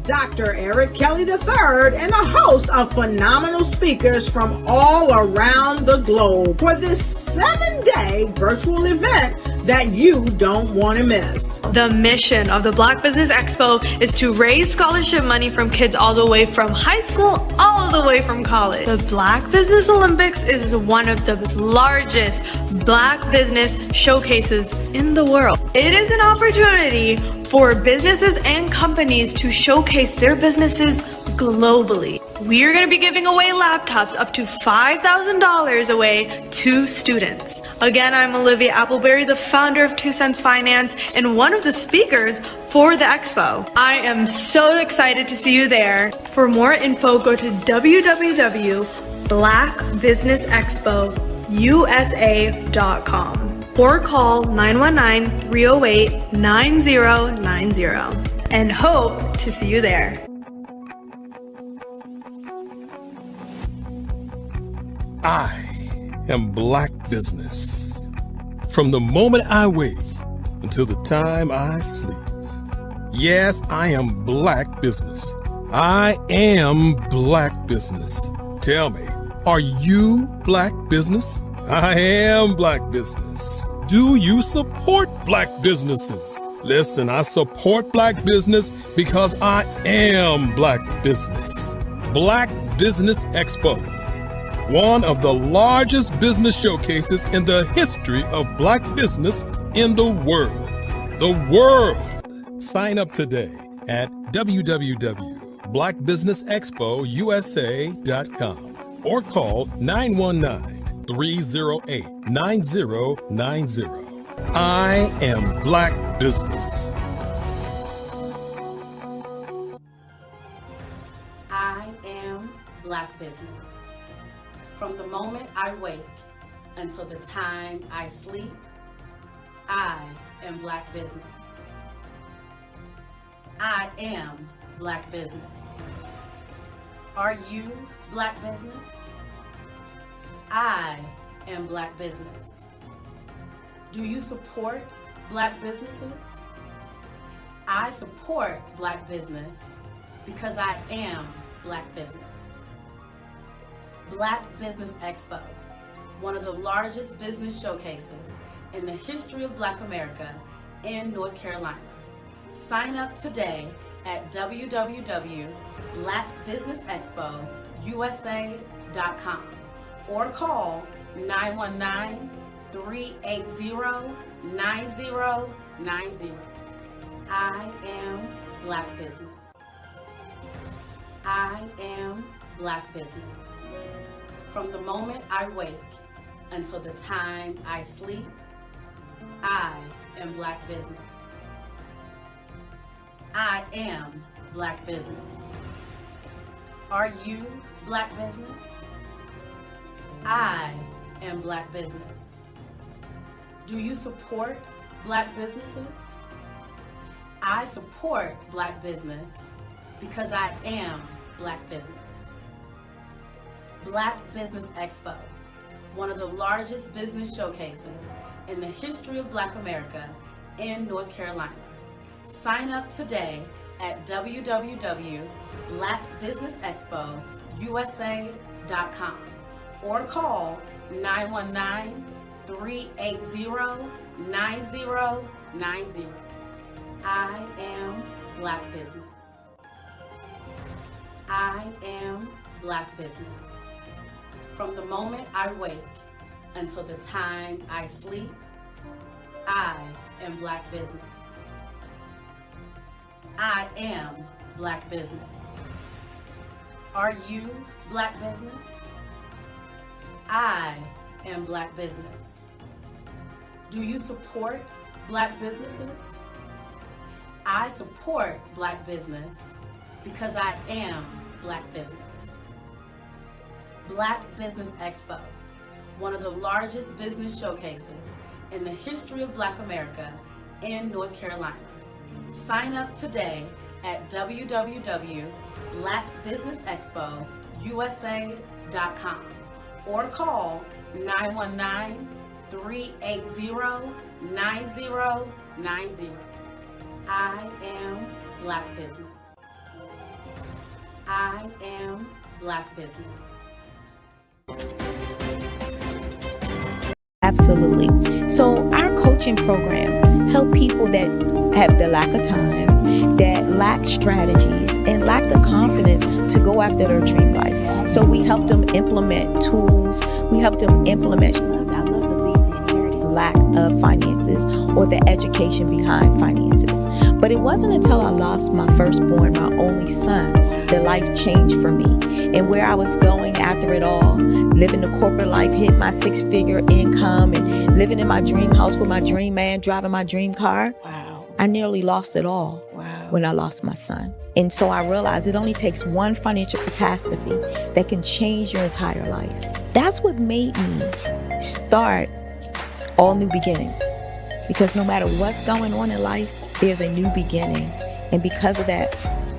Dr. Eric Kelly III and a host of phenomenal speakers from all around the globe for this 7-day virtual event that you don't want to miss. The mission of the Black Business Expo is to raise scholarship money from kids all the way from high school all the way from college. The Black Business Olympics is one of the largest Black business showcases in the world. It is an opportunity for businesses and companies to showcase their businesses globally. We are going to be giving away laptops up to $5,000 away to students. Again, I'm Olivia Appleberry, the founder of 2 Cents Finance and one of the speakers for the expo. I am so excited to see you there. For more info, go to www.blackbusinessexpousa.com or call 919-308-9090 and hope to see you there. I am Black Business. From the moment I wake until the time I sleep. Yes, I am Black Business. I am Black Business. Tell me, are you Black Business? I am Black Business. Do you support Black businesses? Listen, I support Black business because I am Black Business. Black Business Expo, one of the largest business showcases in the history of Black business in the world. The world! Sign up today at www.blackbusinessexpousa.com or call 919-308-9090. I am Black Business. I am Black Business. From the moment I wake until the time I sleep, I am Black Business. I am Black Business. Are you Black Business? I am Black Business. Do you support Black businesses? I support Black business because I am Black business. Black Business Expo, one of the largest business showcases in the history of Black America in North Carolina. Sign up today at www.blackbusinessexpousa.com or call 919-380-9090. I am Black Business. I am Black Business. From the moment I wake until the time I sleep, I am Black Business. I am Black Business. Are you Black Business? I am Black Business. Do you support Black businesses? I support Black business because I am Black business. Black Business Expo, one of the largest business showcases in the history of Black America in North Carolina. Sign up today at www.blackbusinessexpousa.com or call 919-380-9090. I am Black Business. I am Black Business. From the moment I wake until the time I sleep, I am Black business. I am Black business. Are you Black business? I am Black business. Do you support Black businesses? I support Black business because I am Black business. Black Business Expo, one of the largest business showcases in the history of Black America in North Carolina. Sign up today at www.blackbusinessexpousa.com or call 919-380-9090. I am Black business. I am Black business. Absolutely. So our coaching program help people that have the lack of time, that lack strategies, and lack the confidence to go after their dream life. So we help them implement tools. We help them implement, I love to leave the inherited lack of finances or the education behind finances. But it wasn't until I lost my firstborn, my only son, that life changed for me. And where I was going after it all, living the corporate life, hit my 6-figure income and living in my dream house with my dream man, driving my dream car. Wow. I nearly lost it all. Wow. When I lost my son. And so I realized it only takes one financial catastrophe that can change your entire life. That's what made me start All New Beginnings. Because no matter what's going on in life, there's a new beginning. And because of that,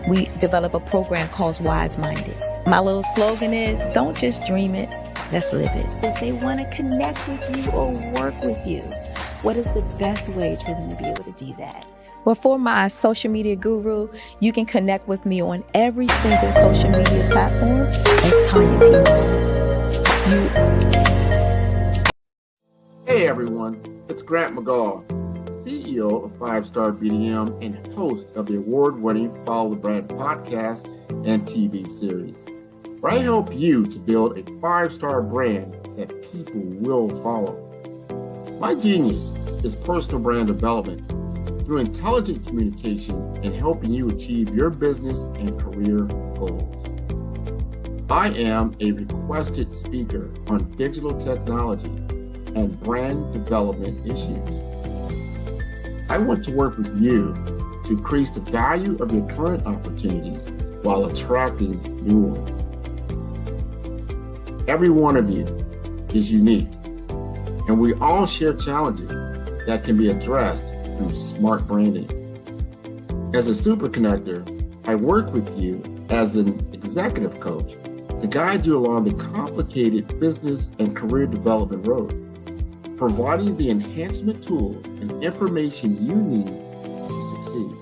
we develop a program called Wise Minded. My little slogan is, don't just dream it, let's live it. If they want to connect with you or work with you, what is the best ways for them to be able to do that? Well, for my social media guru, you can connect with me on every single social media platform as Tanya T. Rose. Hey everyone, it's Grant McGaw, CEO of 5-Star BDM and host of the award-winning Follow the Brand podcast and TV series, where I help you to build a 5-star brand that people will follow. My genius is personal brand development through intelligent communication and helping you achieve your business and career goals. I am a requested speaker on digital technology and brand development issues. I want to work with you to increase the value of your current opportunities while attracting new ones. Every one of you is unique, and we all share challenges that can be addressed through smart branding. As a super connector, I work with you as an executive coach to guide you along the complicated business and career development road, providing the enhancement tools and information you need to succeed.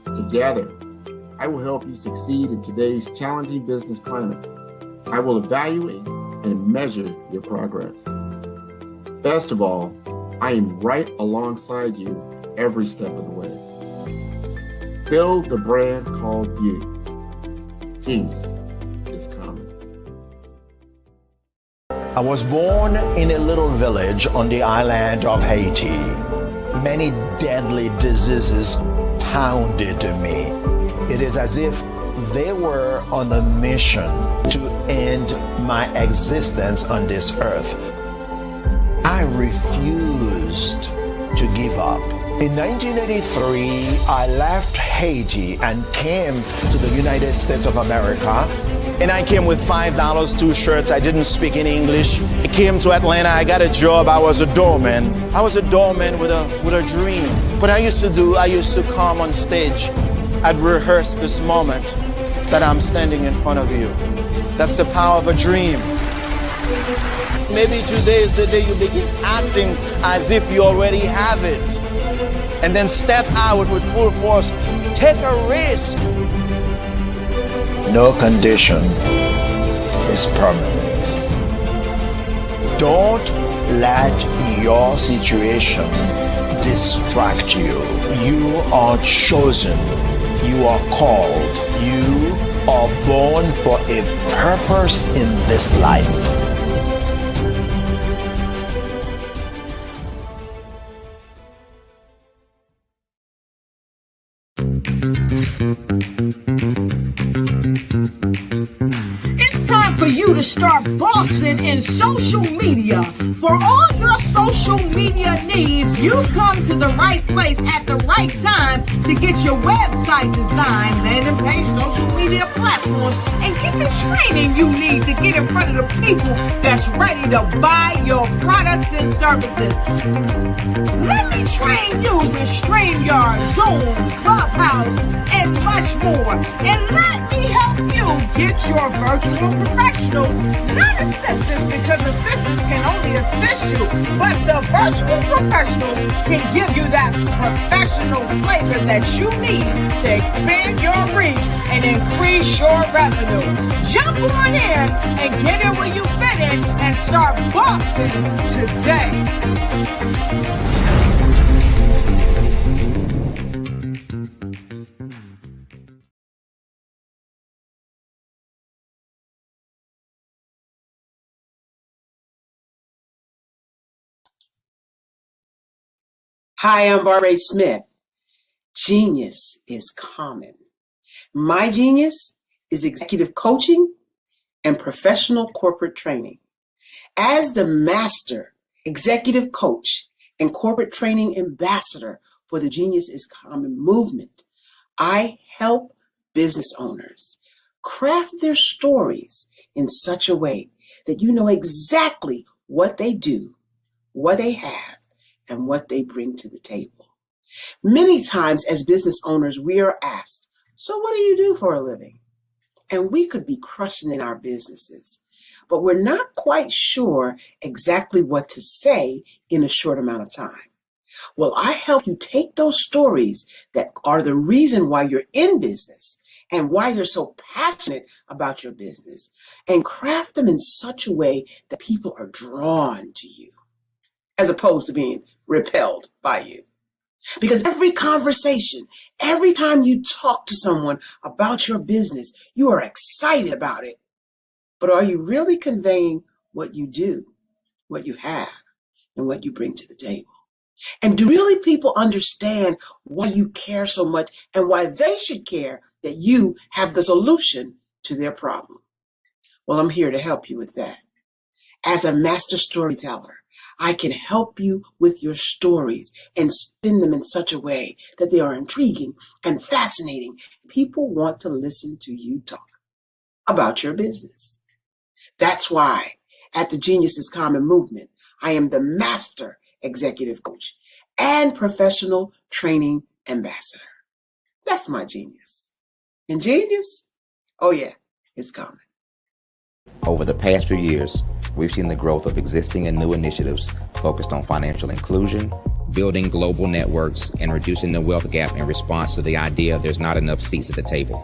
Together, I will help you succeed in today's challenging business climate. I will evaluate and measure your progress. Best of all, I am right alongside you every step of the way. Build the brand called you. Genius is coming. I was born in a little village on the island of Haiti. Many deadly diseases pounded me. It is as if they were on a mission to end my existence on this earth. I refused to give up. In 1983, I left Haiti and came to the United States of America. And I came with $5, 2 shirts. I didn't speak in English. I came to Atlanta. I got a job. I was a doorman. I was a doorman with a dream. What I used to do, I used to come on stage. I'd rehearse this moment that I'm standing in front of you. That's the power of a dream. Maybe today is the day you begin acting as if you already have it. And then step out with full force. Take a risk. No condition is permanent. Don't let your situation distract you. You are chosen. You are called. You are born for a purpose in this life. It's time for you to start bossing in social media. For all your social media needs, you've come to the right place at the right time to get your website designed, landing page, social media platforms, and get the training you need to get in front of the people that's ready to buy your products and services. Let me train you with StreamYard, Zoom, Clubhouse, and much more. And let me help you get your virtual professionals, not assistants, because assistants can only assist you, but the virtual professionals can give you that professional flavor that you need to expand your reach and increase your revenue. Jump on in and get in where you fit in and start boxing today. Hi, I'm Barbara Smith. Genius is common. My genius is executive coaching and professional corporate training. As the master executive coach and corporate training ambassador for the Genius is Common movement, I help business owners craft their stories in such a way that you know exactly what they do, what they have, and what they bring to the table. Many times as business owners, we are asked, so what do you do for a living? And we could be crushing in our businesses, but we're not quite sure exactly what to say in a short amount of time. Well, I help you take those stories that are the reason why you're in business and why you're so passionate about your business and craft them in such a way that people are drawn to you, as opposed to being repelled by you. Because every conversation, every time you talk to someone about your business, you are excited about it. But are you really conveying what you do, what you have, and what you bring to the table? And do really people understand why you care so much and why they should care that you have the solution to their problem? Well, I'm here to help you with that. As a master storyteller, I can help you with your stories and spin them in such a way that they are intriguing and fascinating. People want to listen to you talk about your business. That's why at the Genius is Common movement, I am the master executive coach and professional training ambassador. That's my genius. And genius? Oh yeah, it's common. Over the past few years, we've seen the growth of existing and new initiatives focused on financial inclusion, building global networks, and reducing the wealth gap in response to the idea there's not enough seats at the table.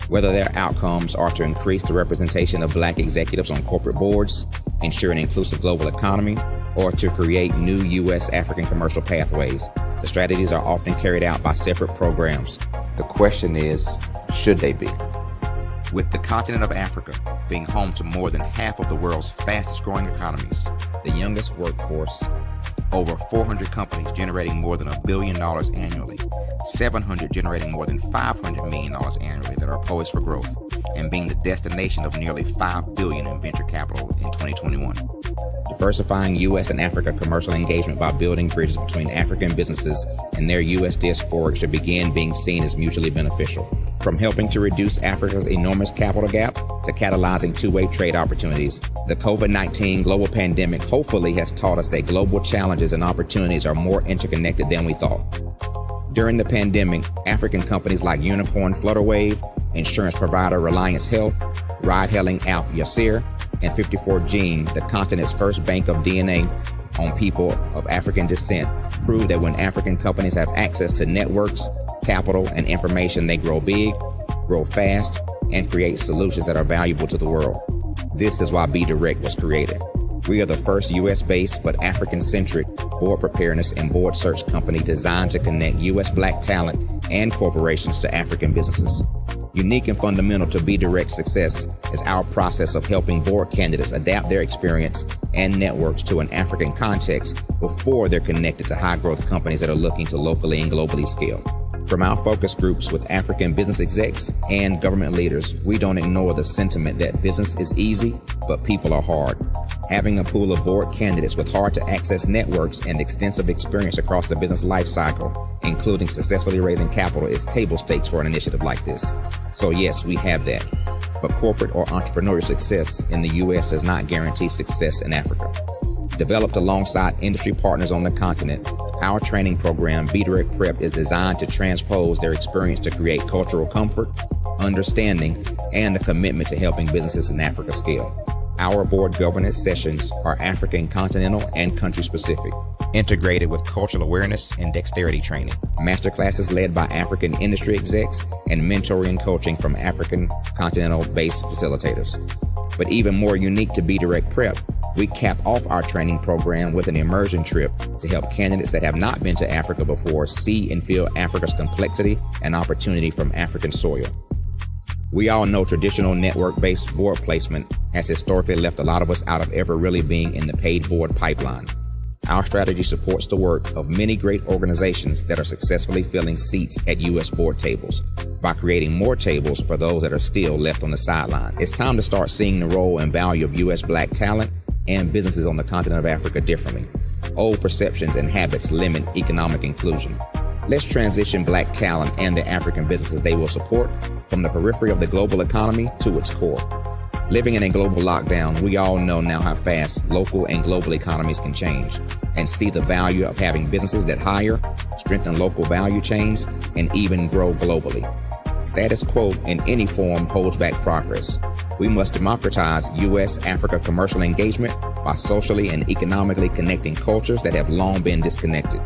Whether their outcomes are to increase the representation of Black executives on corporate boards, ensure an inclusive global economy, or to create new U.S. African commercial pathways, the strategies are often carried out by separate programs. The question is, should they be? With the continent of Africa being home to more than half of the world's fastest growing economies, the youngest workforce, over 400 companies generating more than $1 billion annually, 700 generating more than $500 million annually that are poised for growth, and being the destination of nearly $5 billion in venture capital in 2021. Diversifying U.S. and Africa commercial engagement by building bridges between African businesses and their U.S. diaspora should begin being seen as mutually beneficial. From helping to reduce Africa's enormous capital gap to catalyzing two-way trade opportunities, the COVID-19 global pandemic hopefully has taught us that global challenges and opportunities are more interconnected than we thought. During the pandemic, African companies like Unicorn Flutterwave, insurance provider Reliance Health, ride-hailing app Yasir, and 54Gene, the continent's first bank of DNA on people of African descent, proved that when African companies have access to networks, capital, and information, they grow big, grow fast, and create solutions that are valuable to the world. This is why Be Direct was created. We are the first U.S.-based but African-centric board preparedness and board search company designed to connect U.S. Black talent and corporations to African businesses. Unique and fundamental to Be Direct's success is our process of helping board candidates adapt their experience and networks to an African context before they're connected to high-growth companies that are looking to locally and globally scale. From our focus groups with African business execs and government leaders, we don't ignore the sentiment that business is easy, but people are hard. Having a pool of board candidates with hard-to-access networks and extensive experience across the business life cycle, including successfully raising capital, is table stakes for an initiative like this. So yes, we have that. But corporate or entrepreneurial success in the U.S. does not guarantee success in Africa. Developed alongside industry partners on the continent, our training program, Be Direct Prep, is designed to transpose their experience to create cultural comfort, understanding, and a commitment to helping businesses in Africa scale. Our board governance sessions are African continental and country specific, integrated with cultural awareness and dexterity training. Masterclasses led by African industry execs and mentoring and coaching from African continental-based facilitators. But even more unique to Be Direct Prep, we cap off our training program with an immersion trip to help candidates that have not been to Africa before see and feel Africa's complexity and opportunity from African soil. We all know traditional network-based board placement has historically left a lot of us out of ever really being in the paid board pipeline. Our strategy supports the work of many great organizations that are successfully filling seats at U.S. board tables by creating more tables for those that are still left on the sideline. It's time to start seeing the role and value of U.S. Black talent and businesses on the continent of Africa differently. Old perceptions and habits limit economic inclusion. Let's transition Black talent and the African businesses they will support from the periphery of the global economy to its core. Living in a global lockdown, we all know now how fast local and global economies can change, and see the value of having businesses that hire, strengthen local value chains, and even grow globally. Status quo in any form holds back progress. We must democratize U.S.-Africa commercial engagement by socially and economically connecting cultures that have long been disconnected.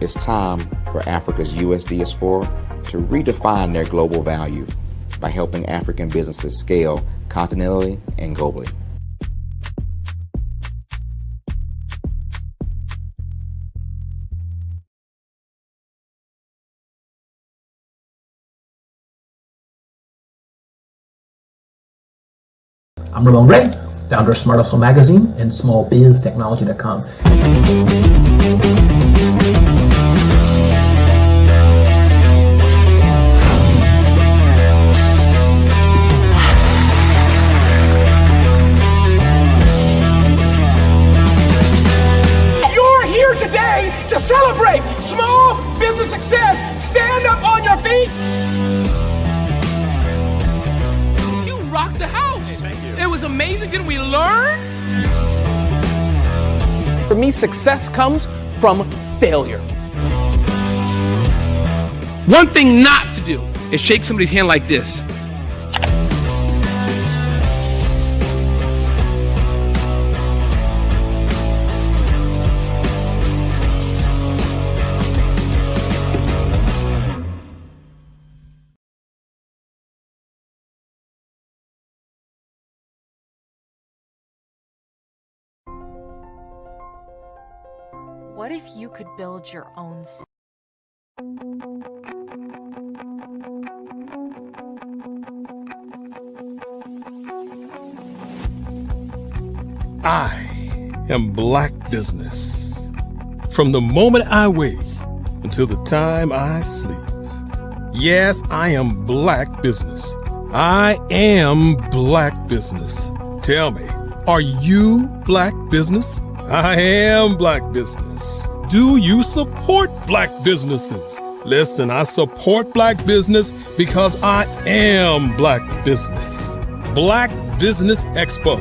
It's time for Africa's U.S. diaspora to redefine their global value by helping African businesses scale continentally and globally. I'm Ramon Ray, founder of Smart Hustle Magazine and smallbiztechnology.com. You're here today to celebrate small business success. Stand up on your feet. You rocked the house. It was amazing. Didn't we learn? For me, success comes from failure. One thing not to do is shake somebody's hand like this. What if you could build your own city? I am Black Business. From the moment I wake until the time I sleep. Yes, I am Black Business. I am Black Business. Tell me, are you Black Business? I am Black Business. Do you support Black businesses? Listen, I support Black business because I am Black Business. Black Business Expo,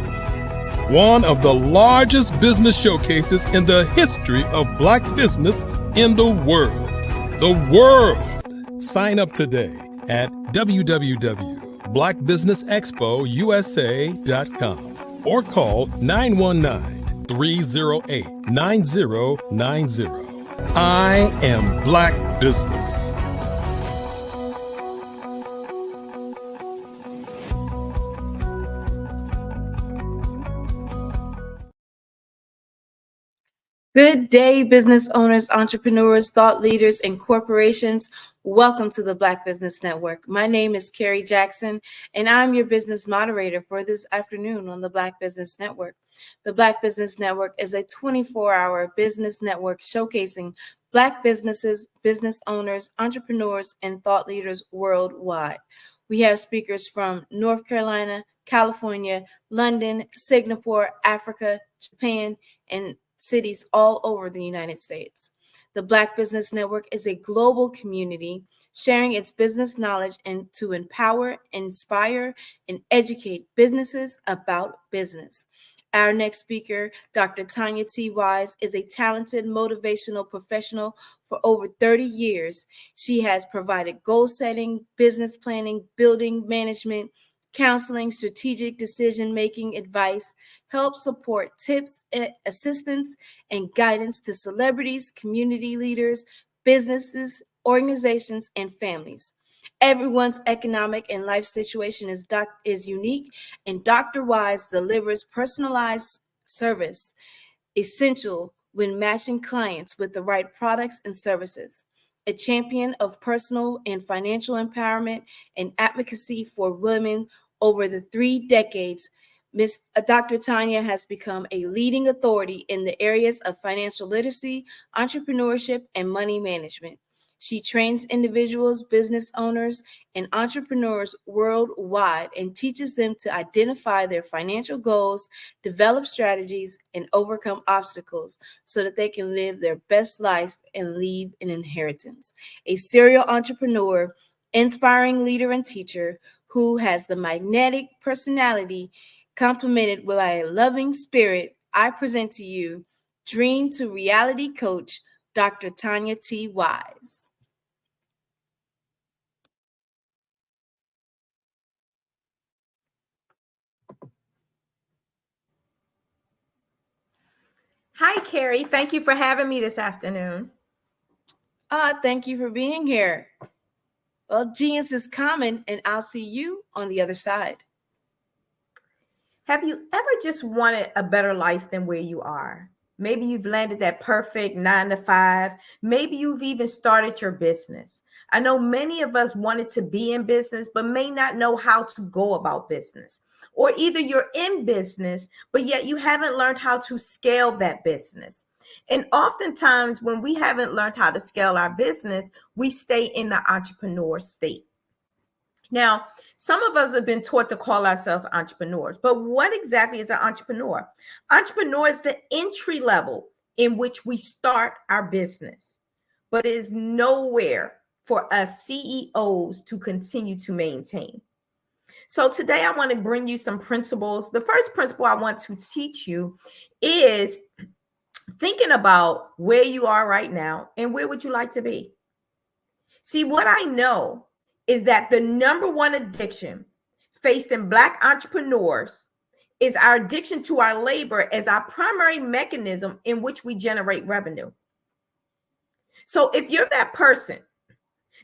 one of the largest business showcases in the history of Black business in the world. The world! Sign up today at www.blackbusinessexpousa.com or call 919-308-9090. I am Black Business. Good day, business owners, entrepreneurs, thought leaders, and corporations. Welcome to the Black Business Network. My name is Carrie Jackson, and I'm your business moderator for this afternoon on the Black Business Network. The Black Business Network is a 24-hour business network showcasing Black businesses, business owners, entrepreneurs, and thought leaders worldwide. We have speakers from North Carolina, California, London, Singapore, Africa, Japan, and cities all over the United States. The Black Business Network is a global community sharing its business knowledge and to empower, inspire, and educate businesses about business. Our next speaker, Dr. Tanya T. Wise, is a talented motivational professional for over 30 years. She has provided goal setting, business planning, building management, counseling, strategic decision-making advice, help support tips, assistance, and guidance to celebrities, community leaders, businesses, organizations, and families. Everyone's economic and life situation is unique, and Dr. Wise delivers personalized service essential when matching clients with the right products and services. A champion of personal and financial empowerment and advocacy for women over the 3 decades, Dr. Tanya has become a leading authority in the areas of financial literacy, entrepreneurship, and money management. She trains individuals, business owners, and entrepreneurs worldwide and teaches them to identify their financial goals, develop strategies, and overcome obstacles so that they can live their best life and leave an inheritance. A serial entrepreneur, inspiring leader, and teacher who has the magnetic personality complemented by a loving spirit, I present to you Dream to Reality Coach, Dr. Tanya T. Wise. Hi, Carrie. Thank you for having me this afternoon. Thank you for being here. Well, genius is common, and I'll see you on the other side. Have you ever just wanted a better life than where you are? Maybe you've landed that perfect 9 to 5. Maybe you've even started your business. I know many of us wanted to be in business, but may not know how to go about business. Or either you're in business, but yet you haven't learned how to scale that business. And oftentimes when we haven't learned how to scale our business, we stay in the entrepreneur state. Now, some of us have been taught to call ourselves entrepreneurs, but what exactly is an entrepreneur? Entrepreneur is the entry level in which we start our business, but it is nowhere for us CEOs to continue to maintain. So today I want to bring you some principles. The first principle I want to teach you is thinking about where you are right now and where would you like to be? See, what I know is that the number one addiction faced in Black entrepreneurs is our addiction to our labor as our primary mechanism in which we generate revenue. So if you're that person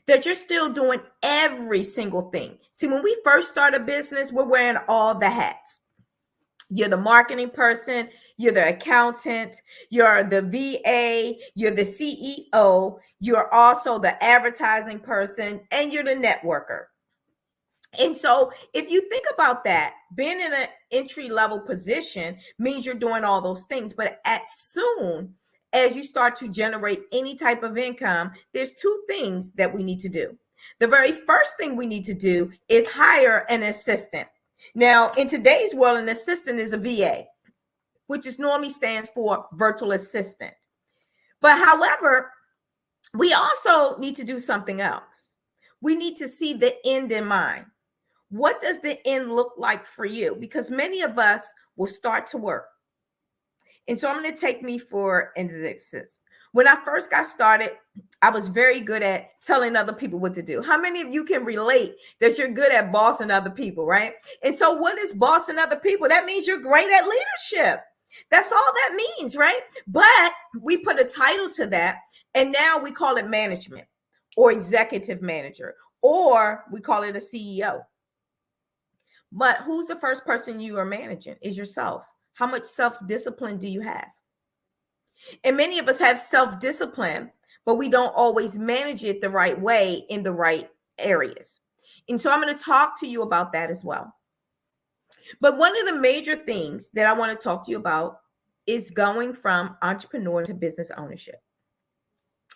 that you're still doing every single thing. See, when we first start a business, we're wearing all the hats. You're the marketing person, you're the accountant, you're the VA, you're the CEO, you're also the advertising person, and you're the networker. And so if you think about that, being in an entry level position means you're doing all those things. But as soon as you start to generate any type of income, there's 2 things that we need to do. The very first thing we need to do is hire an assistant. Now, in today's world, an assistant is a VA, which is normally stands for virtual assistant. But however, we also need to do something else. We need to see the end in mind. What does the end look like for you? Because many of us will start to work. And so I'm going to take me for instance. When I first got started, I was very good at telling other people what to do. How many of you can relate that you're good at bossing other people, right? And so what is bossing other people? That means you're great at leadership. That's all that means, right? But we put a title to that, and now we call it management or executive manager, or we call it a CEO. But who's the first person you are managing? Is yourself. How much self-discipline do you have? And many of us have self-discipline, but we don't always manage it the right way in the right areas. And so I'm going to talk to you about that as well. But one of the major things that I want to talk to you about is going from entrepreneur to business ownership.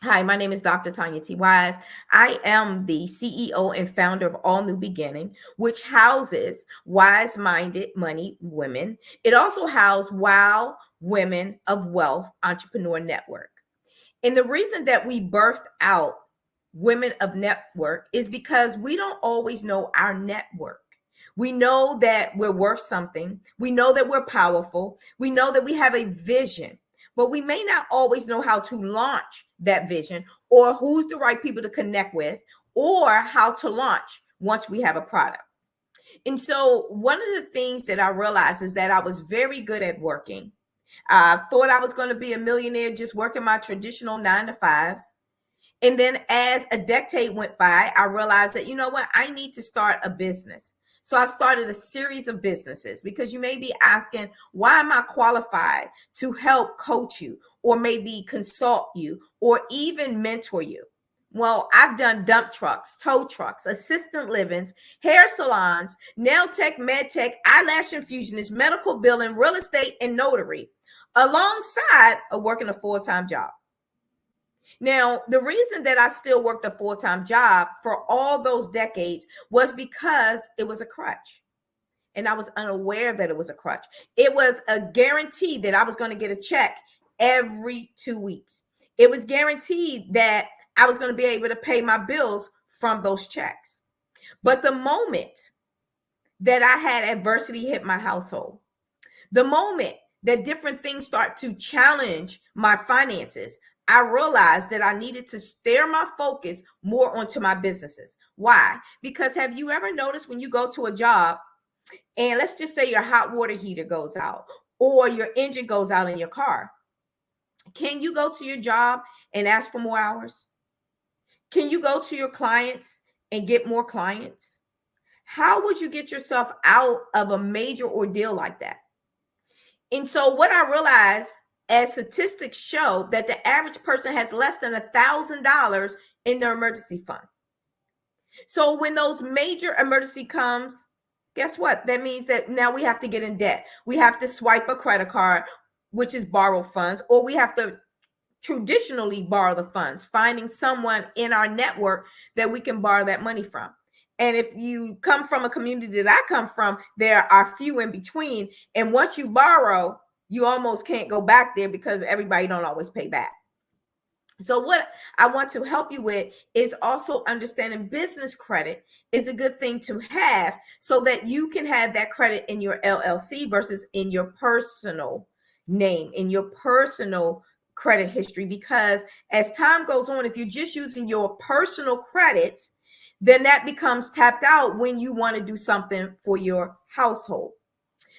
Hi, my name is Dr. Tanya T. Wise. I am the CEO and founder of All New Beginning, which houses wise-minded money women. It also houses Wow Women of Wealth Entrepreneur Network. And the reason that we birthed out Women of Network is because we don't always know our network. We know that we're worth something. We know that we're powerful. We know that we have a vision, but we may not always know how to launch that vision or who's the right people to connect with or how to launch once we have a product. And so one of the things that I realized is that I was very good at working. I thought I was going to be a millionaire just working my traditional 9 to 5s. And then as a decade went by, I realized that, you know what, I need to start a business. So I started a series of businesses because you may be asking, why am I qualified to help coach you or maybe consult you or even mentor you? Well, I've done dump trucks, tow trucks, assistant livings, hair salons, nail tech, med tech, eyelash infusionist, medical billing, real estate, and notary, alongside of working a full-time job. Now, the reason that I still worked a full-time job for all those decades was because it was a crutch. And I was unaware that it was a crutch. It was a guarantee that I was going to get a check every 2 weeks. It was guaranteed that I was going to be able to pay my bills from those checks. But the moment that I had adversity hit my household, the moment that different things start to challenge my finances, I realized that I needed to steer my focus more onto my businesses. Why? Because have you ever noticed when you go to a job and let's just say your hot water heater goes out or your engine goes out in your car? Can you go to your job and ask for more hours? Can you go to your clients and get more clients? How would you get yourself out of a major ordeal like that? And so what I realized, as statistics show, that the average person has less than $1,000 in their emergency fund. So when those major emergency comes, guess what? That means that now we have to get in debt. We have to swipe a credit card, which is borrow funds, or we have to traditionally borrow the funds, finding someone in our network that we can borrow that money from. And if you come from a community that I come from, there are few in between. And once you borrow, you almost can't go back there because everybody don't always pay back. So what I want to help you with is also understanding business credit is a good thing to have so that you can have that credit in your LLC versus in your personal name, in your personal credit history. Because as time goes on, if you're just using your personal credit, then that becomes tapped out when you want to do something for your household.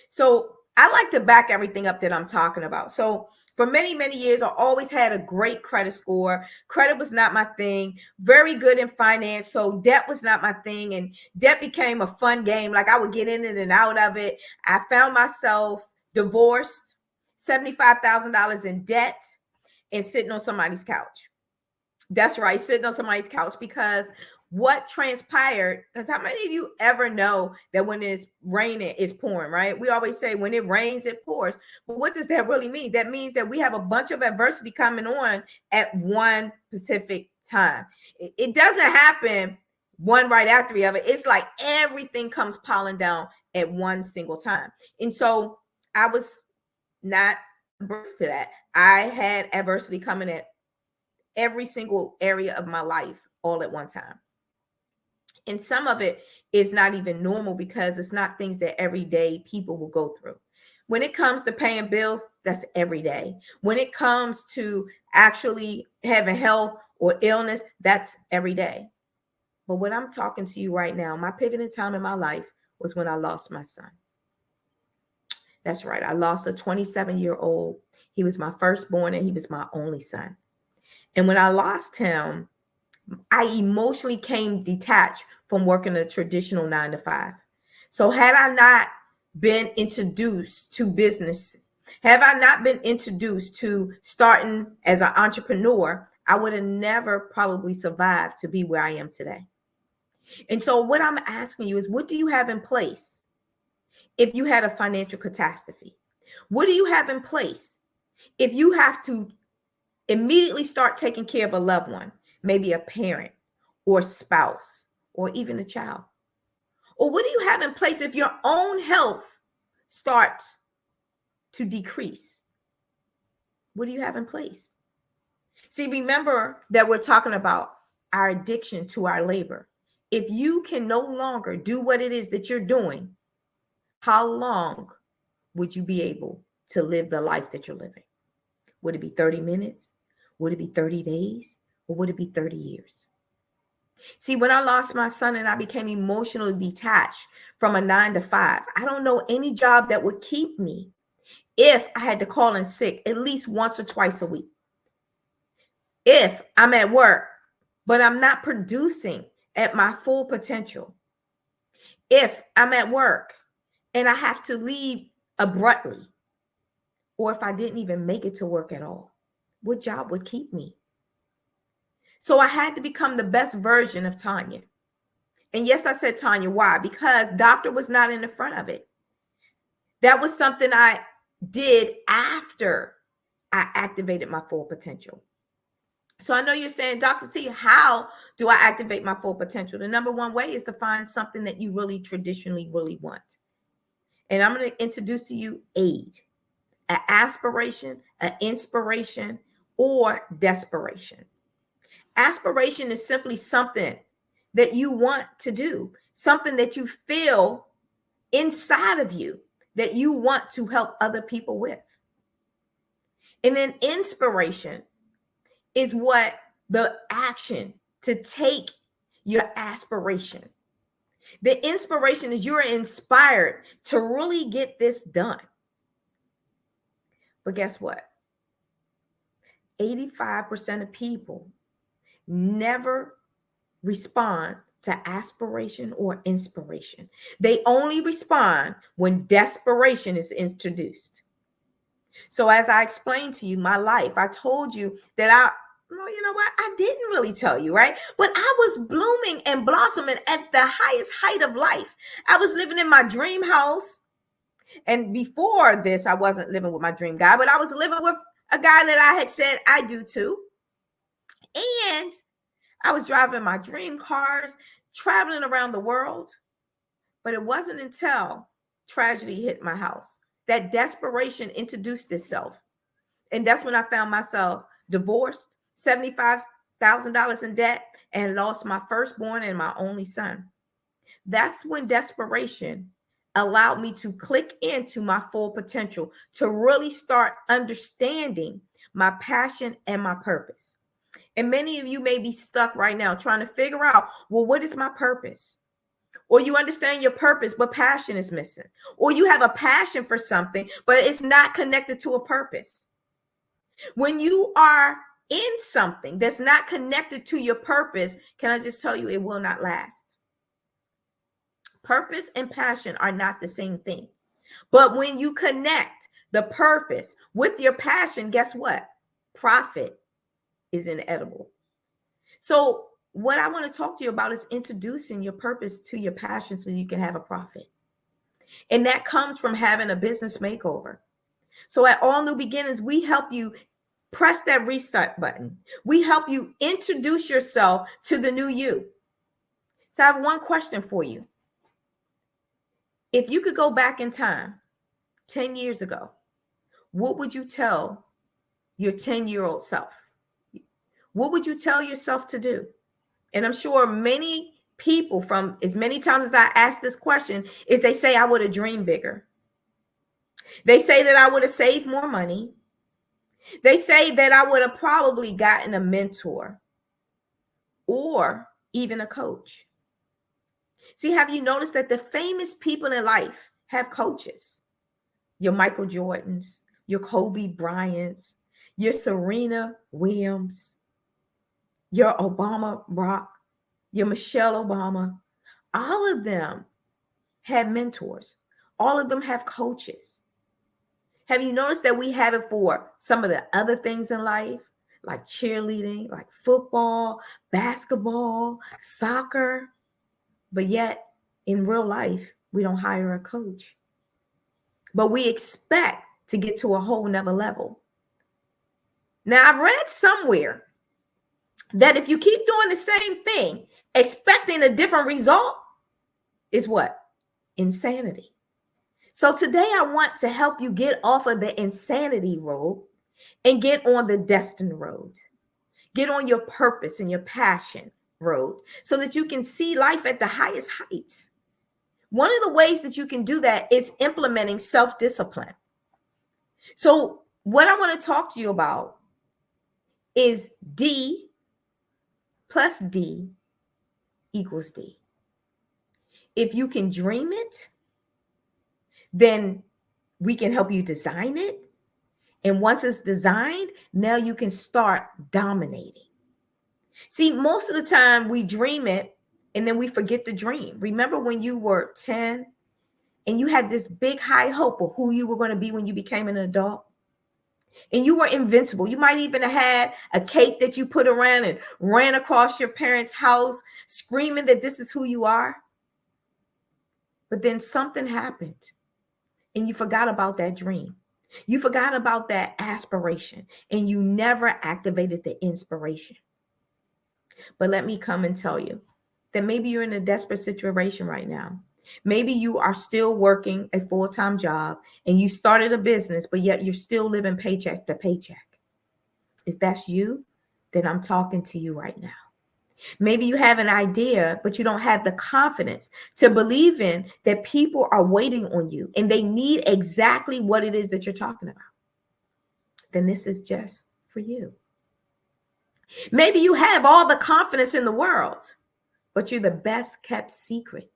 So I like to back everything up that I'm talking about. So for many, many years, I always had a great credit score. Credit was not my thing. Very good in finance. So debt was not my thing. And debt became a fun game. Like I would get in it and out of it. I found myself divorced, $75,000 in debt, and sitting on somebody's couch. That's right, sitting on somebody's couch, because what transpired, because how many of you ever know that when it's raining, it's pouring, right? We always say when it rains, it pours. But what does that really mean? That means that we have a bunch of adversity coming on at one specific time. It doesn't happen one right after the other. It's like everything comes piling down at one single time. And so I was not averse to that. I had adversity coming at every single area of my life all at one time. And some of it is not even normal because it's not things that everyday people will go through. When it comes to paying bills, that's every day. When it comes to actually having health or illness, that's every day. But what I'm talking to you right now, my pivoting time in my life was when I lost my son. That's right. I lost a 27-year-old. He was my firstborn and he was my only son. And when I lost him, I emotionally came detached from working a traditional 9 to 5. So had I not been introduced to business, have I not been introduced to starting as an entrepreneur, I would have never probably survived to be where I am today. And so what I'm asking you is, what do you have in place if you had a financial catastrophe? What do you have in place if you have to Immediately start taking care of a loved one, maybe a parent or spouse or even a child. Or what do you have in place if your own health starts to decrease? What do you have in place? See, remember that we're talking about our addiction to our labor. If you can no longer do what it is that you're doing, how long would you be able to live the life that you're living? Would it be 30 minutes? Would it be 30 days? Or would it be 30 years? See, when I lost my son and I became emotionally detached from a 9 to 5, I don't know any job that would keep me if I had to call in sick at least once or twice a week. If I'm at work, but I'm not producing at my full potential. If I'm at work and I have to leave abruptly, or if I didn't even make it to work at all, what job would keep me? So I had to become the best version of Tanya. And yes, I said Tanya. Why? Because doctor was not in the front of it. That was something I did after I activated my full potential. So I know you're saying, Dr. T, how do I activate my full potential? The number one way is to find something that you really traditionally really want. And I'm going to introduce to you aid, an aspiration, an inspiration, or desperation. Aspiration is simply something that you want to do, something that you feel inside of you that you want to help other people with. And then inspiration is what the action to take your aspiration. The inspiration is you're inspired to really get this done. But guess what? 85% of people never respond to aspiration or inspiration. They only respond when desperation is introduced. So as I explained to you my life, I told you that well, you know what? I didn't really tell you, right? But I was blooming and blossoming at the highest height of life. I was living in my dream house. And before this, I wasn't living with my dream guy, but I was living with a guy that I had said I do too. And I was driving my dream cars, traveling around the world. But it wasn't until tragedy hit my house that desperation introduced itself. And that's when I found myself divorced, $75,000 in debt, and lost my firstborn and my only son. That's when desperation allowed me to click into my full potential, to really start understanding my passion and my purpose. And many of you may be stuck right now trying to figure out, well, what is my purpose? Or you understand your purpose, but passion is missing. Or you have a passion for something, but it's not connected to a purpose. When you are in something that's not connected to your purpose, can I just tell you, it will not last. Purpose and passion are not the same thing. But when you connect the purpose with your passion, guess what? Profit is inevitable. So what I want to talk to you about is introducing your purpose to your passion so you can have a profit. And that comes from having a business makeover. So at All New Beginnings, we help you press that restart button. We help you introduce yourself to the new you. So I have one question for you. If you could go back in time 10 years ago, what would you tell your 10-year-old self? What would you tell yourself to do? And I'm sure many people, from as many times as I ask this question, is they say I would have dreamed bigger. They say that I would have saved more money. They say that I would have probably gotten a mentor or even a coach. See, have you noticed that the famous people in life have coaches? Your Michael Jordans, your Kobe Bryants, your Serena Williams, your Obama Barack, your Michelle Obama. All of them had mentors. All of them have coaches. Have you noticed that we have it for some of the other things in life, like cheerleading, like football, basketball, soccer? But yet, in real life, we don't hire a coach. But we expect to get to a whole nother level. Now, I've read somewhere that if you keep doing the same thing, expecting a different result is what? Insanity. So today I want to help you get off of the insanity road and get on the destined road. Get on your purpose and your passion road so that you can see life at the highest heights. One of the ways that you can do that is implementing self-discipline. So what I want to talk to you about is D plus D equals D. If you can dream it, then we can help you design it. And once it's designed, now you can start dominating. See, most of the time we dream it and then we forget the dream. Remember when you were 10 and you had this big high hope of who you were going to be when you became an adult? And you were invincible. You might even have had a cape that you put around and ran across your parents' house screaming that this is who you are. But then something happened and you forgot about that dream. You forgot about that aspiration and you never activated the inspiration. But let me come and tell you that maybe you're in a desperate situation right now. Maybe you are still working a full-time job and you started a business, but yet you're still living paycheck to paycheck. If that's you, then I'm talking to you right now. Maybe you have an idea, but you don't have the confidence to believe in that people are waiting on you and they need exactly what it is that you're talking about. Then this is just for you. Maybe you have all the confidence in the world, but you're the best kept secret.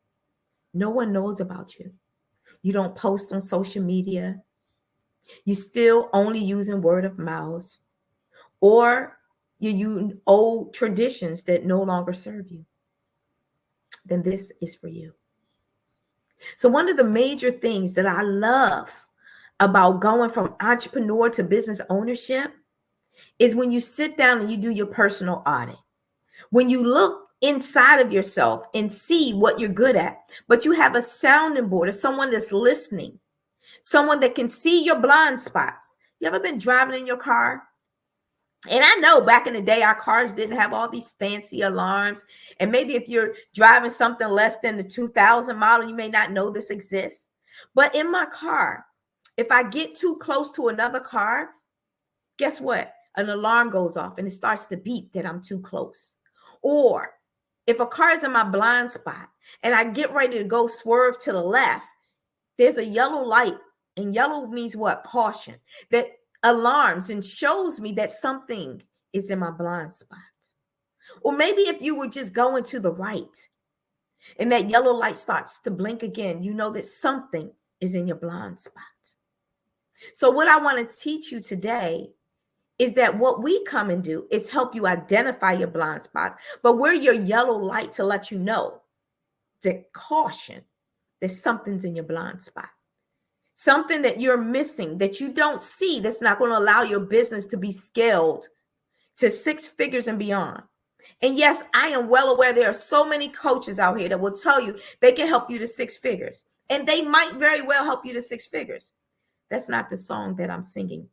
No one knows about you. You don't post on social media. You're still only using word of mouth, or you use old traditions that no longer serve you. Then this is for you. So one of the major things that I love about going from entrepreneur to business ownership is when you sit down and you do your personal audit. When you look inside of yourself and see what you're good at, but you have a sounding board or someone that's listening, someone that can see your blind spots. You ever been driving in your car? And I know back in the day, our cars didn't have all these fancy alarms. And maybe if you're driving something less than the 2000 model, you may not know this exists. But in my car, if I get too close to another car, guess what? An alarm goes off and it starts to beep that I'm too close. Or if a car is in my blind spot and I get ready to go swerve to the left, there's a yellow light, and yellow means what? Caution. That alarms and shows me that something is in my blind spot. Or maybe if you were just going to the right and that yellow light starts to blink again, you know that something is in your blind spot. So what I want to teach you today is that what we come and do is help you identify your blind spots, but we're your yellow light to let you know that caution, that something's in your blind spot. Something that you're missing, that you don't see, that's not going to allow your business to be scaled to 6 figures and beyond. And yes, I am well aware there are so many coaches out here that will tell you they can help you to 6 figures. And they might very well help you to 6 figures. That's not the song that I'm singing.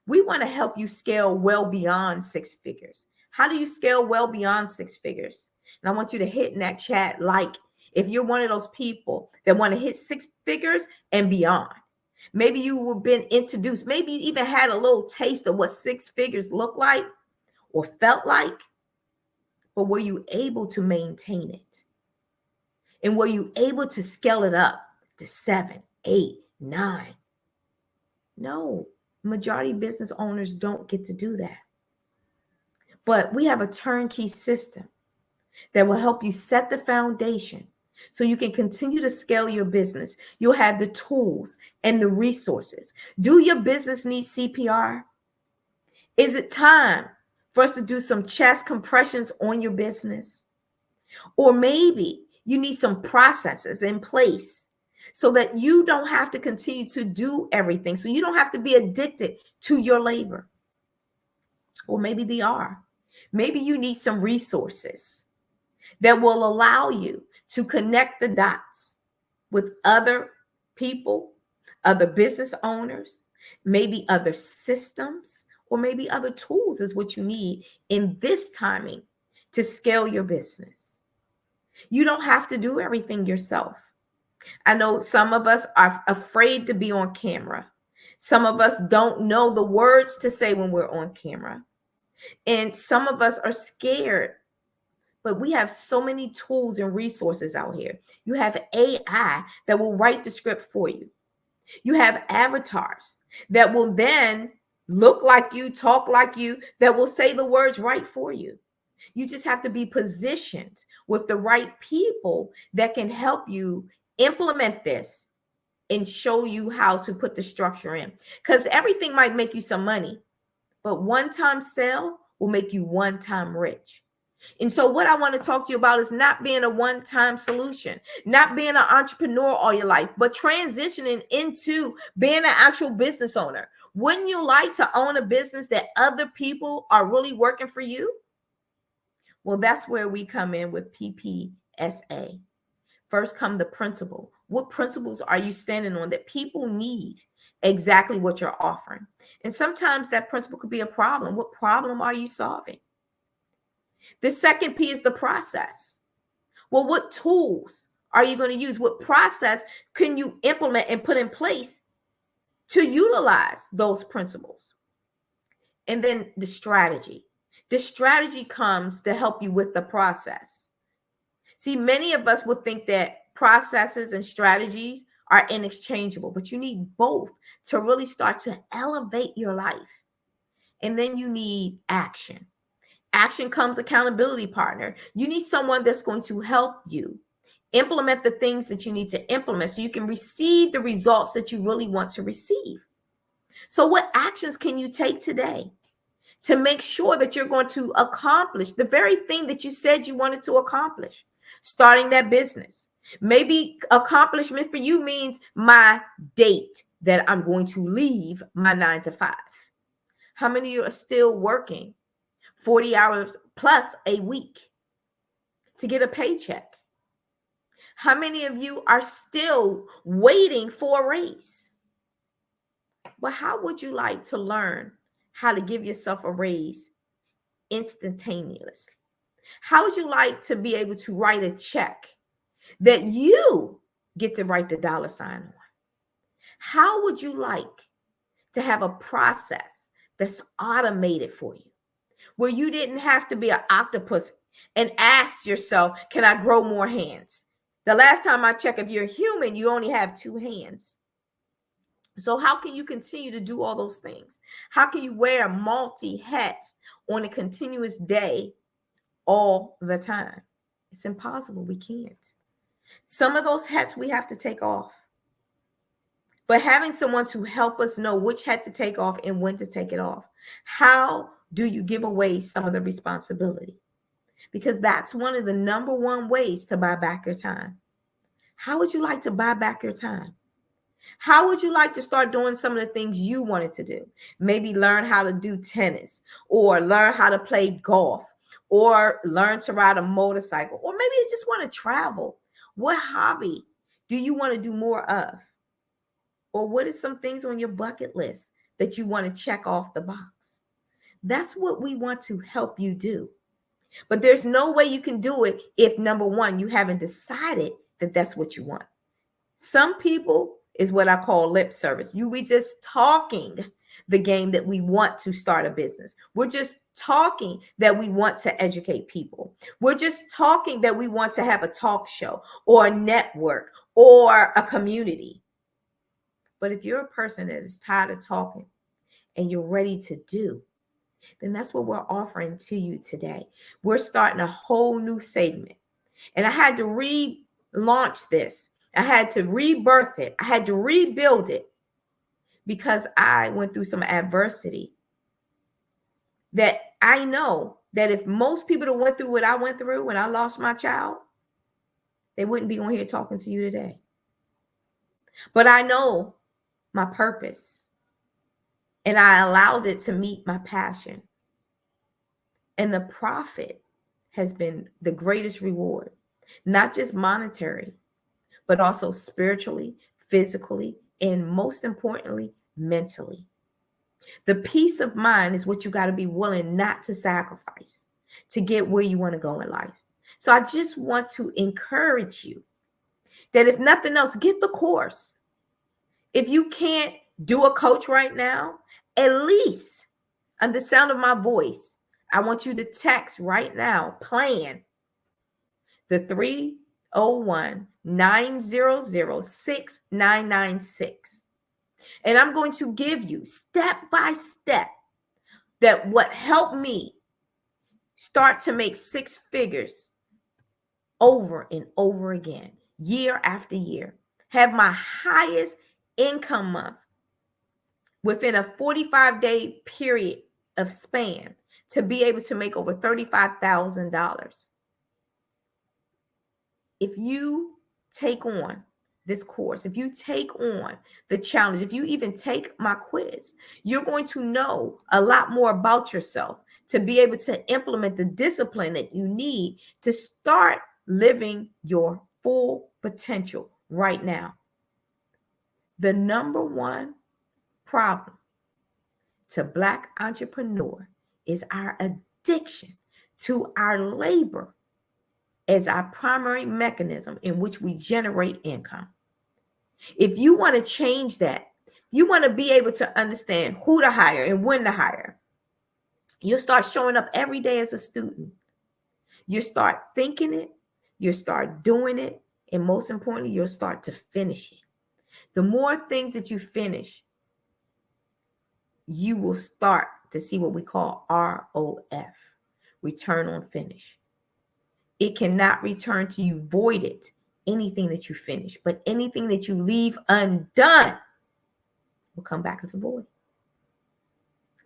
We want to help you scale well beyond 6 figures. How do you scale well beyond 6 figures? And I want you to hit in that chat like if you're one of those people that want to hit 6 figures and beyond. Maybe you have been introduced, maybe you even had a little taste of what 6 figures look like or felt like, but were you able to maintain it? And were you able to scale it up to 7, 8, 9? No, majority of business owners don't get to do that. But we have a turnkey system that will help you set the foundation so you can continue to scale your business. You'll have the tools and the resources. Do your business need CPR? Is it time for us to do some chest compressions on your business? Or maybe you need some processes in place so that you don't have to continue to do everything. So you don't have to be addicted to your labor. Or maybe they are. Maybe you need some resources that will allow you to connect the dots with other people, other business owners, maybe other systems or maybe other tools is what you need in this timing to scale your business. You don't have to do everything yourself. I know some of us are afraid to be on camera. Some of us don't know the words to say when we're on camera. And some of us are scared. But we have so many tools and resources out here. You have AI that will write the script for you. You have avatars that will then look like you, talk like you, that will say the words right for you. You just have to be positioned with the right people that can help you implement this and show you how to put the structure in. Because everything might make you some money, but one-time sale will make you one-time rich. And so what I want to talk to you about is not being a one-time solution, not being an entrepreneur all your life, but transitioning into being an actual business owner. Wouldn't you like to own a business that other people are really working for you? Well, that's where we come in with PPSA. First come the principle. What principles are you standing on that people need exactly what you're offering? And sometimes that principle could be a problem. What problem are you solving? The second P is the process. Well, what tools are you going to use? What process can you implement and put in place to utilize those principles? And then the strategy. The strategy comes to help you with the process. See, many of us would think that processes and strategies are inexchangeable, but you need both to really start to elevate your life. And then you need action. Action comes accountability partner. You need someone that's going to help you implement the things that you need to implement so you can receive the results that you really want to receive. So what actions can you take today to make sure that you're going to accomplish the very thing that you said you wanted to accomplish? Starting that business. Maybe accomplishment for you means my date that I'm going to leave my 9 to 5. How many of you are still working 40 hours plus a week to get a paycheck? How many of you are still waiting for a raise? Well, how would you like to learn how to give yourself a raise instantaneously? How would you like to be able to write a check that you get to write the dollar sign on? How would you like to have a process that's automated for you, where you didn't have to be an octopus and ask yourself, can I grow more hands? The last time I checked, if you're human, you only have 2 hands. So how can you continue to do all those things? How can you wear multi hats on a continuous day all the time? It's impossible. We can't. Some of those hats we have to take off. But having someone to help us know which hat to take off and when to take it off. How do you give away some of the responsibility? Because that's one of the number one ways to buy back your time. How would you like to buy back your time? How would you like to start doing some of the things you wanted to do? Maybe learn how to do tennis, or learn how to play golf, or learn to ride a motorcycle, or maybe you just want to travel. What hobby do you want to do more of? Or what is some things on your bucket list that you want to check off the box? That's what we want to help you do. But there's no way you can do it if, number one, you haven't decided that that's what you want. Some people is what I call lip service. We just talking the game that we want to start a business. We're just talking that we want to educate people. We're just talking that we want to have a talk show or a network or a community. But if you're a person that is tired of talking and you're ready to do, then that's what we're offering to you today. We're starting a whole new segment. And I had to relaunch this. I had to rebirth it. I had to rebuild it because I went through some adversity that I know that if most people that went through what I went through when I lost my child, they wouldn't be on here talking to you today. But I know my purpose, and I allowed it to meet my passion. And the profit has been the greatest reward, not just monetary, but also spiritually, physically, and most importantly, mentally. The peace of mind is what you got to be willing not to sacrifice to get where you want to go in life. So I just want to encourage you that if nothing else, get the course. If you can't do a coach right now, at least under the sound of my voice, I want you to text right now, plan the 301-900-6996. And I'm going to give you step by step that what helped me start to make six figures over and over again, year after year, have my highest income month within a 45-day period of span to be able to make over $35,000. If you take on this course, if you take on the challenge, if you even take my quiz, you're going to know a lot more about yourself to be able to implement the discipline that you need to start living your full potential right now. The number one problem to Black entrepreneur is our addiction to our labor as our primary mechanism in which we generate income. If you want to change that, you want to be able to understand who to hire and when to hire, you'll start showing up every day as a student. You start thinking it, you start doing it, and most importantly, you'll start to finish it. The more things that you finish, you will start to see what we call ROF, return on finish. It cannot return to you voided, anything that you finish, but anything that you leave undone will come back as a void.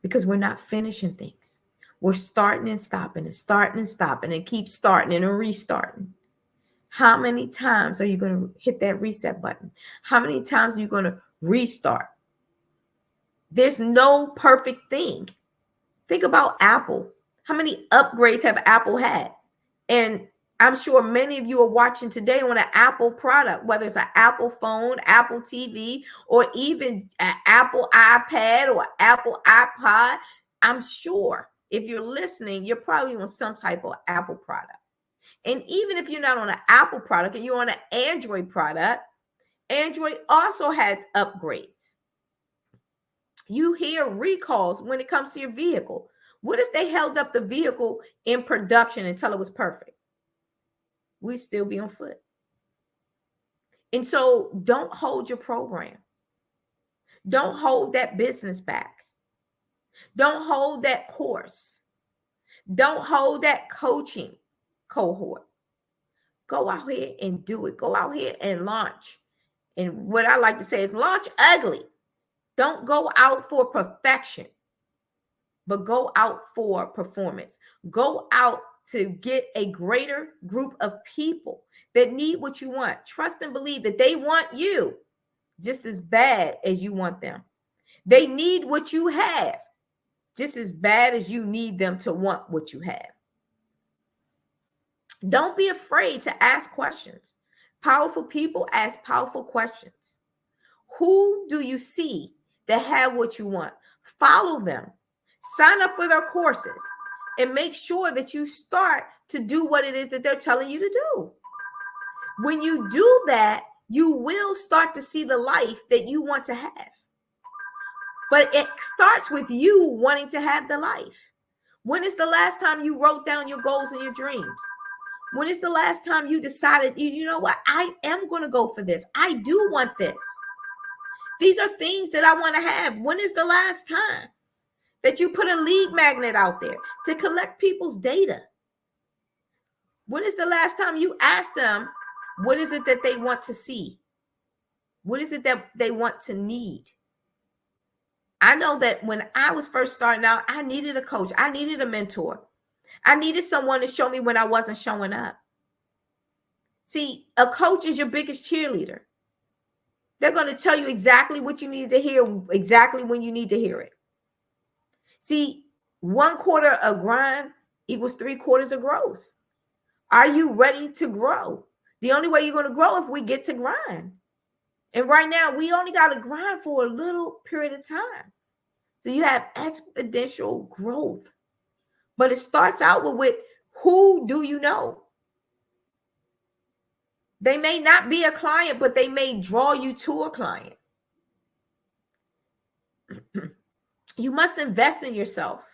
Because we're not finishing things. We're starting and stopping and starting and stopping and keep starting and restarting. How many times are you going to hit that reset button? How many times are you going to restart? There's no perfect thing. Think about Apple. How many upgrades have Apple had? And I'm sure many of you are watching today on an Apple product, whether it's an Apple phone, Apple TV, or even an Apple iPad or Apple iPod. I'm sure if you're listening, you're probably on some type of Apple product. And even if you're not on an Apple product and you're on an Android product, Android also has upgrades. You hear recalls when it comes to your vehicle. What if they held up the vehicle in production until it was perfect? We'd still be on foot. And so don't hold your program. Don't hold that business back. Don't hold that course. Don't hold that coaching cohort. Go out here and do it. Go out here and launch. And what I like to say is launch ugly. Don't go out for perfection, but go out for performance. Go out to get a greater group of people that need what you want. Trust and believe that they want you just as bad as you want them. They need what you have just as bad as you need them to want what you have. Don't be afraid to ask questions. Powerful people ask powerful questions. Who do you see that have what you want? Follow them. Sign up for their courses and make sure that you start to do what it is that they're telling you to do. When you do that, you will start to see the life that you want to have. But it starts with you wanting to have the life. When is the last time you wrote down your goals and your dreams? When is the last time you decided, you know what, I am going to go for this. I do want this. These are things that I want to have. When is the last time that you put a lead magnet out there to collect people's data? When is the last time you asked them, what is it that they want to see? What is it that they want to need? I know that when I was first starting out, I needed a coach. I needed a mentor. I needed someone to show me when I wasn't showing up. See, a coach is your biggest cheerleader. They're going to tell you exactly what you need to hear, exactly when you need to hear it. See, 1/4 of grind equals 3/4 of growth. Are you ready to grow? The only way you're going to grow if we get to grind. And right now, we only got to grind for a little period of time. So you have exponential growth. But it starts out with who do you know? They may not be a client, but they may draw you to a client. You must invest in yourself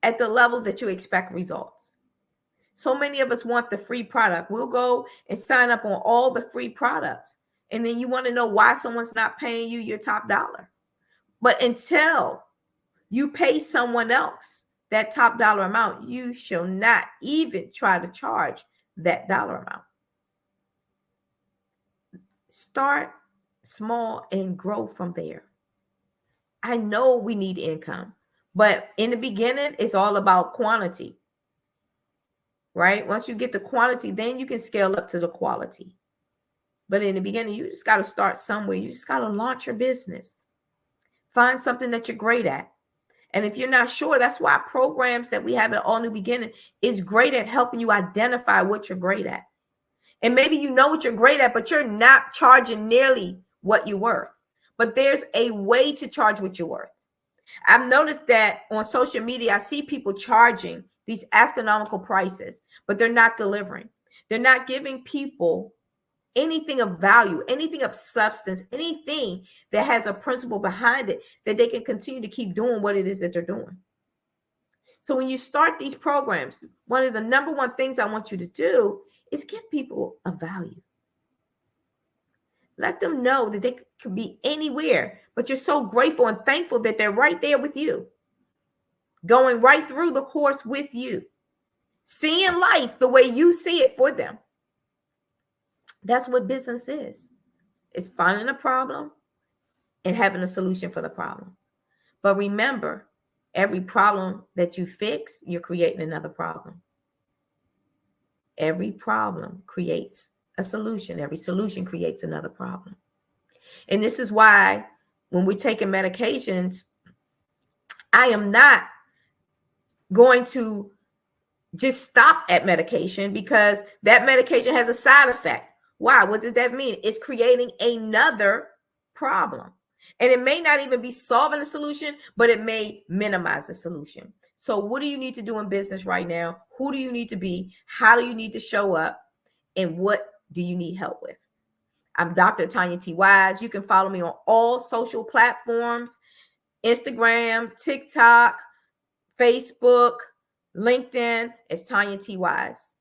at the level that you expect results. So many of us want the free product. We'll go and sign up on all the free products. And then you want to know why someone's not paying you your top dollar. But until you pay someone else that top dollar amount, you shall not even try to charge that dollar amount. Start small and grow from there. I know we need income, but in the beginning, it's all about quantity, right? Once you get the quantity, then you can scale up to the quality. But in the beginning, you just got to start somewhere. You just got to launch your business. Find something that you're great at. And if you're not sure, that's why programs that we have at All New Beginning is great at helping you identify what you're great at. And maybe you know what you're great at, but you're not charging nearly what you're worth. But there's a way to charge what you're worth. I've noticed that on social media, I see people charging these astronomical prices, but they're not delivering. They're not giving people anything of value, anything of substance, anything that has a principle behind it that they can continue to keep doing what it is that they're doing. So when you start these programs, one of the number one things I want you to do is give people a value. Let them know that they could be anywhere, but you're so grateful and thankful that they're right there with you, going right through the course with you, seeing life the way you see it for them. That's what business is. It's finding a problem and having a solution for the problem. But remember, every problem that you fix, you're creating another problem. Every problem creates a solution. Every solution creates another problem. And this is why when we're taking medications, I am not going to just stop at medication because that medication has a side effect. Why? What does that mean? It's creating another problem. And it may not even be solving the solution, but it may minimize the solution. So what do you need to do in business right now? Who do you need to be? How do you need to show up? And what do you need help with? I'm Dr. Tanya T. Wise. You can follow me on all social platforms, Instagram, TikTok, Facebook, LinkedIn. It's Tanya T. Wise.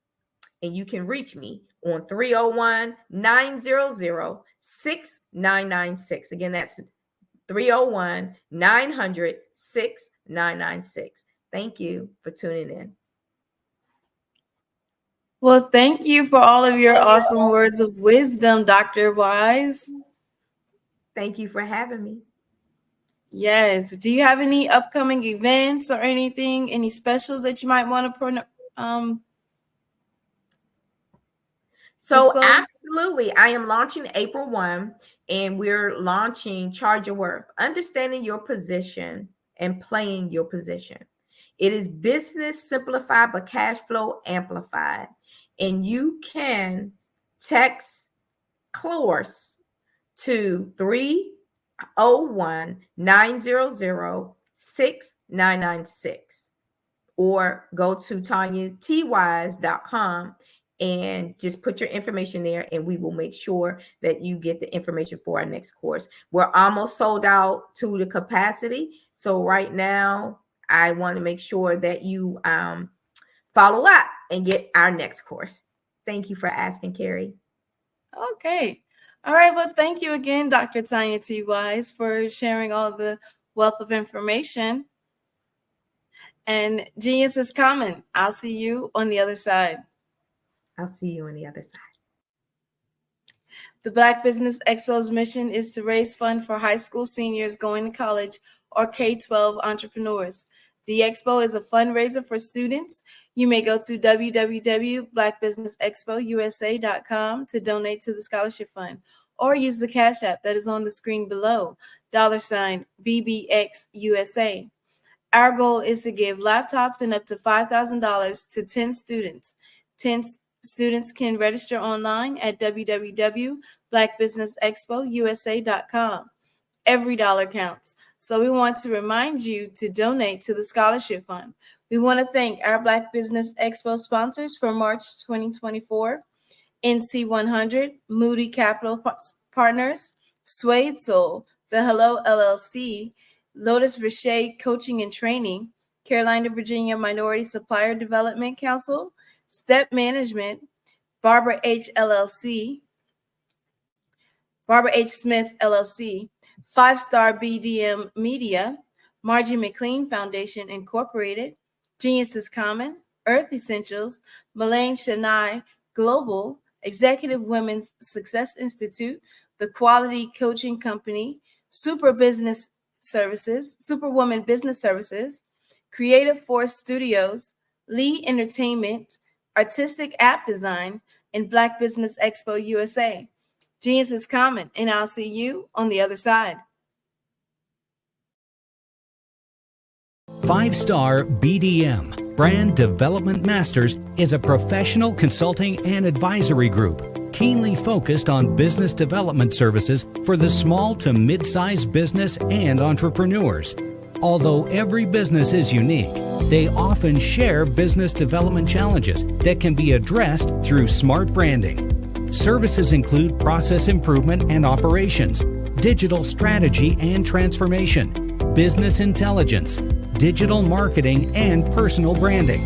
And you can reach me on 301-900-6996. Again, that's 301-900-6996. Thank you for tuning in. Well, thank you for all of your awesome words of wisdom, Dr. Wise. Thank you for having me. Yes. Do you have any upcoming events or anything, any specials that you might want to So disclose? absolutely. I am launching April 1, and we're launching Charge Your Worth, understanding your position and playing your position. It is business simplified, but cash flow amplified. And you can text course to 301-900-6996 or go to TanyaTWise.com and just put your information there, and we will make sure that you get the information for our next course. We're almost sold out to the capacity. So right now, I want to make sure that you follow up and get our next course. Thank you for asking, Carrie. Okay. All right. Well, thank you again, Dr. Tanya T. Wise, for sharing all the wealth of information. And genius is coming. I'll see you on the other side. I'll see you on the other side. The Black Business Expo's mission is to raise funds for high school seniors going to college or K-12 entrepreneurs. The expo is a fundraiser for students. You may go to www.blackbusinessexpousa.com to donate to the scholarship fund, or use the Cash App that is on the screen below, $BBXUSA. Our goal is to give laptops and up to $5,000 to 10 students. 10 students can register online at www.blackbusinessexpousa.com. Every dollar counts. So we want to remind you to donate to the scholarship fund. We want to thank our Black Business Expo sponsors for March 2024, NC100, Moody Capital Partners, Suede Soul, The Hello LLC, Lotus Richey Coaching and Training, Carolina, Virginia Minority Supplier Development Council, Step Management, Barbara H. LLC, Barbara H. Smith LLC, 5-Star BDM Media, Margie McLean Foundation Incorporated, Genius is Common, Earth Essentials, Melaine Shania Global, Executive Women's Success Institute, The Quality Coaching Company, Superwoman Business Services, Creative Force Studios, Lee Entertainment, Artistic App Design, and Black Business Expo USA. Genius is Common, and I'll see you on the other side. 5-Star BDM, Brand Development Masters, is a professional consulting and advisory group keenly focused on business development services for the small to mid-sized business and entrepreneurs. Although every business is unique, they often share business development challenges that can be addressed through smart branding. Services include process improvement and operations, digital strategy and transformation, business intelligence, digital marketing, and personal branding.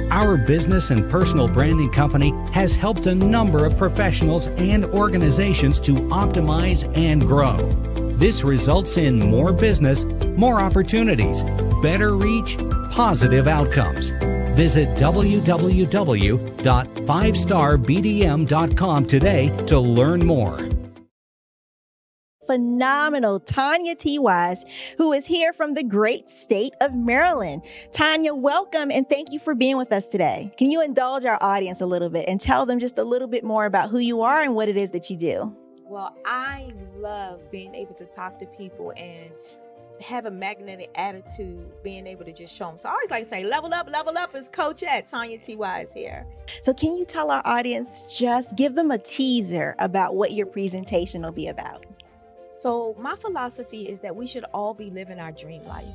Our business and personal branding company has helped a number of professionals and organizations to optimize and grow. This results in more business, more opportunities, better reach, positive outcomes. Visit www.5starbdm.com today to learn more. Phenomenal Tanya T. Wise, who is here from the great state of Maryland. Tanya, welcome and thank you for being with us today. Can you indulge our audience a little bit and tell them just a little bit more about who you are and what it is that you do? Well, I love being able to talk to people and have a magnetic attitude, being able to just show them. So I always like to say, level up is Coach at Tanya T. Wise here. So can you tell our audience, just give them a teaser about what your presentation will be about? So my philosophy is that we should all be living our dream life.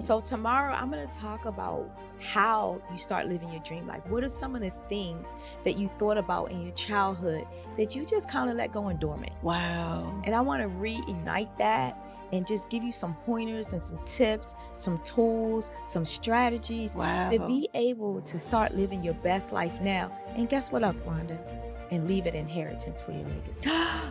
So tomorrow I'm going to talk about how you start living your dream life. What are some of the things that you thought about in your childhood that you just kind of let go and dormant? Wow. And I want to reignite that and just give you some pointers and some tips, some tools, some strategies to be able to start living your best life now. And guess what, Wanda? And leave it inheritance for your legacy.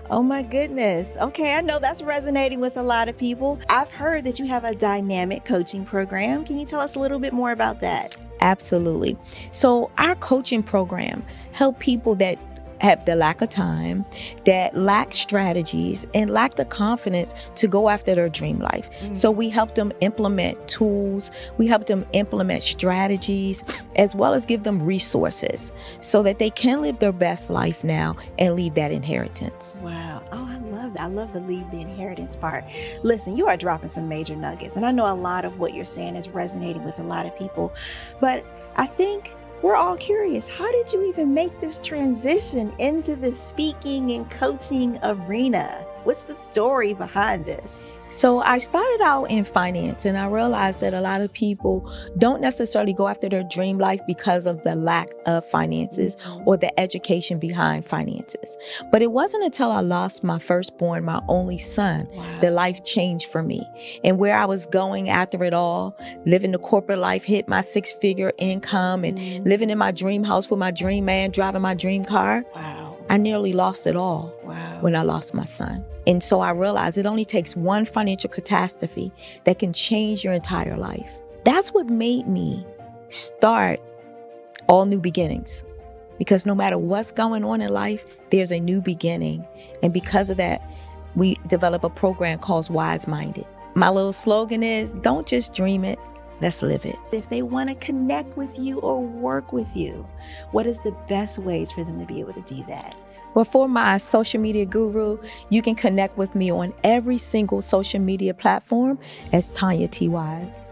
Oh my goodness. Okay, I know that's resonating with a lot of people. I've heard that you have a dynamic coaching program. Can you tell us a little bit more about that? Absolutely. So our coaching program help people that have the lack of time, that lack strategies, and lack the confidence to go after their dream life. So we help them implement tools, we help them implement strategies, as well as give them resources so that they can live their best life now and leave that inheritance. Wow. Oh, I love that. I love the leave the inheritance part. Listen, you are dropping some major nuggets, and I know a lot of what you're saying is resonating with a lot of people, but I think we're all curious. How did you even make this transition into the speaking and coaching arena? What's the story behind this? So I started out in finance, and I realized that a lot of people don't necessarily go after their dream life because of the lack of finances or the education behind finances. But it wasn't until I lost my firstborn, my only son, that life changed for me. And where I was going after it all, living the corporate life, hit my 6-figure income and living in my dream house with my dream man, driving my dream car. I nearly lost it all when I lost my son. And so I realized it only takes one financial catastrophe that can change your entire life. That's what made me start All New Beginnings. Because no matter what's going on in life, there's a new beginning. And because of that, we develop a program called Wise Minded. My little slogan is, don't just dream it, let's live it. If they want to connect with you or work with you, what is the best ways for them to be able to do that? Well, for my social media guru, you can connect with me on every single social media platform as Tanya T. Wise.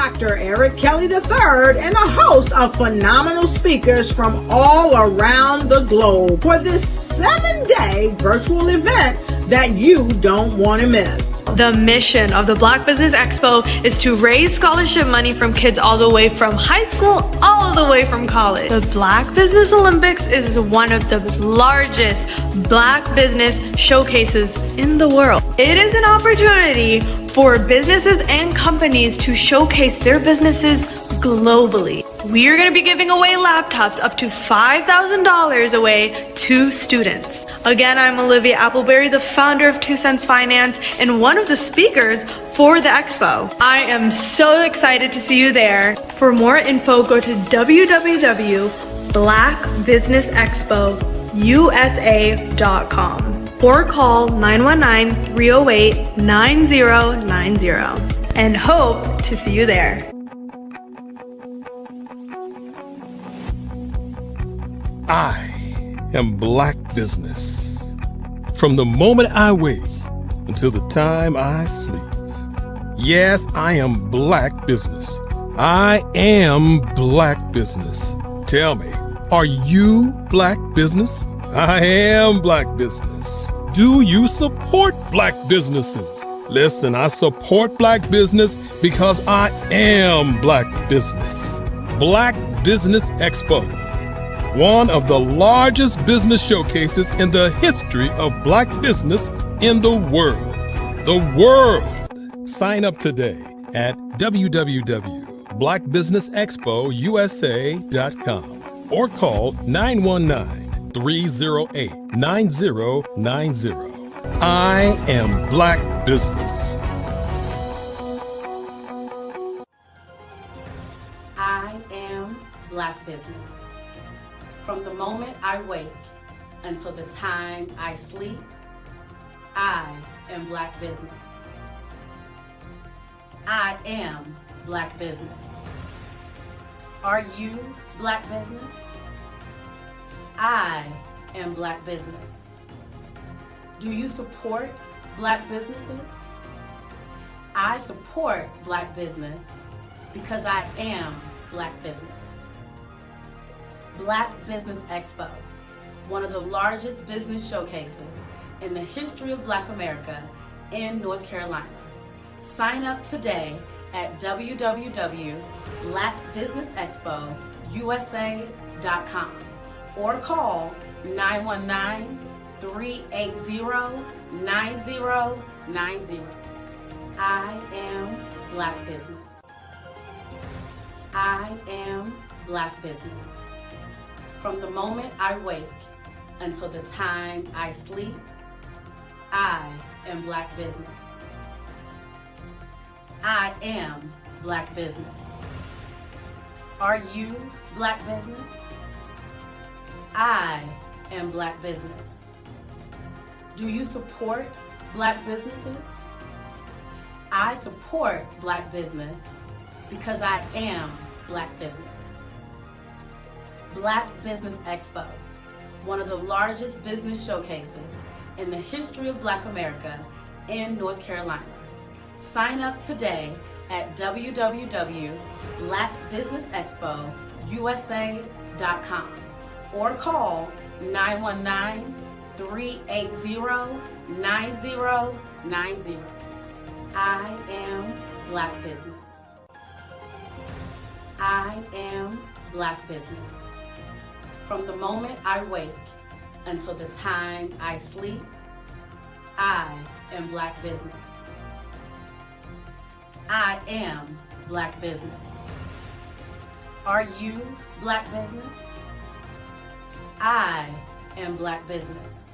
Dr. Eric Kelly III and a host of phenomenal speakers from all around the globe for this 7-day virtual event that you don't want to miss. The mission of the Black Business Expo is to raise scholarship money from kids all the way from high school, all the way from college. The Black Business Olympics is one of the largest Black business showcases in the world. It is an opportunity for businesses and companies to showcase their businesses globally. We are going to be giving away laptops up to $5,000 away to students. Again, I'm Olivia Appleberry, the founder of 2 Cents Finance and one of the speakers for the expo. I am so excited to see you there. For more info, go to www.blackbusinessexpousa.com or call 919-308-9090 and hope to see you there. I am Black Business. From the moment I wake until the time I sleep. Yes, I am Black Business. I am Black Business. Tell me, are you Black Business? I am Black Business. Do you support Black businesses? Listen, I support Black business because I am Black Business. Black Business Expo, one of the largest business showcases in the history of Black business in the world. The world! Sign up today at www.blackbusinessexpousa.com or call 919-308-9090. I am Black Business. I am Black Business. From the moment I wake until the time I sleep, I am Black Business. I am Black Business. Are you Black Business? I am Black Business. Do you support Black businesses? I support Black business because I am Black Business. Black Business Expo, one of the largest business showcases in the history of Black America in North Carolina. Sign up today at www.blackbusinessexpousa.com or call 919-380-9090. I am Black Business. I am Black Business. From the moment I wake until the time I sleep, I am Black Business. I am Black Business. Are you Black Business? I am Black Business. Do you support Black businesses? I support Black business because I am Black Business. Black Business Expo, one of the largest business showcases in the history of Black America in North Carolina. Sign up today at www.blackbusinessexpousa.com or call 919-380-9090. I am Black Business. I am Black Business. From the moment I wake until the time I sleep, I am Black Business. I am Black Business. Are you Black Business? I am Black Business.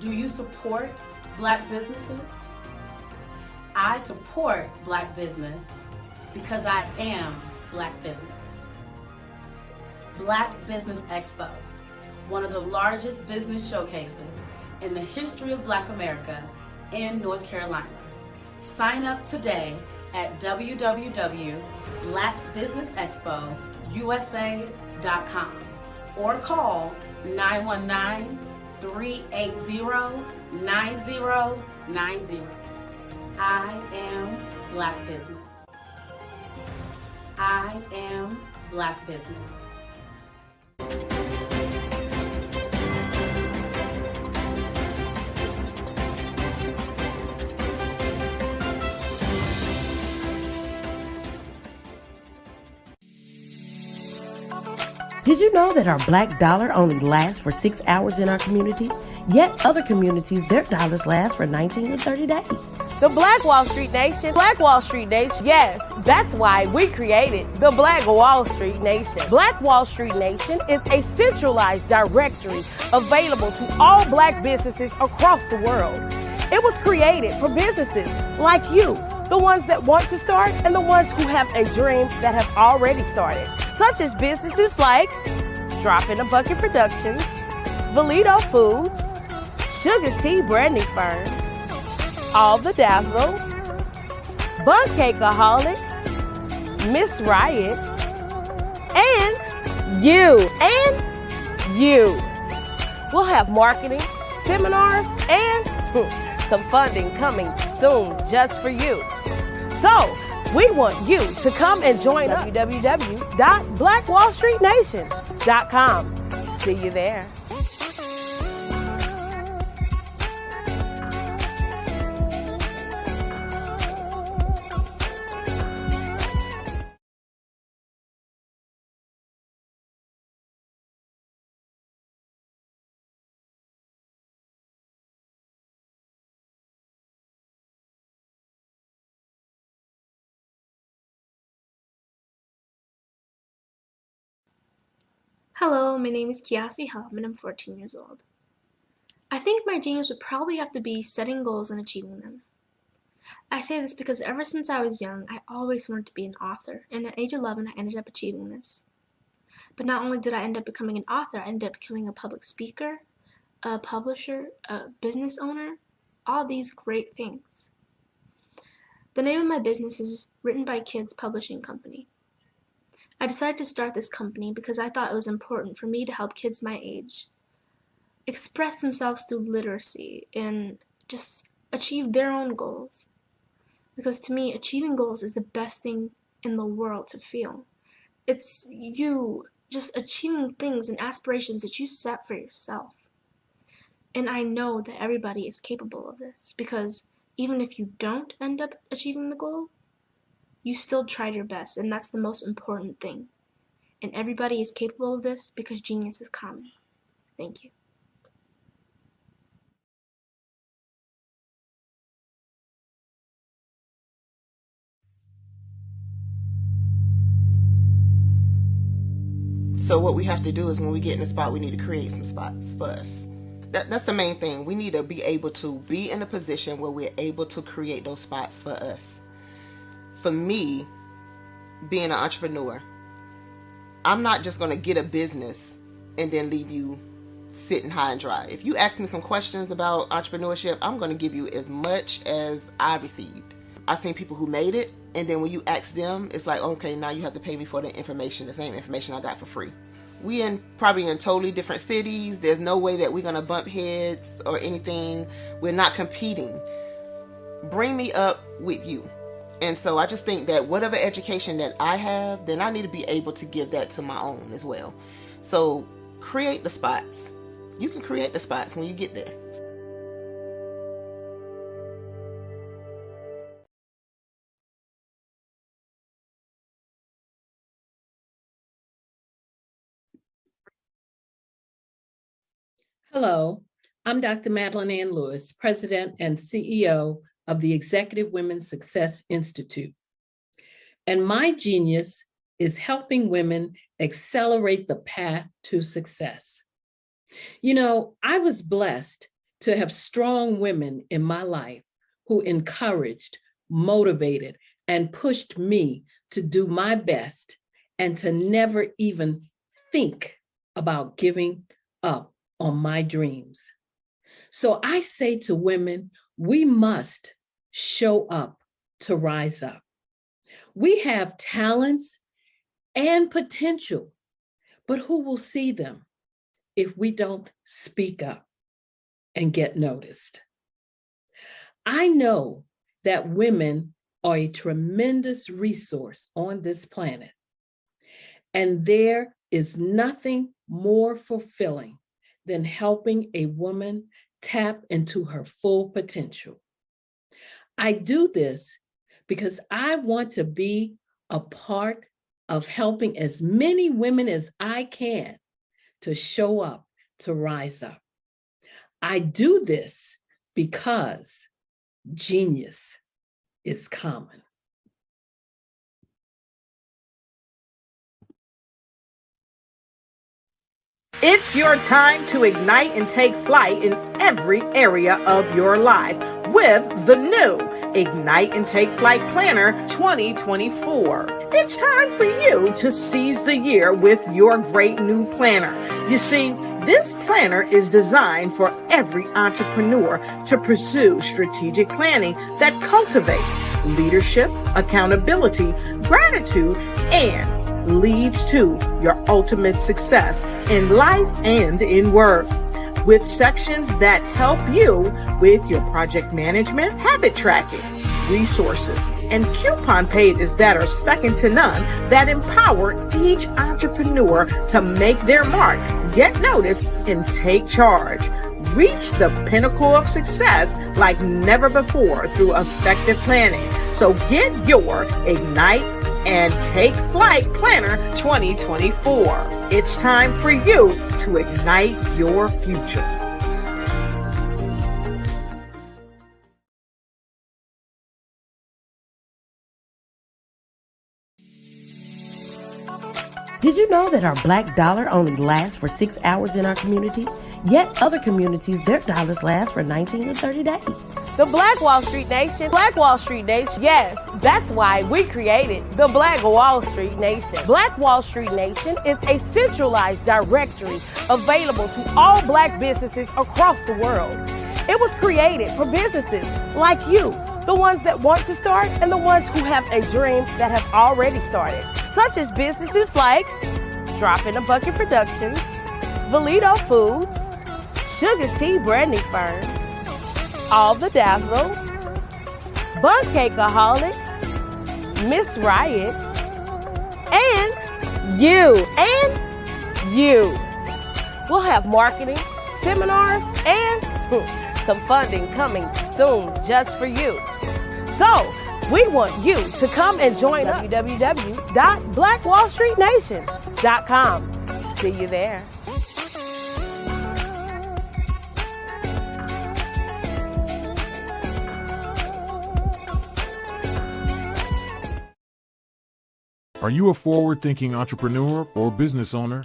Do you support Black businesses? I support Black business because I am Black Business. Black Business Expo, one of the largest business showcases in the history of Black America in North Carolina. Sign up today at www.blackbusinessexpousa.com or call 919-380-9090. I am Black Business. I am Black Business. Did you know that our black dollar only lasts for 6 hours in our community? Yet other communities, their dollars last for 19 to 30 days. The Black Wall Street Nation. Black Wall Street Nation. Yes, that's why we created the Black Wall Street Nation. Black Wall Street Nation is a centralized directory available to all black businesses across the world. It was created for businesses like you, the ones that want to start and the ones who have a dream that have already started, such as businesses like Drop in a Bucket Productions, Valito Foods, Sugar Tea Branding Firm, All the Dazzle, Bun Cakeaholic, Miss Riot, and you. We'll have marketing, seminars, and some funding coming soon just for you. So, we want you to come and join us. www.blackwallstreetnation.com. See you there. Hello, my name is Kiasi Helm and I'm 14 years old. I think my genius would probably have to be setting goals and achieving them. I say this because ever since I was young, I always wanted to be an author, and at age 11 I ended up achieving this. But not only did I end up becoming an author, I ended up becoming a public speaker, a publisher, a business owner, all these great things. The name of my business is Written by Kids Publishing Company. I decided to start this company because I thought it was important for me to help kids my age express themselves through literacy and just achieve their own goals. Because to me, achieving goals is the best thing in the world to feel. It's you just achieving things and aspirations that you set for yourself. And I know that everybody is capable of this because even if you don't end up achieving the goal, you still tried your best, and that's the most important thing. And everybody is capable of this because genius is common. Thank you. So what we have to do is when we get in the spot, we need to create some spots for us. That's the main thing. We need to be able to be in a position where we're able to create those spots for us. For me, being an entrepreneur, I'm not just going to get a business and then leave you sitting high and dry. If you ask me some questions about entrepreneurship, I'm going to give you as much as I received. I've seen people who made it, and then when you ask them, it's like, okay, now you have to pay me for the information, the same information I got for free. We probably in totally different cities. There's no way that we're going to bump heads or anything. We're not competing. Bring me up with you. And so I just think that whatever education that I have, then I need to be able to give that to my own as well. So create the spots. You can create the spots when you get there. Hello, I'm Dr. Madeline Ann Lewis, President and CEO of the Executive Women's Success Institute. And my genius is helping women accelerate the path to success. You know, I was blessed to have strong women in my life who encouraged, motivated, and pushed me to do my best and to never even think about giving up on my dreams. So I say to women, we must show up to rise up. We have talents and potential, but who will see them if we don't speak up and get noticed? I know that women are a tremendous resource on this planet, And there is nothing more fulfilling than helping a woman tap into her full potential. I do this because I want to be a part of helping as many women as I can to show up, to rise up. I do this because genius is common. It's your time to ignite and take flight in every area of your life with the new Ignite and Take Flight Planner 2024. It's time for you to seize the year with your great new planner. You see, this planner is designed for every entrepreneur to pursue strategic planning that cultivates leadership, accountability, gratitude, and leads to your ultimate success in life and in work. With sections that help you with your project management, habit tracking, resources, and coupon pages that are second to none that empower each entrepreneur to make their mark, get noticed, and take charge. Reach the pinnacle of success like never before through effective planning. So get your Ignite and Take Flight Planner 2024. It's time for you to ignite your future. Did you know that our black dollar only lasts for 6 hours in our community? Yet other communities, their dollars last for 19 to 30 days. The Black Wall Street Nation. Black Wall Street Nation. Yes, that's why we created the Black Wall Street Nation. Black Wall Street Nation is a centralized directory available to all black businesses across the world. It was created for businesses like you, the ones that want to start and the ones who have a dream that have already started, such as businesses like Drop in a Bucket Productions, Valito Foods, Sugar Tea Branding Firm, All the Dazzle, Bun Cakeaholic, Miss Riot, and you. We'll have marketing, seminars, and some funding coming soon just for you. So, we want you to come and join us. www.blackwallstreetnation.com. See you there. Are you a forward-thinking entrepreneur or business owner?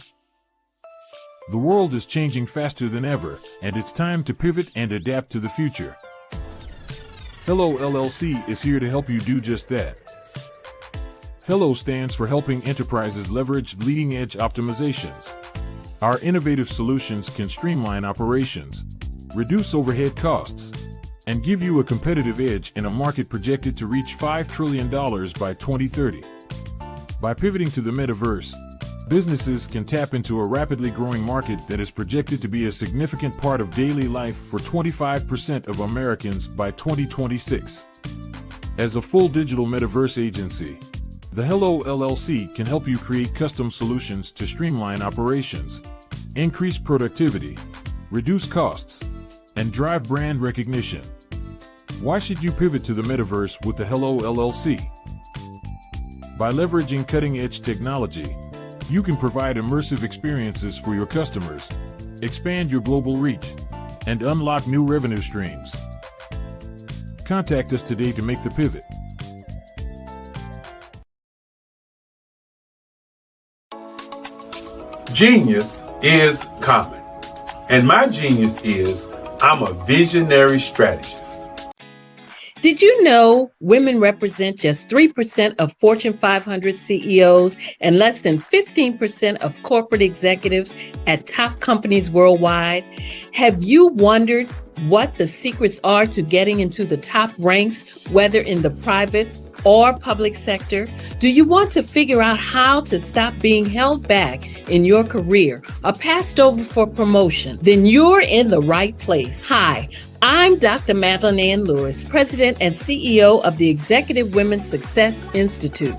The world is changing faster than ever, and it's time to pivot and adapt to the future. Hello LLC is here to help you do just that. Hello stands for helping enterprises leverage leading-edge optimizations. Our innovative solutions can streamline operations, reduce overhead costs, and give you a competitive edge in a market projected to reach $5 trillion by 2030. By pivoting to the metaverse, businesses can tap into a rapidly growing market that is projected to be a significant part of daily life for 25% of Americans by 2026. As a full digital metaverse agency, the Hello LLC can help you create custom solutions to streamline operations, increase productivity, reduce costs, and drive brand recognition. Why should you pivot to the metaverse with the Hello LLC? By leveraging cutting-edge technology, you can provide immersive experiences for your customers, expand your global reach, and unlock new revenue streams. Contact us today to make the pivot. Genius is common, and my genius is I'm a visionary strategist. Did you know women represent just 3% of Fortune 500 CEOs and less than 15% of corporate executives at top companies worldwide? Have you wondered what the secrets are to getting into the top ranks, whether in the private or public sector? Do you want to figure out how to stop being held back in your career or passed over for promotion? Then you're in the right place. Hi, I'm Dr. Madeline Ann Lewis, President and CEO of the Executive Women's Success Institute.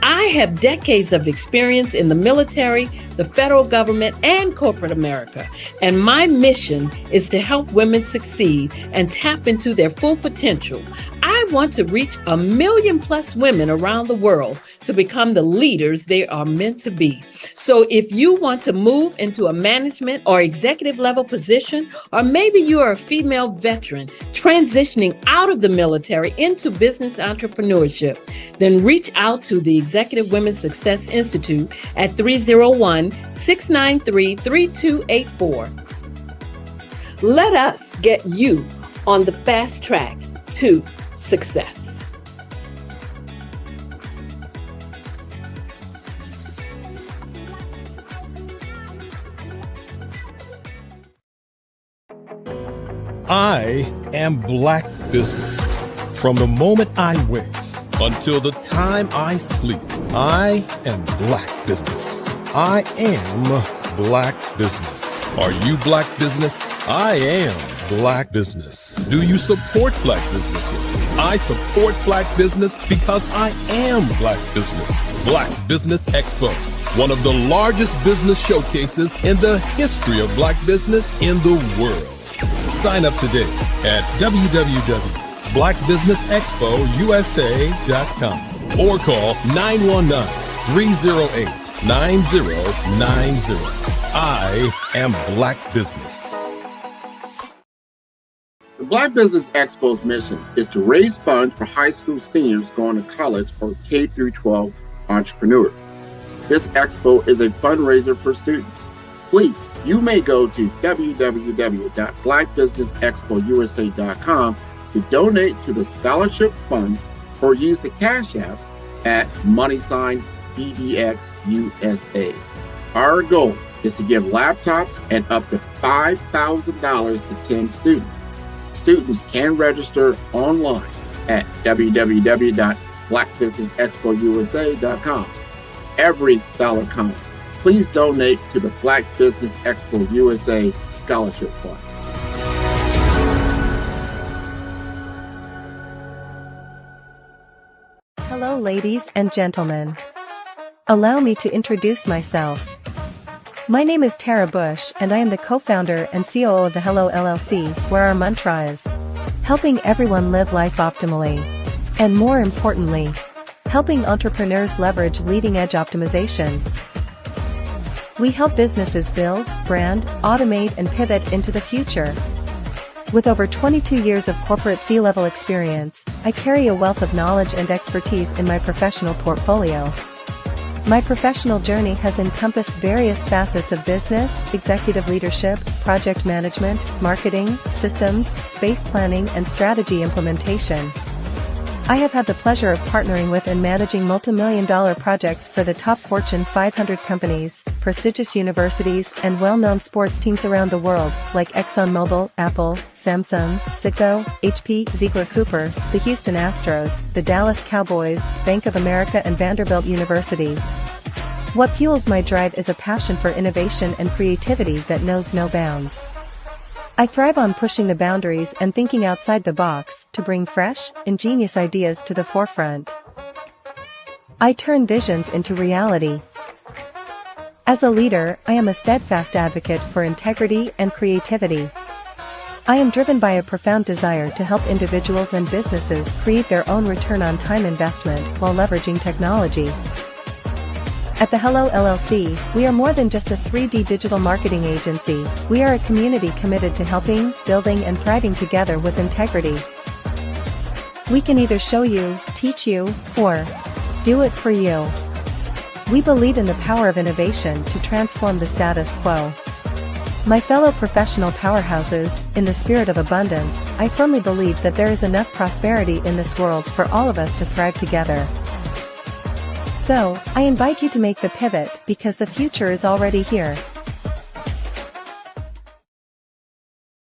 I have decades of experience in the military, the federal government, and corporate America, and my mission is to help women succeed and tap into their full potential. I want to reach 1 million plus women around the world to become the leaders they are meant to be. So if you want to move into a management or executive level position, or maybe you are a female veteran transitioning out of the military into business entrepreneurship, then reach out to the Executive Women's Success Institute at 301-693-3284. Let us get you on the fast track to success. I am Black Business. From the moment I wake until the time I sleep, I am Black Business. I am Black Business. Are you Black Business? I am Black Business. Do you support Black businesses? I support Black business because I am Black Business. Black Business Expo, one of the largest business showcases in the history of Black business in the world. Sign up today at www.blackbusinessexpousa.com or call 919-308-9090. I am Black Business. The Black Business Expo's mission is to raise funds for high school seniors going to college or K-12 entrepreneurs. This expo is a fundraiser for students. Please, you may go to www.blackbusinessexpousa.com to donate to the scholarship fund or use the Cash App at $BBXUSA. Our goal is to give laptops and up to $5,000 to 10 students. Students can register online at www.blackbusinessexpousa.com. Every dollar counts. Please donate to the Black Business Expo USA Scholarship Fund. Hello, ladies and gentlemen. Allow me to introduce myself. My name is Tara Bush, and I am the co-founder and COO of the Hello LLC, where our mantra is helping everyone live life optimally. And more importantly, helping entrepreneurs leverage leading-edge optimizations. We help businesses build, brand, automate, and pivot into the future. With over 22 years of corporate C-level experience, I carry a wealth of knowledge and expertise in my professional portfolio. My professional journey has encompassed various facets of business, executive leadership, project management, marketing, systems, space planning, and strategy implementation. I have had the pleasure of partnering with and managing multi-million-dollar projects for the top Fortune 500 companies, prestigious universities, and well-known sports teams around the world, like ExxonMobil, Apple, Samsung, Citgo, HP, Ziegler-Cooper, the Houston Astros, the Dallas Cowboys, Bank of America, and Vanderbilt University. What fuels my drive is a passion for innovation and creativity that knows no bounds. I thrive on pushing the boundaries and thinking outside the box to bring fresh, ingenious ideas to the forefront. I turn visions into reality. As a leader, I am a steadfast advocate for integrity and creativity. I am driven by a profound desire to help individuals and businesses create their own return on time investment while leveraging technology. At the Hello LLC, we are more than just a 3D digital marketing agency. We are a community committed to helping, building, and thriving together with integrity. We can either show you, teach you, or do it for you. We believe in the power of innovation to transform the status quo. My fellow professional powerhouses, in the spirit of abundance, I firmly believe that there is enough prosperity in this world for all of us to thrive together. So, I invite you to make the pivot because the future is already here.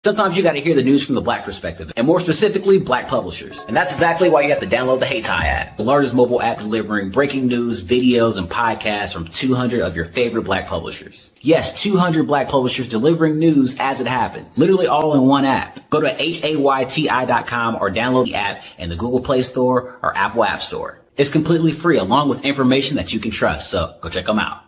Sometimes you got to hear the news from the Black perspective, and more specifically, Black publishers. And that's exactly why you have to download the HeyTie app, the largest mobile app delivering breaking news, videos, and podcasts from 200 of your favorite Black publishers. Yes, 200 Black publishers delivering news as it happens, literally all in one app. Go to HAYTI.com or download the app in the Google Play Store or Apple App Store. It's completely free, along with information that you can trust, so go check them out.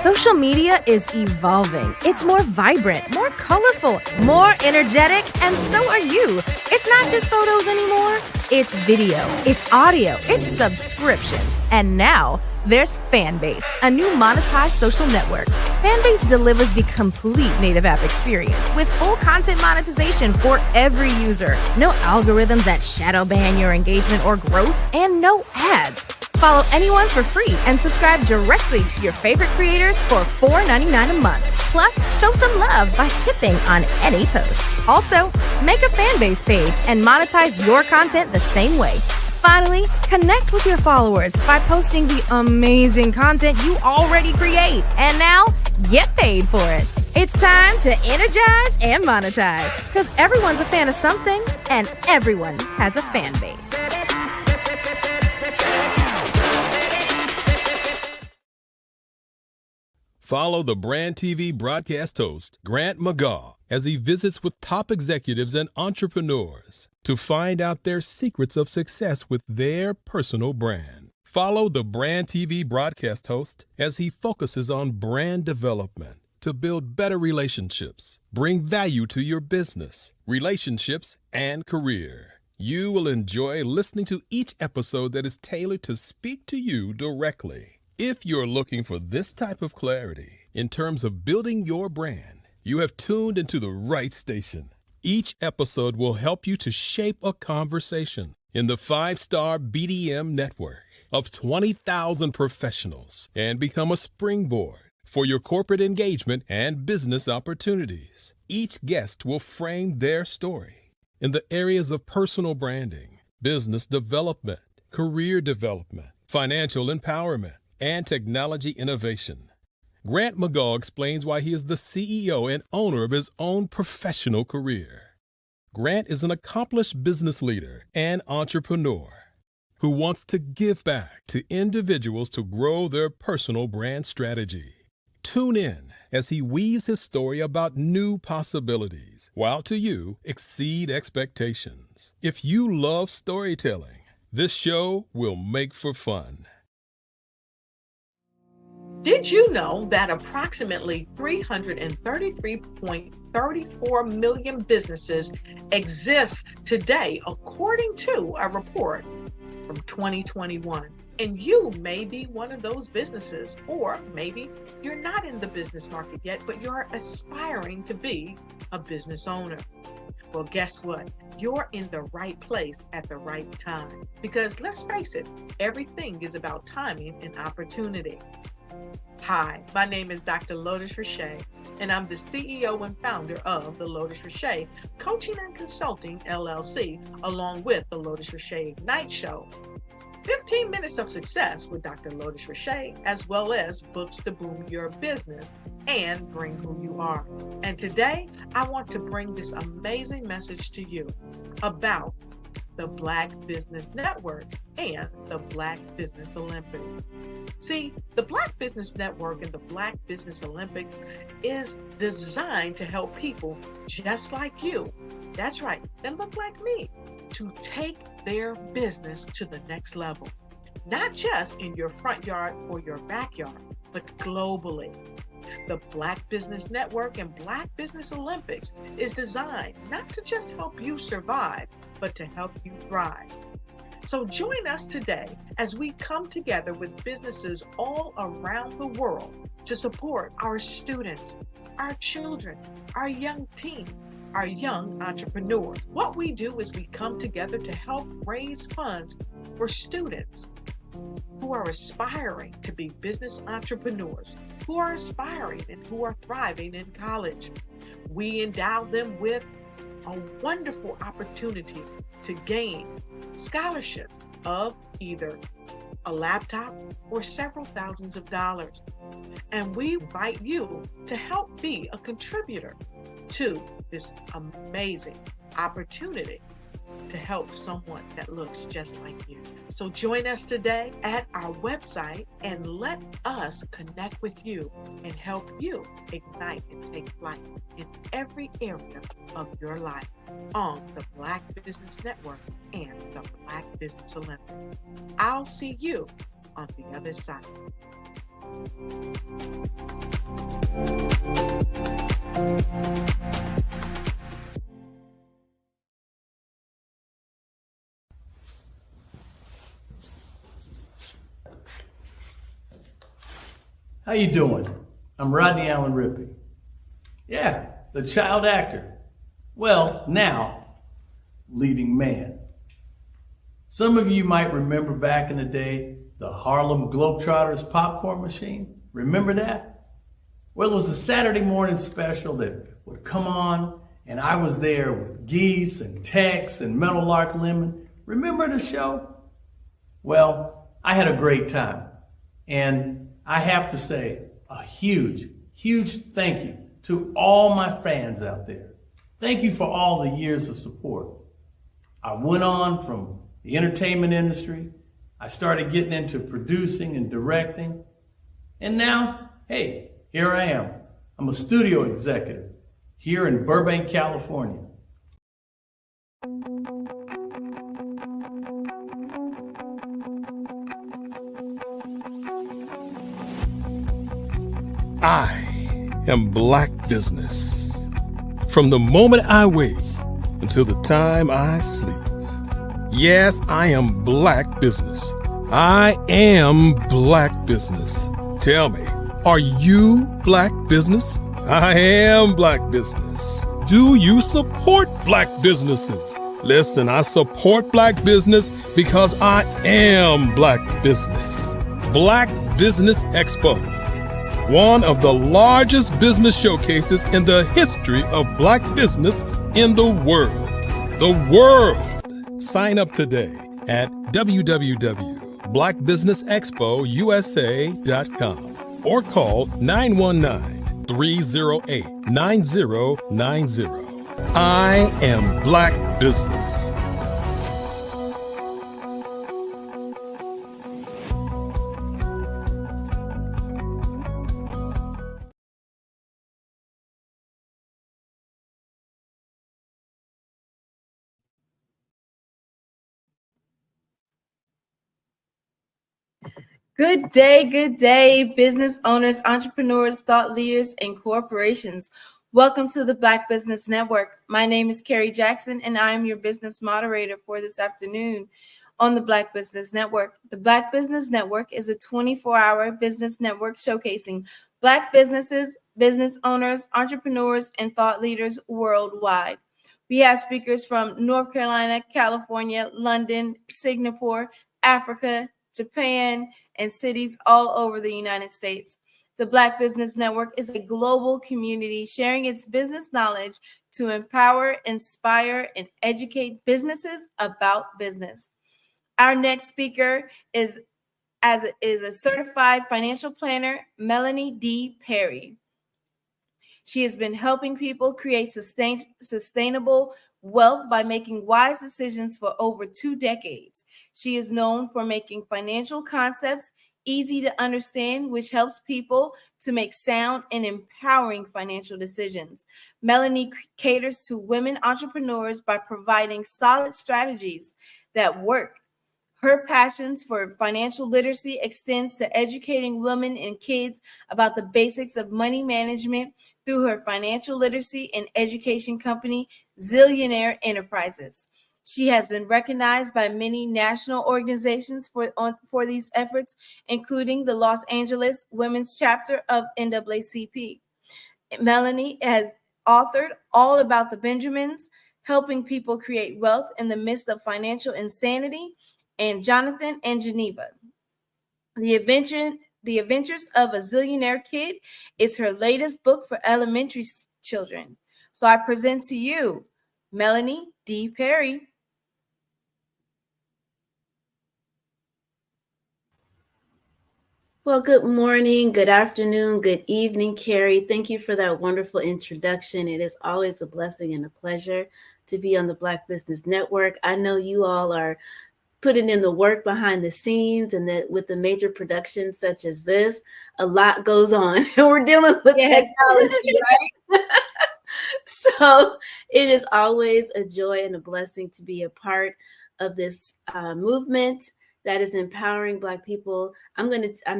Social media is evolving. It's more vibrant, more colorful, more energetic, and so are you. It's not just photos anymore. It's video, it's audio, it's subscriptions. And now there's Fanbase, a new monetized social network. Fanbase delivers the complete native app experience with full content monetization for every user. No algorithms that shadow ban your engagement or growth, and no ads. Follow anyone for free and subscribe directly to your favorite creators for $4.99 a month. Plus, show some love by tipping on any post. Also, make a Fanbase page and monetize your content the same way. Finally, connect with your followers by posting the amazing content you already create. And now, get paid for it. It's time to energize and monetize, because everyone's a fan of something and everyone has a fan base. Follow the Brand TV broadcast host, Grant McGaugh, as he visits with top executives and entrepreneurs to find out their secrets of success with their personal brand. Follow the Brand TV broadcast host as he focuses on brand development to build better relationships, bring value to your business, relationships, and career. You will enjoy listening to each episode that is tailored to speak to you directly. If you're looking for this type of clarity in terms of building your brand, you have tuned into the right station. Each episode will help you to shape a conversation in the 5-star BDM network of 20,000 professionals and become a springboard for your corporate engagement and business opportunities. Each guest will frame their story in the areas of personal branding, business development, career development, financial empowerment, and technology innovation. Grant McGaugh explains why he is the CEO and owner of his own professional career. Grant is an accomplished business leader and entrepreneur who wants to give back to individuals to grow their personal brand strategy. Tune in as he weaves his story about new possibilities, while to you exceed expectations. If you love storytelling, this show will make for fun. Did you know that approximately 333.34 million businesses exist today, according to a report from 2021? And you may be one of those businesses, or maybe you're not in the business market yet, but you're aspiring to be a business owner. Well, guess what? You're in the right place at the right time. Because let's face it, everything is about timing and opportunity. Hi, my name is Dr. Lotus Richey, and I'm the CEO and founder of the Lotus Richey Coaching and Consulting LLC, along with the Lotus Richey Ignite Show. 15 minutes of success with Dr. Lotus Richey, as well as books to boom your business and bring who you are. And today, I want to bring this amazing message to you about the Black Business Network and the Black Business Olympics. See, the Black Business Network and the Black Business Olympics is designed to help people just like you, that's right, that look like me, to take their business to the next level. Not just in your front yard or your backyard, but globally. The Black Business Network and Black Business Olympics is designed not to just help you survive, but to help you thrive. So join us today as we come together with businesses all around the world to support our students, our children, our young teens, our young entrepreneurs. What we do is we come together to help raise funds for students who are aspiring to be business entrepreneurs, who are aspiring and who are thriving in college. We endow them with a wonderful opportunity to gain scholarship of either a laptop, or several thousands of dollars. And we invite you to help be a contributor to this amazing opportunity to help someone that looks just like you. So join us today at our website and let us connect with you and help you ignite and take flight in every area of your life on the Black Business Network and the Black Business Olympics. I'll see you on the other side. How you doing? I'm Rodney Allen Rippey. Yeah, the child actor. Well, now, leading man. Some of you might remember back in the day, the Harlem Globetrotters popcorn machine. Remember that? Well, it was a Saturday morning special that would come on, and I was there with Geese and Tex and Meadowlark Lemon. Remember the show? Well, I had a great time. And I have to say a huge, huge thank you to all my fans out there. Thank you for all the years of support. I went on from the entertainment industry. I started getting into producing and directing. And now, hey, here I am. I'm a studio executive here in Burbank, California. I am Black Business. From the moment I wake until the time I sleep. Yes, I am Black Business. I am Black Business. Tell me, are you Black Business? I am Black Business. Do you support Black businesses? Listen, I support Black business because I am Black Business. Black Business Expo, one of the largest business showcases in the history of Black business in the world. The world! Sign up today at www.blackbusinessexpousa.com or call 919-308-9090. I am Black Business. Good day, business owners, entrepreneurs, thought leaders, and corporations. Welcome to the Black Business Network. My name is Carrie Jackson, and I am your business moderator for this afternoon on the Black Business Network. The Black Business Network is a 24-hour business network showcasing Black businesses, business owners, entrepreneurs, and thought leaders worldwide. We have speakers from North Carolina, California, London, Singapore, Africa, Japan, and cities all over the United States. The Black Business Network is a global community sharing its business knowledge to empower, inspire, and educate businesses about business. Our next speaker is a certified financial planner, Melanie D. Perry. She has been helping people create sustainable wealth by making wise decisions for over 2 decades. She is known for making financial concepts easy to understand, which helps people to make sound and empowering financial decisions. Melanie caters to women entrepreneurs by providing solid strategies that work. Her passions for financial literacy extends to educating women and kids about the basics of money management through her financial literacy and education company, Zillionaire Enterprises. She has been recognized by many national organizations for these efforts, including the Los Angeles Women's Chapter of NAACP. Melanie has authored All About the Benjamins, Helping People Create Wealth in the Midst of Financial Insanity, and Jonathan and Geneva. The Adventures of a Zillionaire Kid is her latest book for elementary children. So I present to you Melanie D. Perry. Well, good morning, good afternoon, good evening, Carrie. Thank you for that wonderful introduction. It is always a blessing and a pleasure to be on the Black Business Network. I know you all are putting in the work behind the scenes, and that with the major productions such as this, a lot goes on. And we're dealing with technology, right? So it is always a joy and a blessing to be a part of this movement that is empowering Black people. I'm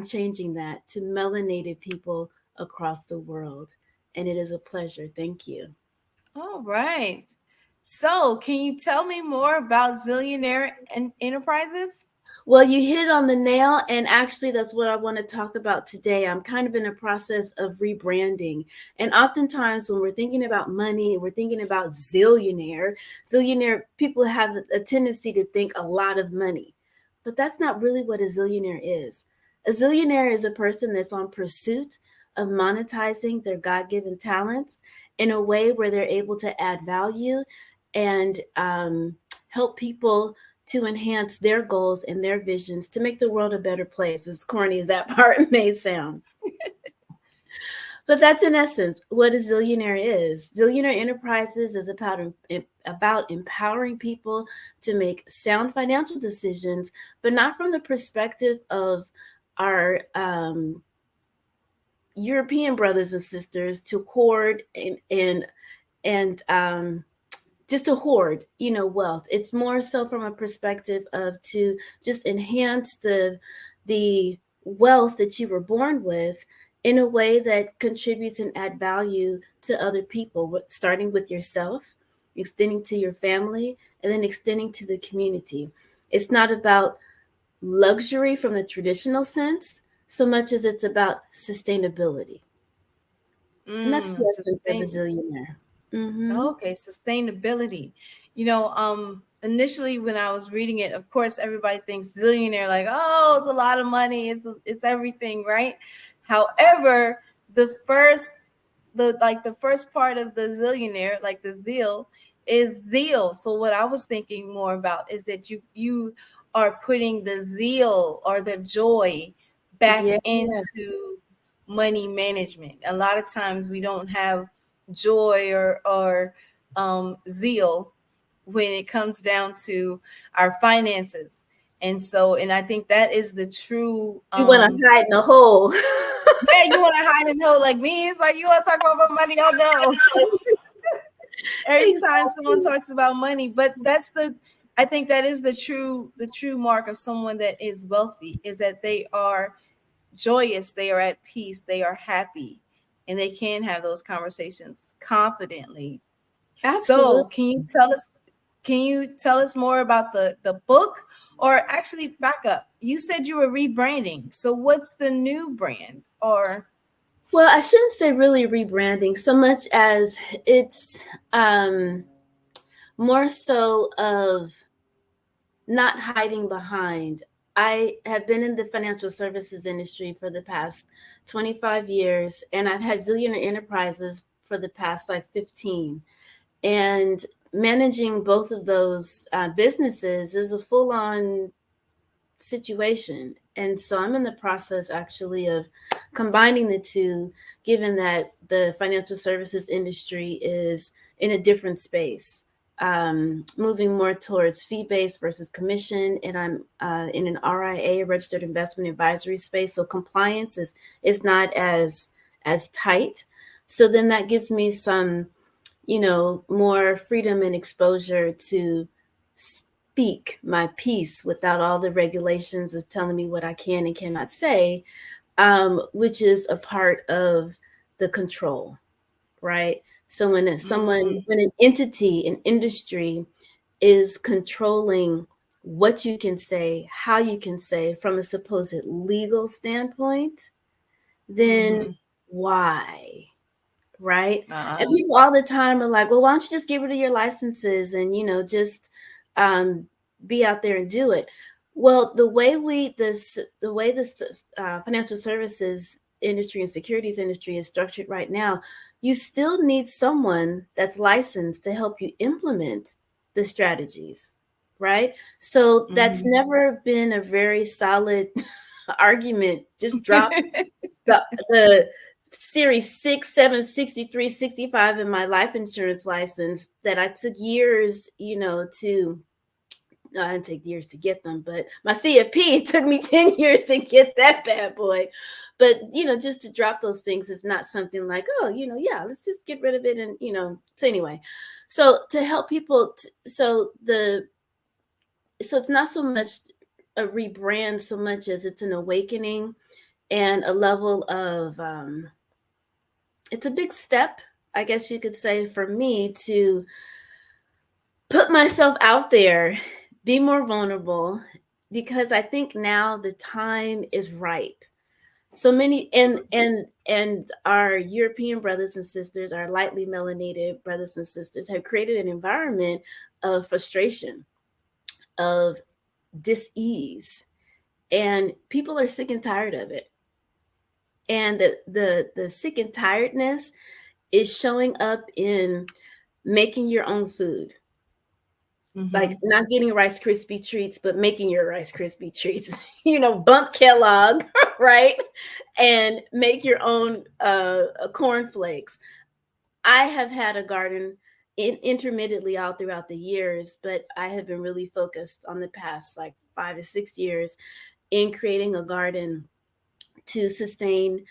changing that to melanated people across the world, and it is a pleasure. Thank you. All right. So, can you tell me more about Zillionaire Enterprises? Well, you hit it on the nail, and actually, that's what I want to talk about today. I'm kind of in a process of rebranding, and oftentimes, when we're thinking about money, we're thinking about zillionaire. Zillionaire people have a tendency to think a lot of money, but that's not really what a zillionaire is. A zillionaire is a person that's on pursuit of monetizing their God-given talents in a way where they're able to add value and help people to enhance their goals and their visions to make the world a better place, as corny as that part may sound. But that's in essence what a zillionaire is. Zillionaire Enterprises is about empowering people to make sound financial decisions, but not from the perspective of our European brothers and sisters to hoard and just to hoard, wealth. It's more so from a perspective of to just enhance the wealth that you were born with in a way that contributes and add value to other people, starting with yourself, extending to your family, and then extending to the community. It's not about luxury from the traditional sense so much as it's about sustainability. And that's the essence of a zillionaire. Okay, sustainability. Initially when I was reading it, of course, everybody thinks zillionaire, like, oh, it's a lot of money, it's everything, right? However, the first part of the zillionaire, like the zeal, is zeal. So what I was thinking more about is that you are putting the zeal or the joy back into money management. A lot of times we don't have joy or zeal when it comes down to our finances. And I think that is the true you want to hide in a hole. Yeah, you want to hide in a hole like me. It's like, you want to talk about money? Oh no. Every time someone talks about money, but I think that is the true mark of someone that is wealthy, is that they are joyous, they are at peace, they are happy, and they can have those conversations confidently. Absolutely. So can you tell us more about the book? Or actually, back up, you said you were rebranding, so what's the new brand? Or well, I shouldn't say really rebranding so much as it's more so of not hiding behind. I have been in the financial services industry for the past 25 years, and I've had zillionaire enterprises for the past 15. And managing both of those businesses is a full-on situation. And so I'm in the process actually of combining the two, given that the financial services industry is in a different space, moving more towards fee-based versus commission. And I'm in an RIA, registered investment advisory space. So compliance is not as tight. So then that gives me some, more freedom and exposure to speak my piece without all the regulations of telling me what I can and cannot say, which is a part of the control, right? So when when an entity, an industry is controlling what you can say, how you can say from a supposed legal standpoint, then why? Right? And people all the time are like, well, why don't you just get rid of your licenses and, just be out there and do it. Well, the way this financial services industry and securities industry is structured right now, you still need someone that's licensed to help you implement the strategies, right? So that's never been a very solid argument, just dropped the series 6, 7, 63, 65 in my life insurance license that I took years, to no, I didn't take years to get them, but my CFP took me 10 years to get that bad boy. But, just to drop those things is not something like, oh, yeah, let's just get rid of it. And, so anyway, so to help people, so it's not so much a rebrand so much as it's an awakening and a level of, it's a big step, I guess you could say, for me to put myself out there, be more vulnerable, because I think now the time is ripe. So many and our European brothers and sisters, our lightly melanated brothers and sisters have created an environment of frustration, of dis-ease, and people are sick and tired of it. And the sick and tiredness is showing up in making your own food. Like not getting Rice Krispie treats, but making your Rice Krispie treats, bump Kellogg, right? And make your own cornflakes. I have had a garden intermittently all throughout the years, but I have been really focused on the past like 5 to 6 years in creating a garden to sustain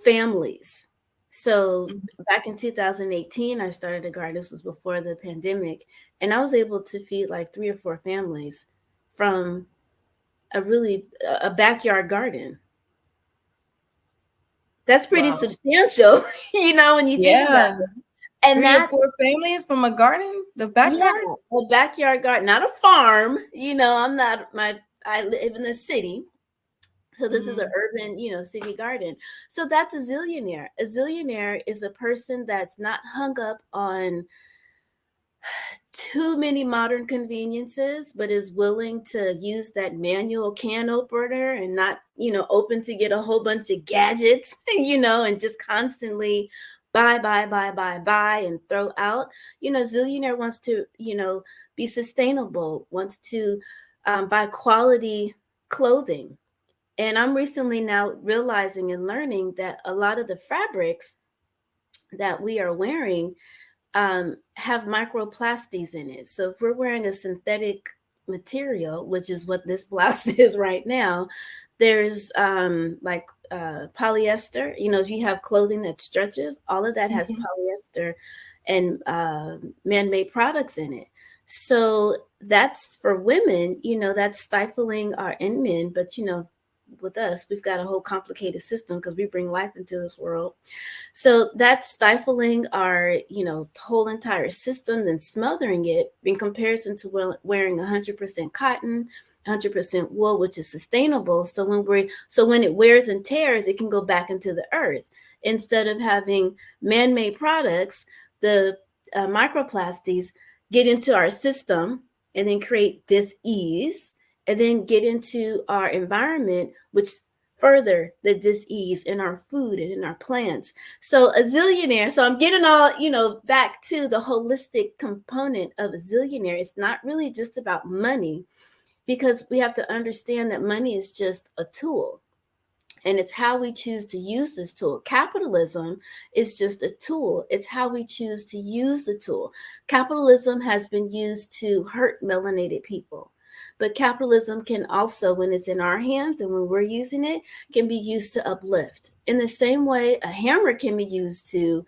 families. So back in 2018, I started a garden. This was before the pandemic. And I was able to feed like 3 or 4 families from a backyard garden. That's pretty substantial, when you think about it. And 3 or 4 families from a garden, the backyard? Yeah, a backyard garden, not a farm. I live in the city. So this is an urban, city garden. So that's a zillionaire. A zillionaire is a person that's not hung up on too many modern conveniences, but is willing to use that manual can opener and not, open to get a whole bunch of gadgets, and just constantly buy and throw out. Zillionaire wants to, be sustainable, wants to buy quality clothing. And I'm recently now realizing and learning that a lot of the fabrics that we are wearing have microplastics in it. So if we're wearing a synthetic material, which is what this blouse is right now, there's polyester. If you have clothing that stretches, all of that has polyester and man-made products in it. So that's for women, that's stifling our in men, but with us, we've got a whole complicated system because we bring life into this world. So that's stifling our, whole entire system and smothering it in comparison to wearing 100% cotton, 100% wool, which is sustainable. So when it wears and tears, it can go back into the earth. Instead of having man-made products, the microplastics get into our system and then create dis-ease, and then get into our environment, which further the dis-ease in our food and in our plants. So a zillionaire, so I'm getting all, back to the holistic component of a zillionaire. It's not really just about money, because we have to understand that money is just a tool. And it's how we choose to use this tool. Capitalism is just a tool. It's how we choose to use the tool. Capitalism has been used to hurt melanated people. But capitalism can also, when it's in our hands and when we're using it, can be used to uplift. In the same way, a hammer can be used to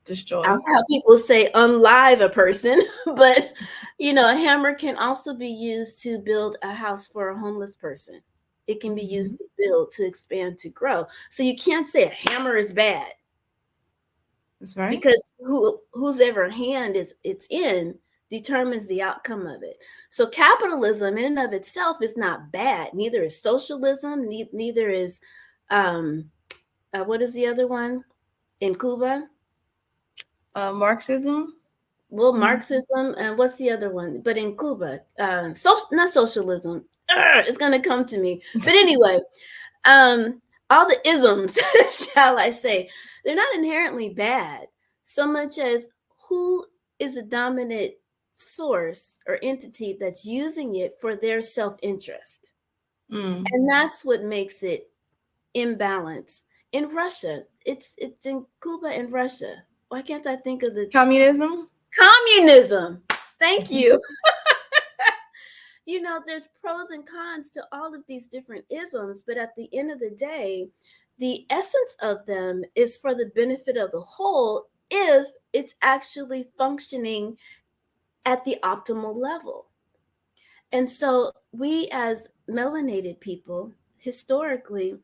destroy. How people say unlive a person, but a hammer can also be used to build a house for a homeless person. It can be used to build, to expand, to grow. So you can't say a hammer is bad. That's right. Because whose ever hand it's in determines the outcome of it. So capitalism in and of itself is not bad. Neither is socialism. Neither is, what is the other one in Cuba? Marxism. Well, Marxism, and what's the other one? But in Cuba, not socialism. It's going to come to me. But anyway, all the isms, shall I say, they're not inherently bad, so much as who is a dominant source or entity that's using it for their self-interest. And that's what makes it imbalance. In Russia, it's in Cuba and Russia. Why can't I think of the communism? Communism. Thank you. You know, there's pros and cons to all of these different isms, but at the end of the day, the essence of them is for the benefit of the whole if it's actually functioning at the optimal level. And so we as melanated people, historically,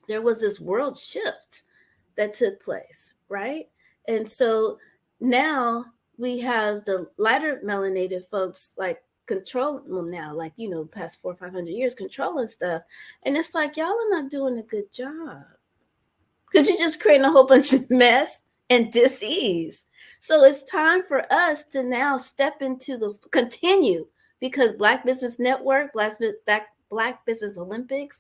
there was this world shift that took place, right? And so now we have the lighter melanated folks like now, like, you know, past 400 or 500 years controlling stuff. And it's like, y'all are not doing a good job because you're just creating a whole bunch of mess and dis-ease. So it's time for us to now step into the continue, because Black Business Network, Black Business Olympics,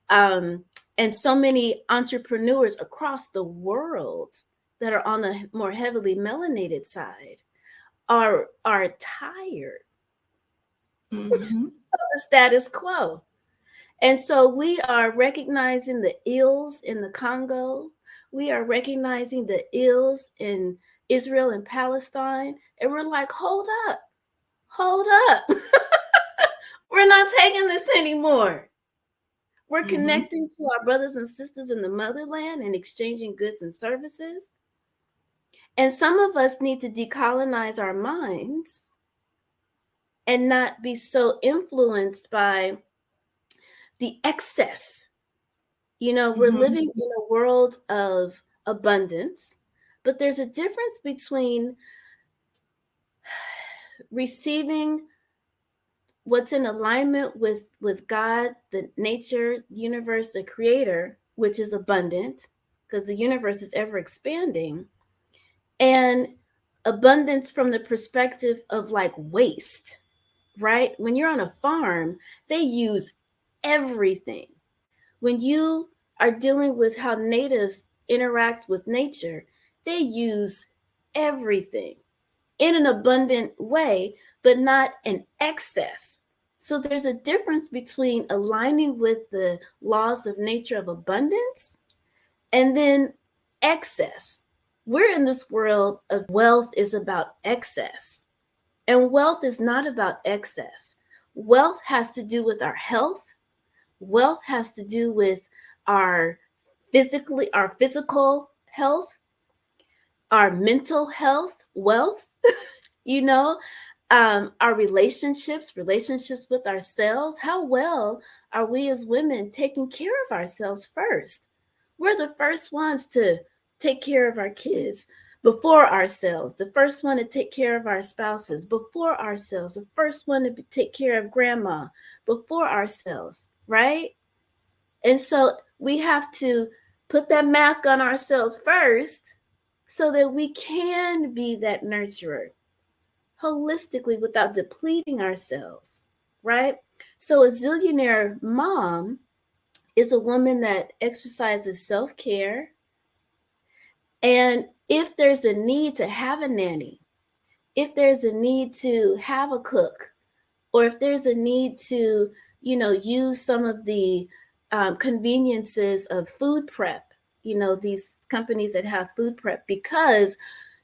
and so many entrepreneurs across the world that are on the more heavily melanated side are tired of the status quo. And so we are recognizing the ills in the Congo. We are recognizing the ills in Israel and Palestine. And we're like, hold up. We're not taking this anymore. We're connecting to our brothers and sisters in the motherland and exchanging goods and services. And some of us need to decolonize our minds and not be so influenced by the excess. You know, we're living in a world of abundance, but there's a difference between receiving what's in alignment with God, the nature, universe, the creator, which is abundant because the universe is ever expanding, and abundance from the perspective of like waste, right? When you're on a farm, they use everything. When you are dealing with how natives interact with nature, they use everything in an abundant way, but not an excess. So there's a difference between aligning with the laws of nature of abundance and then excess. We're in this world of wealth is about excess, and wealth is not about excess. Wealth has to do with our health. Wealth has to do with our physical health, our mental health, wealth, you know, our relationships with ourselves. How well are we as women taking care of ourselves first? We're the first ones to take care of our kids before ourselves, the first one to take care of our spouses before ourselves, the first one to take care of grandma before ourselves, right? And so we have to put that mask on ourselves first so that we can be that nurturer holistically without depleting ourselves, right? So a zillionaire mom is a woman that exercises self-care. And if there's a need to have a nanny, if there's a need to have a cook, or if there's a need to, you know, use some of the conveniences of food prep, you know, these companies that have food prep, because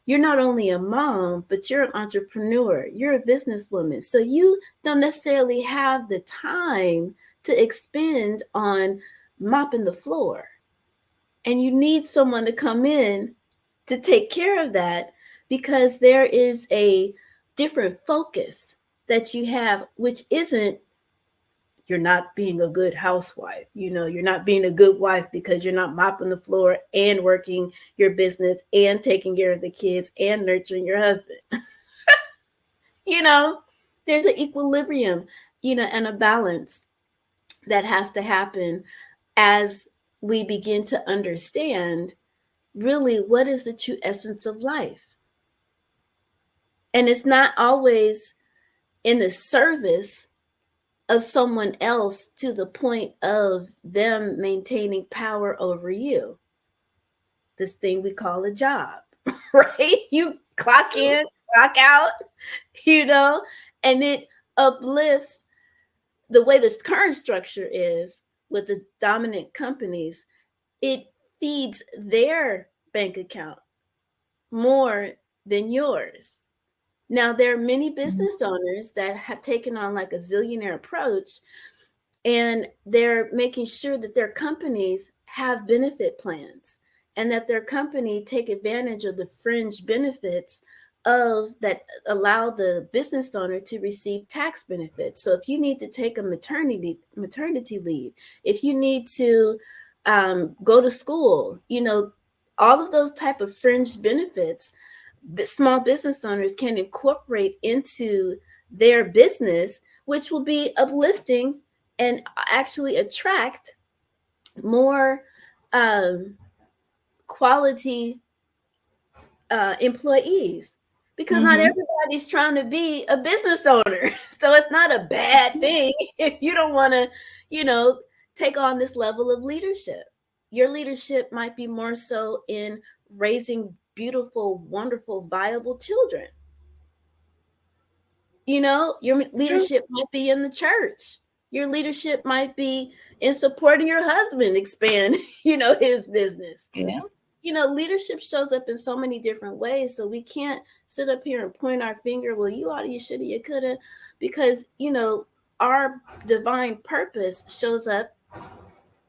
you're not only a mom, but you're an entrepreneur, you're a businesswoman. So you don't necessarily have the time to expend on mopping the floor. And you need someone to come in to take care of that, because there is a different focus that you have, which isn't you're not being a good housewife. You know, you're not being a good wife because you're not mopping the floor and working your business and taking care of the kids and nurturing your husband. You know, there's an equilibrium, you know, and a balance that has to happen as we begin to understand really what is the true essence of life. And it's not always in the service of someone else to the point of them maintaining power over you. This thing we call a job, right? You clock in, clock out, you know, and it uplifts the way this current structure is with the dominant companies, it feeds their bank account more than yours. Now, there are many business owners that have taken on like a zillionaire approach, and they're making sure that their companies have benefit plans and that their company take advantage of the fringe benefits of that allow the business owner to receive tax benefits. So if you need to take a maternity leave, if you need to go to school, all of those type of fringe benefits, small business owners can incorporate into their business, which will be uplifting and actually attract more quality employees, because not everybody's trying to be a business owner. So it's not a bad thing if you don't want to, take on this level of leadership. Your leadership might be more so in raising beautiful, wonderful, viable children. Your leadership might be in the church. Your leadership might be in supporting your husband expand, his business. Yeah. Leadership shows up in so many different ways. So we can't sit up here and point our finger, well, you oughta, you shoulda, you coulda, because, our divine purpose shows up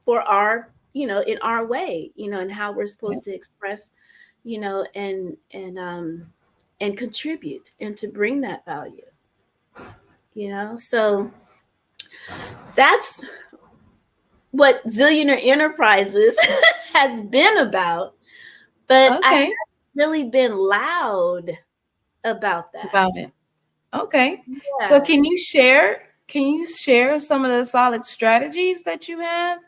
for our, in our way, and how we're supposed to express, and contribute and to bring that value. So that's what Zillionaire Enterprises has been about, but I haven't really been loud about that. About it. Okay. Yeah. So can you share some of the solid strategies that you have,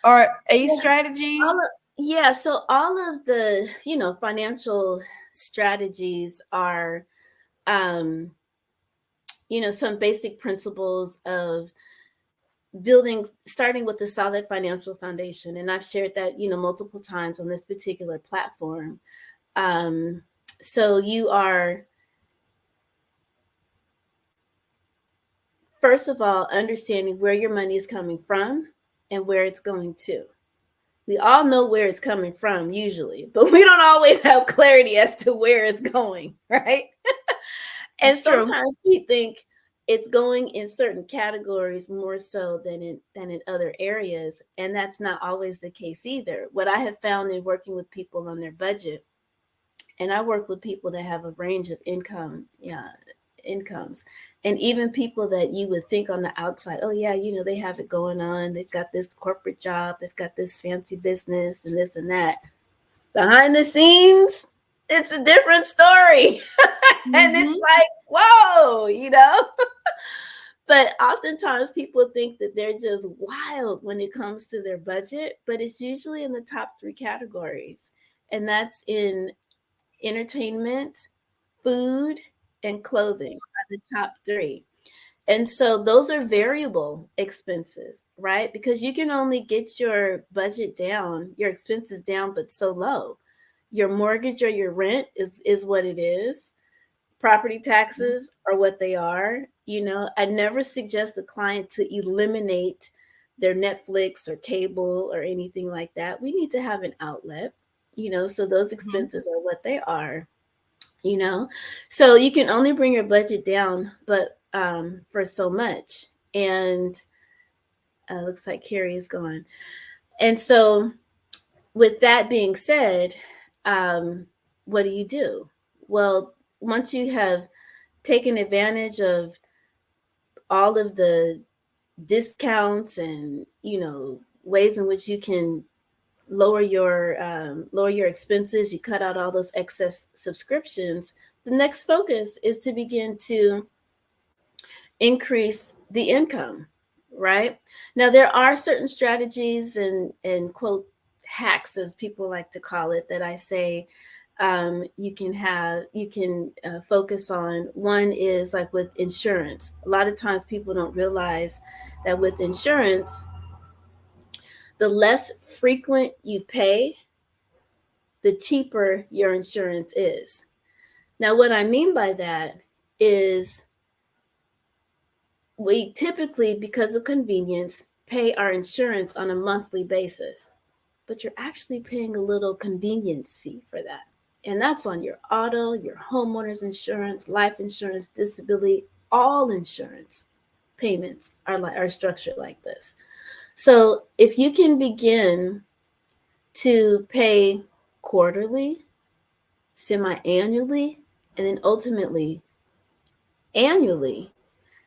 or a strategy? So all of the, financial strategies are, some basic principles of starting with a solid financial foundation. And I've shared that, multiple times on this particular platform. So you are, first of all, understanding where your money is coming from and where it's going to. We all know where it's coming from usually, but we don't always have clarity as to where it's going, right? And sometimes we think it's going in certain categories more so than in other areas, and that's not always the case either. What I have found in working with people on their budget, and I work with people that have a range of incomes, and even people that you would think on the outside, oh yeah, they have it going on, they've got this corporate job, they've got this fancy business and this and that. Behind the scenes, it's a different story. And it's like, whoa, But oftentimes people think that they're just wild when it comes to their budget, but it's usually in the top 3 categories. And that's in entertainment, food, and clothing are the top 3. And so those are variable expenses, right? Because you can only get your budget down, your expenses down, but so low. Your mortgage or your rent is what it is. Property taxes are what they are. I never suggest a client to eliminate their Netflix or cable or anything like that. We need to have an outlet, so those expenses are what they are, So you can only bring your budget down, but for so much. And looks like Carrie is gone. And so with that being said, what do? Well, once you have taken advantage of all of the discounts and, ways in which you can lower your expenses, you cut out all those excess subscriptions, the next focus is to begin to increase the income, right? Now, there are certain strategies and quote hacks, as people like to call it, that I say you can focus on. One is like with insurance. A lot of times people don't realize that with insurance, the less frequent you pay, the cheaper your insurance is. Now, what I mean by that is we typically, because of convenience, pay our insurance on a monthly basis, but you're actually paying a little convenience fee for that. And that's on your auto, your homeowner's insurance, life insurance, disability, all insurance payments are structured like this. So if you can begin to pay quarterly, semi-annually, and then ultimately annually,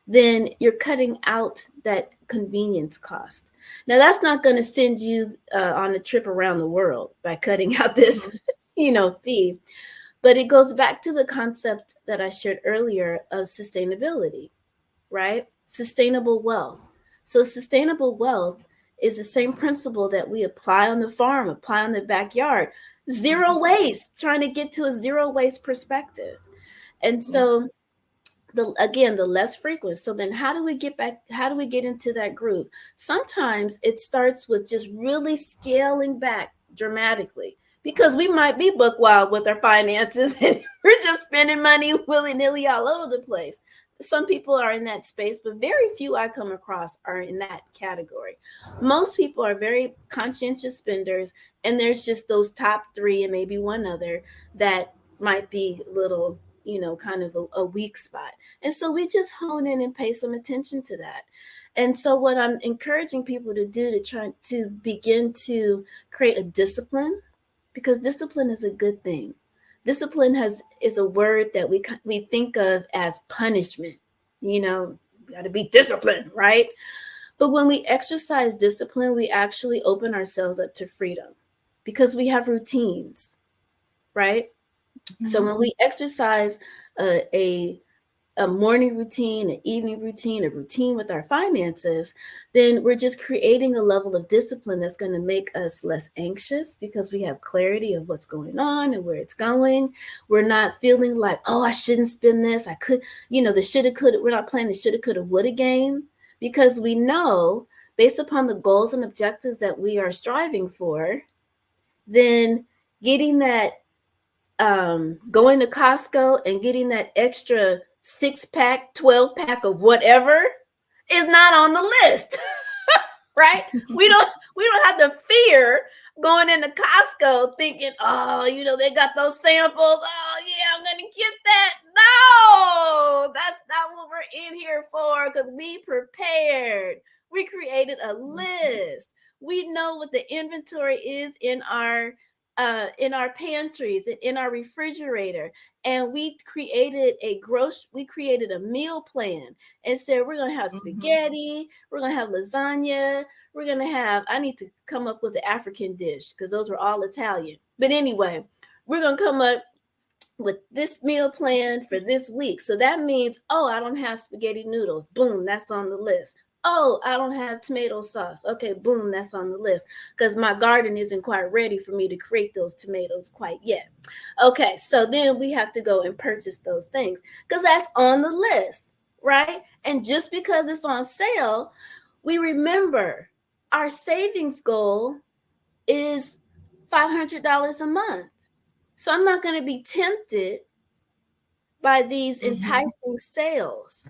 then you're cutting out that convenience cost. Now, that's not going to send you on a trip around the world by cutting out this, fee. But it goes back to the concept that I shared earlier of sustainability, right? Sustainable wealth. So sustainable wealth is the same principle that we apply on the farm, apply on the backyard. Zero waste, trying to get to a zero waste perspective. And so the less frequent. So then how do we get into that groove? Sometimes it starts with just really scaling back dramatically, because we might be book wild with our finances and we're just spending money willy-nilly all over the place. Some people are in that space, but very few I come across are in that category. Most people are very conscientious spenders, and there's just those top three and maybe one other that might be little, kind of a weak spot. And so we just hone in and pay some attention to that. And so what I'm encouraging people to do to try to begin to create a discipline, because discipline is a good thing. Discipline is a word that we think of as punishment. We got to be disciplined, right? But when we exercise discipline, we actually open ourselves up to freedom, because we have routines, right? Mm-hmm. So when we exercise a morning routine, an evening routine, a routine with our finances, then we're just creating a level of discipline that's going to make us less anxious, because we have clarity of what's going on and where it's going. We're not feeling like, oh, I shouldn't spend this. I could, the shoulda, coulda. We're not playing the shoulda, coulda, woulda game, because we know, based upon the goals and objectives that we are striving for, then getting that, going to Costco and getting that extra 6-pack, 12-pack of whatever is not on the list, right? We don't have to fear going into Costco thinking, oh, they got those samples. Oh yeah, I'm gonna get that. No, that's not what we're in here for, because we prepared. We created a list. We know what the inventory is in our pantries, in our refrigerator, and we created a meal plan and said, we're going to have spaghetti, we're going to have lasagna, we're going to have, I need to come up with an African dish, because those were all Italian. But anyway, we're going to come up with this meal plan for this week. So that means, I don't have spaghetti noodles. Boom, that's on the list. Oh, I don't have tomato sauce. Okay, boom, that's on the list, because my garden isn't quite ready for me to create those tomatoes quite yet. Okay, so then we have to go and purchase those things, because that's on the list, right? And just because it's on sale, we remember our savings goal is $500 a month. So I'm not going to be tempted by these enticing sales.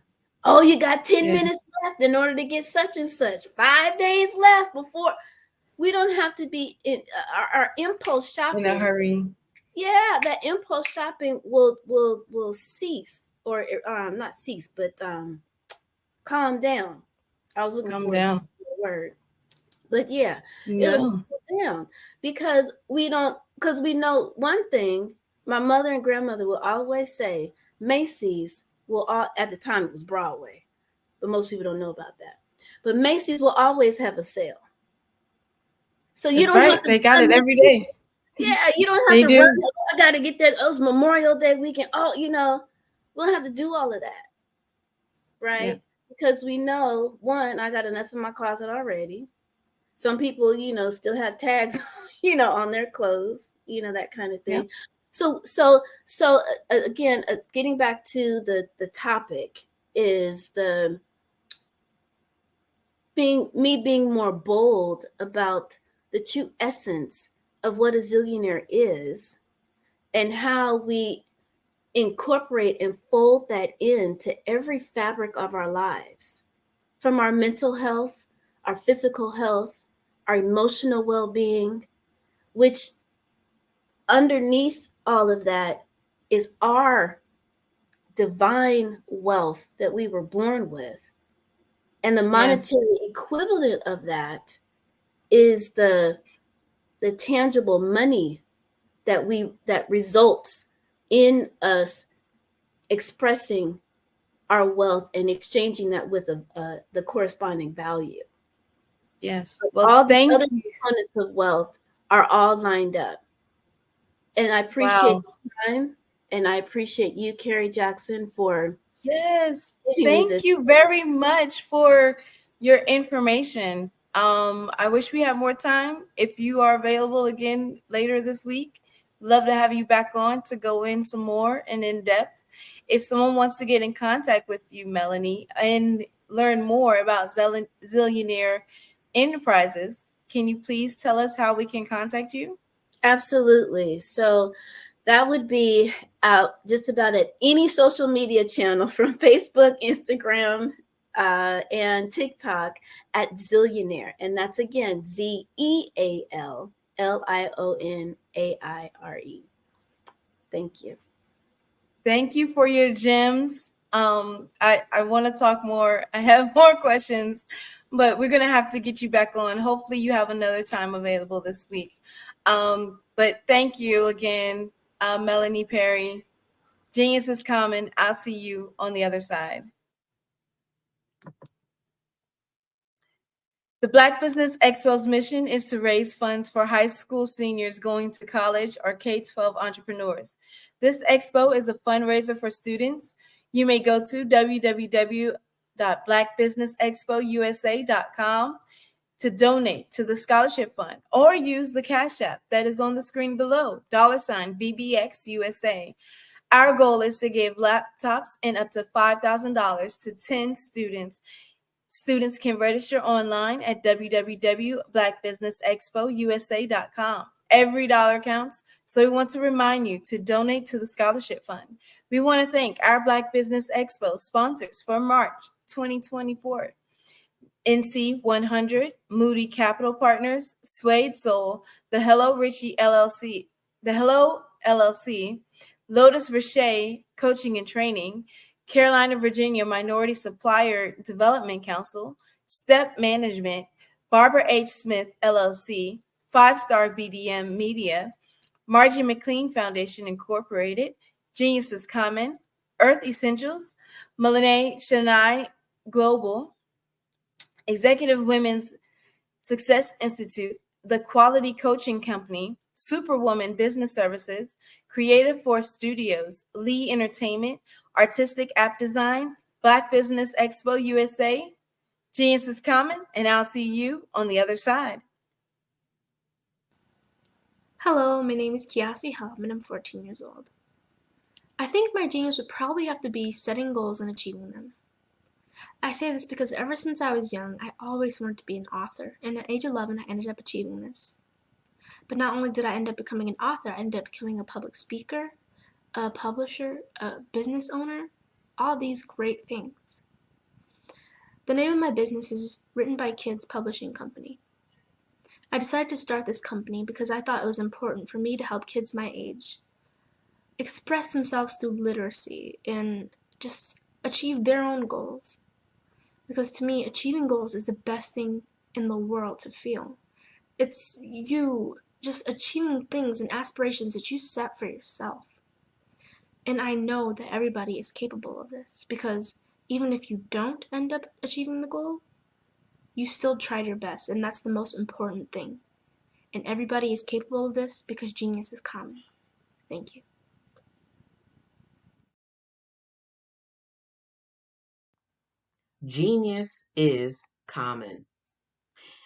Oh, you got 10 minutes left in order to get such and such. 5 days left before. We don't have to be in our impulse shopping. In a hurry. Yeah, that impulse shopping will cease, or not cease, but calm down. I was looking for a word. But yeah, it'll calm down, because we know one thing. My mother and grandmother will always say, Macy's at the time it was Broadway, but most people don't know about that. But Macy's will always have a sale. So you don't have to, they got it every day. Yeah, you don't have to run. I got to get that. Oh, it's Memorial Day weekend. Oh, we don't have to do all of that, right? Yeah. Because we know, one, I got enough in my closet already. Some people, still have tags, on their clothes, that kind of thing. Yeah. So again, getting back to the topic is being more bold about the true essence of what a zillionaire is, and how we incorporate and fold that into every fabric of our lives. from our mental health, our physical health, our emotional well being, which underneath all of that is our divine wealth that we were born with. And the monetary equivalent of that is the tangible money that results in us expressing our wealth and exchanging that with the corresponding value. Yes. Well, all the other components of wealth are all lined up. And I appreciate the time, and I appreciate you, Carrie Jackson, for Thank you very much for your information. I wish we had more time. If you are available again later this week, love to have you back on to go in some more and in depth. If someone wants to get in contact with you, Melanie, and learn more about Zillionaire Enterprises, can you please tell us how we can contact you? Absolutely. So that would be just about at any social media channel from Facebook, Instagram, and TikTok at Zillionaire. And that's again ZEALLIONAIRE. Thank you. Thank you for your gems. I want to talk more. I have more questions, but we're going to have to get you back on. Hopefully you have another time available this week. But thank you again, Melanie Perry. Genius is common. I'll see you on the other side. The Black Business Expo's mission is to raise funds for high school seniors going to college or K-12 entrepreneurs. This expo is a fundraiser for students. You may go to www.blackbusinessexpousa.com to donate to the scholarship fund or use the Cash App that is on the screen below, $BBXUSA. Our goal is to give laptops and up to $5,000 to 10 students. Students can register online at www.blackbusinessexpousa.com. Every dollar counts, so we want to remind you to donate to the scholarship fund. We want to thank our Black Business Expo sponsors for March 2024. NC 100, Moody Capital Partners, Suede Soul, the Hello Richie LLC, the Hello LLC, Lotus Richey Coaching and Training, Carolina, Virginia Minority Supplier Development Council, Step Management, Barbara H. Smith, LLC, 5-Star BDM Media, Margie McLean Foundation Incorporated, Genius is Common, Earth Essentials, Melanie Shania Global, Executive Women's Success Institute, The Quality Coaching Company, Superwoman Business Services, Creative Force Studios, Lee Entertainment, Artistic App Design, Black Business Expo USA. Genius is common, and I'll see you on the other side. Hello, my name is Kiasi Helm, and I'm 14 years old. I think my genius would probably have to be setting goals and achieving them. I say this because ever since I was young, I always wanted to be an author, and at age 11, I ended up achieving this. But not only did I end up becoming an author, I ended up becoming a public speaker, a publisher, a business owner, all these great things. The name of my business is Written by Kids Publishing Company. I decided to start this company because I thought it was important for me to help kids my age express themselves through literacy and just achieve their own goals. Because to me, achieving goals is the best thing in the world to feel. It's you just achieving things and aspirations that you set for yourself. And I know that everybody is capable of this because even if you don't end up achieving the goal, you still tried your best, and that's the most important thing. And everybody is capable of this because genius is common. Thank you. Genius is common.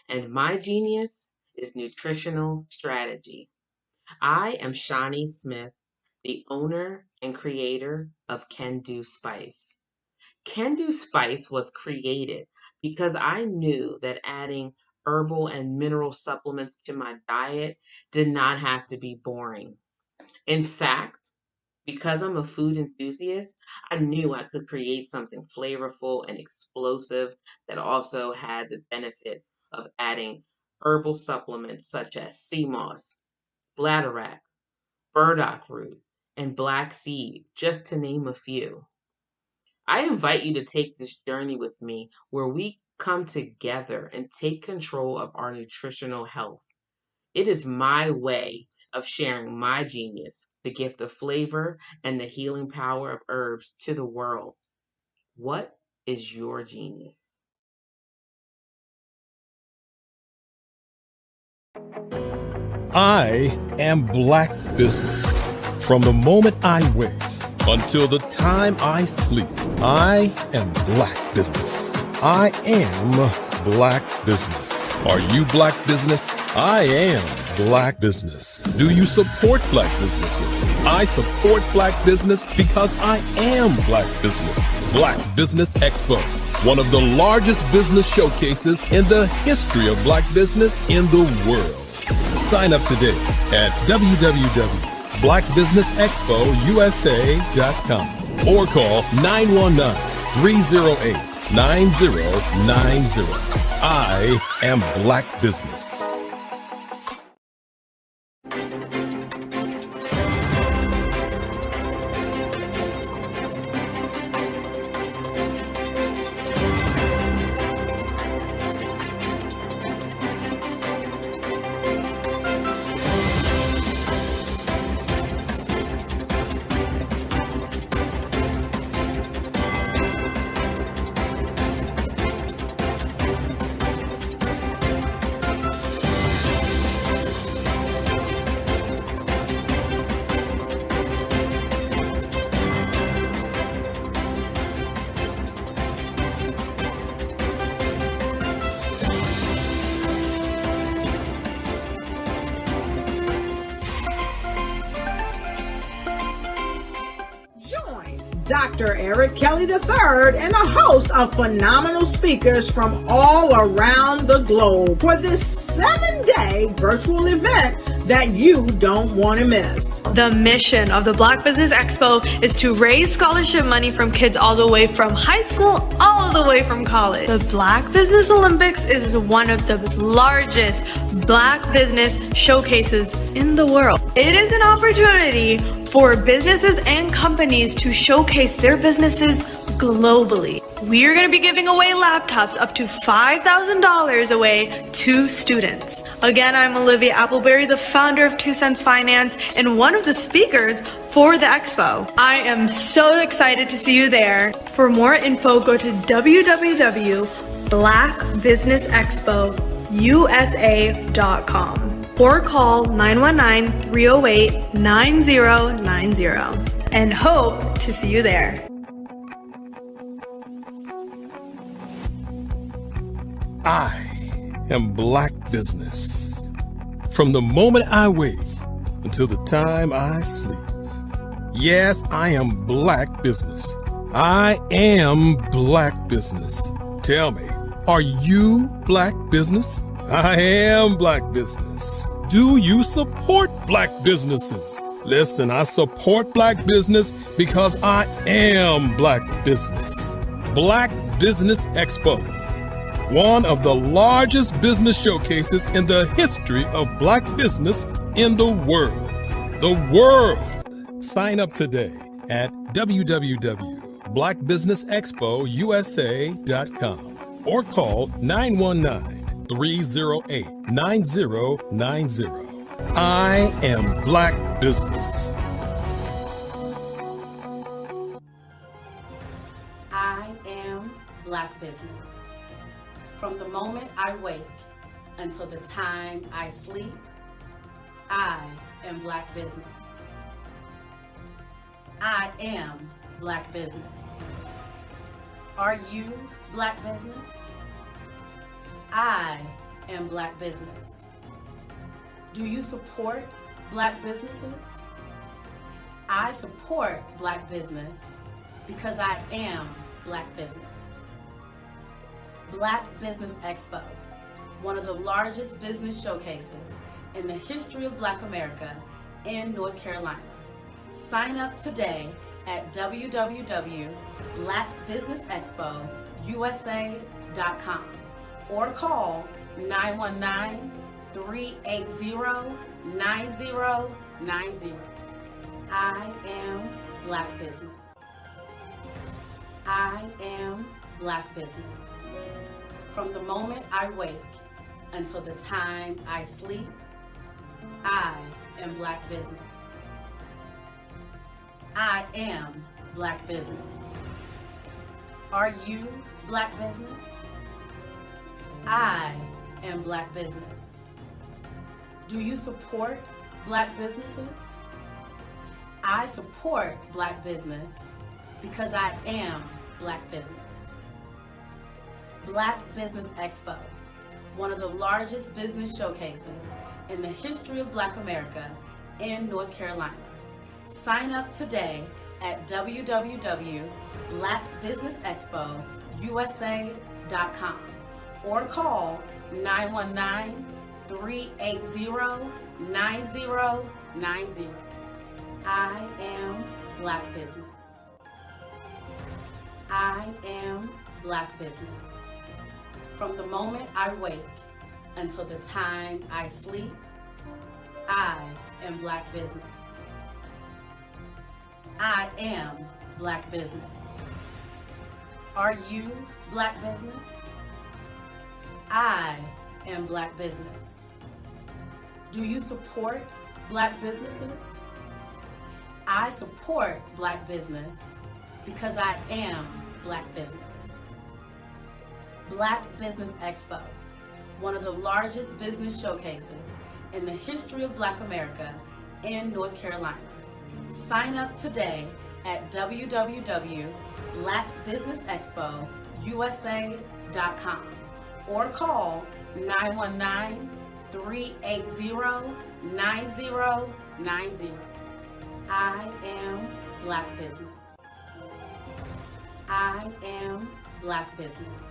And my genius is nutritional strategy. I am Shawnee Smith, the owner and creator of Can Do Spice. Can Do Spice was created because I knew that adding herbal and mineral supplements to my diet did not have to be boring. In fact, Because I'm a food enthusiast, I knew I could create something flavorful and explosive that also had the benefit of adding herbal supplements such as sea moss, bladderwrack, burdock root, and black seed, just to name a few. I invite you to take this journey with me where we come together and take control of our nutritional health. It is my way of sharing my genius, the gift of flavor and the healing power of herbs to the world. What is your genius? I am Black Business. From the moment I wake until the time I sleep, I am Black Business. I am Black Business. Are you Black Business? I am Black Business. Do you support Black businesses? I support Black business because I am Black Business. Black Business Expo, one of the largest business showcases in the history of Black business in the world. Sign up today at www.blackbusinessexpousa.com or call 919-308-9090. I am Black Business. Dr. Eric Kelly III and a host of phenomenal speakers from all around the globe for this 7-day virtual event that you don't want to miss. The mission of the Black Business Expo is to raise scholarship money from kids all the way from high school, all the way from college. The Black Business Olympics is one of the largest Black business showcases in the world. It is an opportunity for businesses and companies to showcase their businesses globally. We are going to be giving away laptops up to $5,000 away to students. Again, I'm Olivia Appleberry, the founder of 2 Cents Finance and one of the speakers for the expo. I am so excited to see you there. For more info, go to www.blackbusinessexpousa.com or call 919-308-9090 and hope to see you there. I am Black Business. From the moment I wake until the time I sleep. Yes, I am Black Business. I am Black Business. Tell me, are you Black Business? I am Black Business. Do you support Black businesses? Listen, I support Black business because I am Black Business. Black Business Expo, one of the largest business showcases in the history of Black business in the world. The world. Sign up today at www.blackbusinessexpousa.com or call 919-308-9090. I am Black Business. I am Black Business. From the moment I wake until the time I sleep, I am Black Business. I am Black Business. Are you Black Business? I am Black Business. Do you support Black businesses? I support Black business because I am Black business. Black Business Expo, one of the largest business showcases in the history of Black America in North Carolina. Sign up today at www.blackbusinessexpousa.com or call 919-380-9090. I am Black Business. I am Black Business. From the moment I wake until the time I sleep, I am Black Business. I am Black Business. Are you Black Business? I am Black Business. Do you support Black businesses? I support Black business because I am Black business. Black Business Expo, one of the largest business showcases in the history of Black America in North Carolina. Sign up today at www.blackbusinessexpousa.com or call 919-380-9090. I am Black Business. I am Black Business. From the moment I wake until the time I sleep, I am Black Business. I am Black Business. Are you Black Business? I am Black Business. Do you support Black businesses? I support Black business because I am Black business. Black Business Expo, one of the largest business showcases in the history of Black America in North Carolina. Sign up today at www.blackbusinessexpousa.com or call 919-380-9090. I am Black Business. I am Black Business.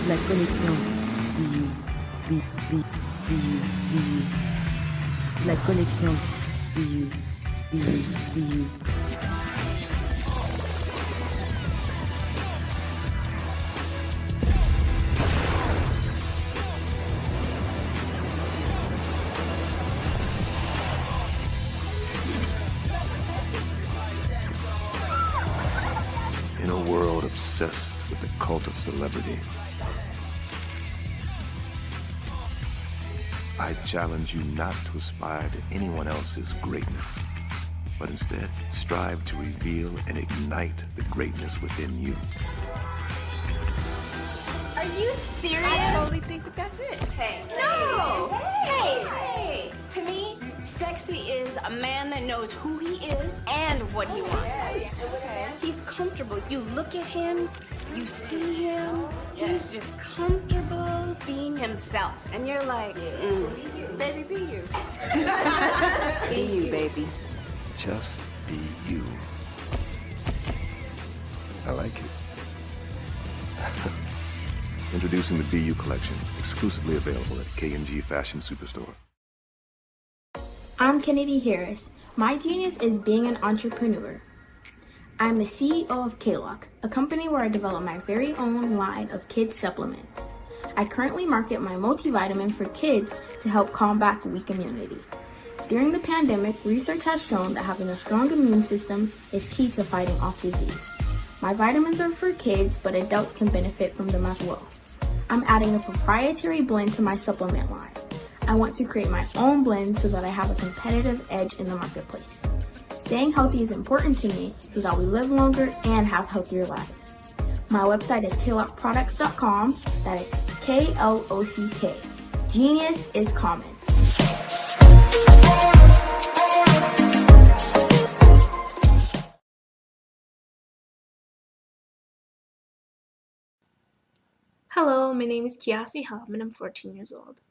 La connexion. La connexion. In a world obsessed with the cult of celebrity, I challenge you not to aspire to anyone else's greatness, but instead strive to reveal and ignite the greatness within you. Are you serious? I totally think that's it. Hey. No! Hey! To me, sexy is a man that knows who he is and what he wants. Okay. He's comfortable. You look at him, you see him, he's just comfortable being himself. And you're like, Baby, be you. Be you, baby. Just be you. I like it. Introducing the BU collection, exclusively available at K&G Fashion Superstore. I'm Kennedy Harris. My genius is being an entrepreneur. I'm the CEO of K-Lock, a company where I develop my very own line of kids supplements. I currently market my multivitamin for kids to help combat weak immunity. During the pandemic, research has shown that having a strong immune system is key to fighting off disease. My vitamins are for kids, but adults can benefit from them as well. I'm adding a proprietary blend to my supplement line. I want to create my own blend so that I have a competitive edge in the marketplace. Staying healthy is important to me so that we live longer and have healthier lives. My website is klockproducts.com. That is K-L-O-C-K. Genius is common. Hello, my name is Kiasi Hum and I'm 14 years old.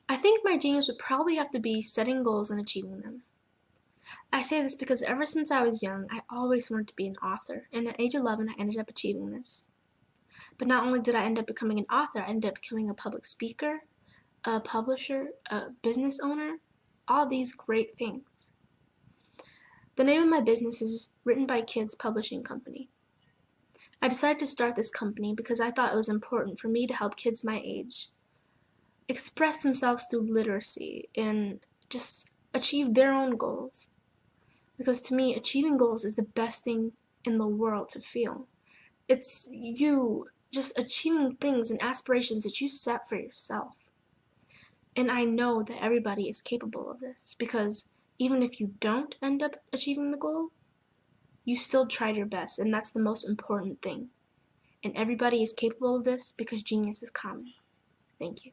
I think my genius would probably have to be setting goals and achieving them. I say this because ever since I was young, I always wanted to be an author, and at age 11, I ended up achieving this. But not only did I end up becoming an author, I ended up becoming a public speaker, a publisher, a business owner, all these great things. The name of my business is Written by Kids Publishing Company. I decided to start this company because I thought it was important for me to help kids my age express themselves through literacy and just achieve their own goals. Because to me, achieving goals is the best thing in the world to feel. It's you just achieving things and aspirations that you set for yourself. And I know that everybody is capable of this because even if you don't end up achieving the goal, you still tried your best, and that's the most important thing. And everybody is capable of this because genius is common. Thank you.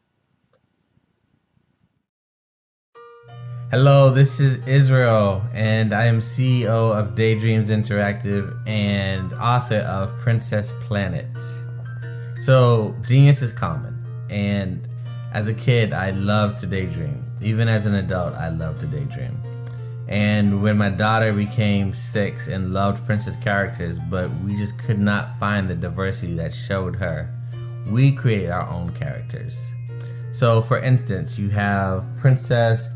Hello, this is Israel, and I am CEO of Daydreams Interactive and author of Princess Planet. So, genius is common, and as a kid, I loved to daydream. Even as an adult, I love to daydream. And when my daughter became 6 and loved princess characters, but we just could not find the diversity that showed her, we created our own characters. So, for instance, you have Princess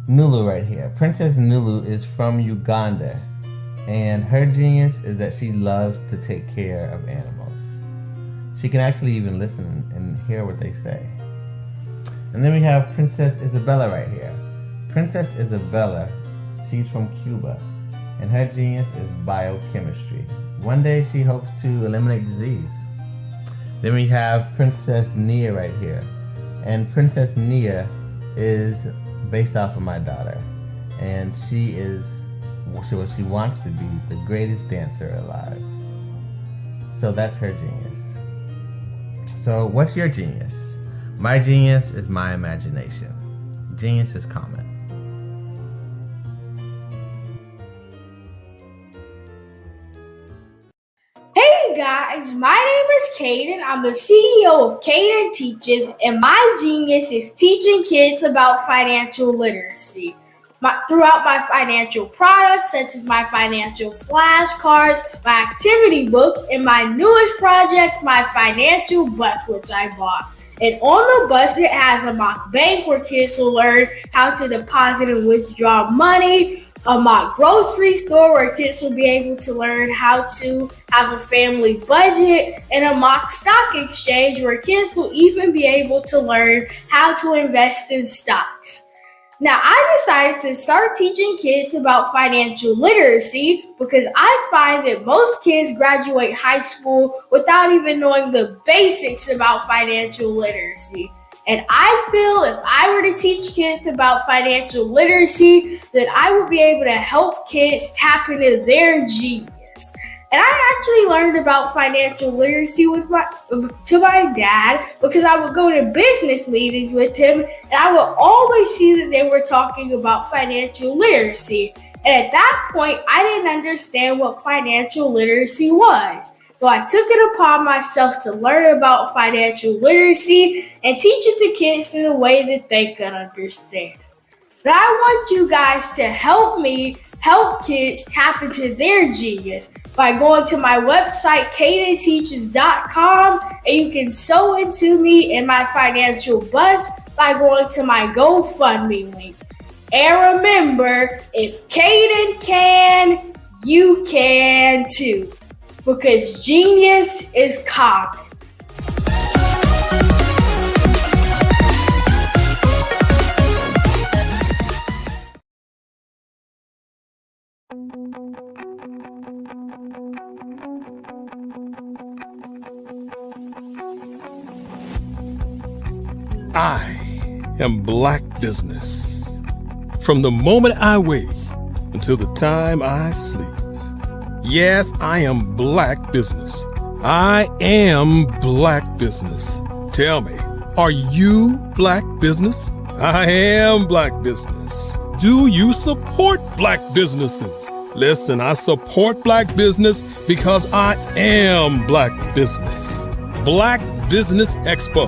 Nulu right here. Princess Nulu is from Uganda, and her genius is that she loves to take care of animals. She can actually even listen and hear what they say. And then we have Princess Isabella right here. Princess Isabella, she's from Cuba, and her genius is biochemistry. One day she hopes to eliminate disease. Then we have Princess Nia right here, and Princess Nia is based off of my daughter, and she is what she wants to be, the greatest dancer alive. So that's her genius. So what's your genius? My genius is my imagination. Genius is common. Hey guys, my name is Caden. I'm the CEO of Caden Teaches, and my genius is teaching kids about financial literacy. Throughout my financial products, such as my financial flashcards, my activity book, and my newest project, my financial bus, which I bought. And on the bus, it has a mock bank where kids will learn how to deposit and withdraw money, a mock grocery store where kids will be able to learn how to have a family budget, and a mock stock exchange where kids will even be able to learn how to invest in stocks. Now, I decided to start teaching kids about financial literacy because I find that most kids graduate high school without even knowing the basics about financial literacy. And I feel if I were to teach kids about financial literacy, that I would be able to help kids tap into their genius. And I actually learned about financial literacy to my dad because I would go to business meetings with him, and I would always see that they were talking about financial literacy. And at that point, I didn't understand what financial literacy was. So I took it upon myself to learn about financial literacy and teach it to kids in a way that they could understand. But I want you guys to help me help kids tap into their genius by going to my website, cadenteaches.com, and you can sew into me in my financial bus by going to my GoFundMe link. And remember, if Caden can, you can too. Because genius is common. I am Black Business. From the moment I wake until the time I sleep. Yes, I am Black Business. I am Black Business. Tell me, are you Black Business? I am Black Business. Do you support Black businesses? Listen, I support Black business because I am Black Business. Black Business Expo,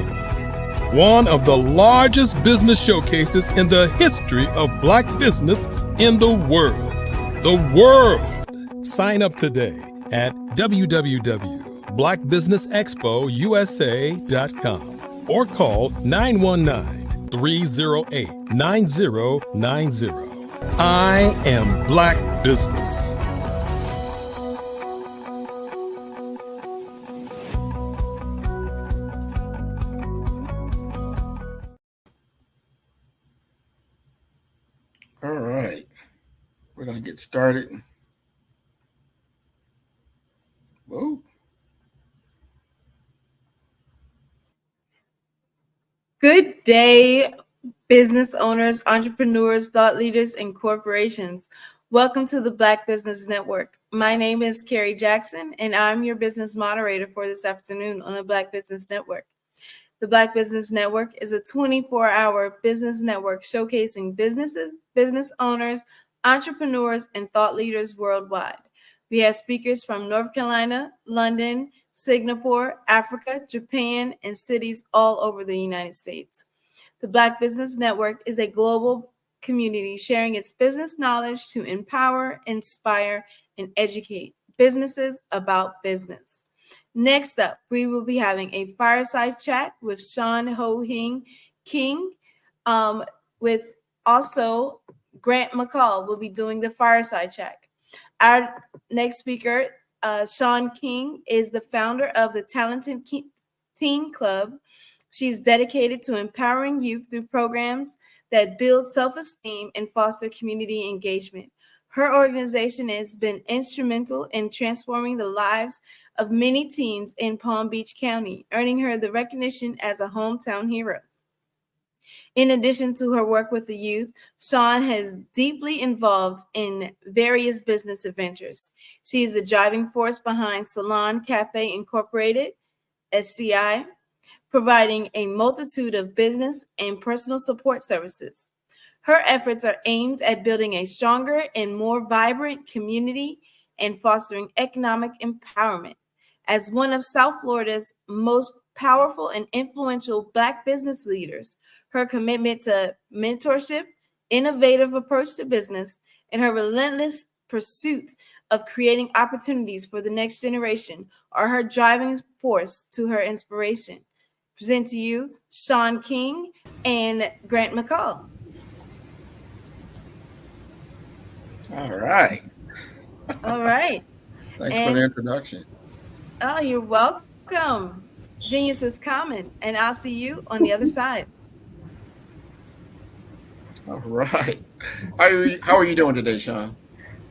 one of the largest business showcases in the history of black business in the world. The world! Sign up today at www.blackbusinessexpousa.com or call 919-308-9090. I am Black Business. All right, we're going to get started. Whoa. Good day, business owners, entrepreneurs, thought leaders, and corporations. Welcome to the Black Business Network. My name is Carrie Jackson, and I'm your business moderator for this afternoon on the Black Business Network. The Black Business Network is a 24-hour business network showcasing businesses, business owners, entrepreneurs, and thought leaders worldwide. We have speakers from North Carolina, London, Singapore, Africa, Japan, and cities all over the United States. The Black Business Network is a global community sharing its business knowledge to empower, inspire, and educate businesses about business. Next up, we will be having a fireside chat with Sean Ho-Hing King, with also Grant McCall will be doing the fireside chat. Our next speaker, Sean King, is the founder of the Talented Teen Club. She's dedicated to empowering youth through programs that build self-esteem and foster community engagement. Her organization has been instrumental in transforming the lives of many teens in Palm Beach County, earning her the recognition as a hometown hero. In addition to her work with the youth, Sean has deeply involved in various business adventures. She is the driving force behind Salon Cafe Incorporated, SCI, providing a multitude of business and personal support services. Her efforts are aimed at building a stronger and more vibrant community and fostering economic empowerment. As one of South Florida's most powerful and influential Black business leaders, her commitment to mentorship, innovative approach to business, and her relentless pursuit of creating opportunities for the next generation are her driving force to her inspiration. Present to you Sean King and Grant McCall. All right. All right. Thanks for the introduction. Oh, you're welcome. Genius is common, and I'll see you on the other side. All right. How are you doing today, Sean?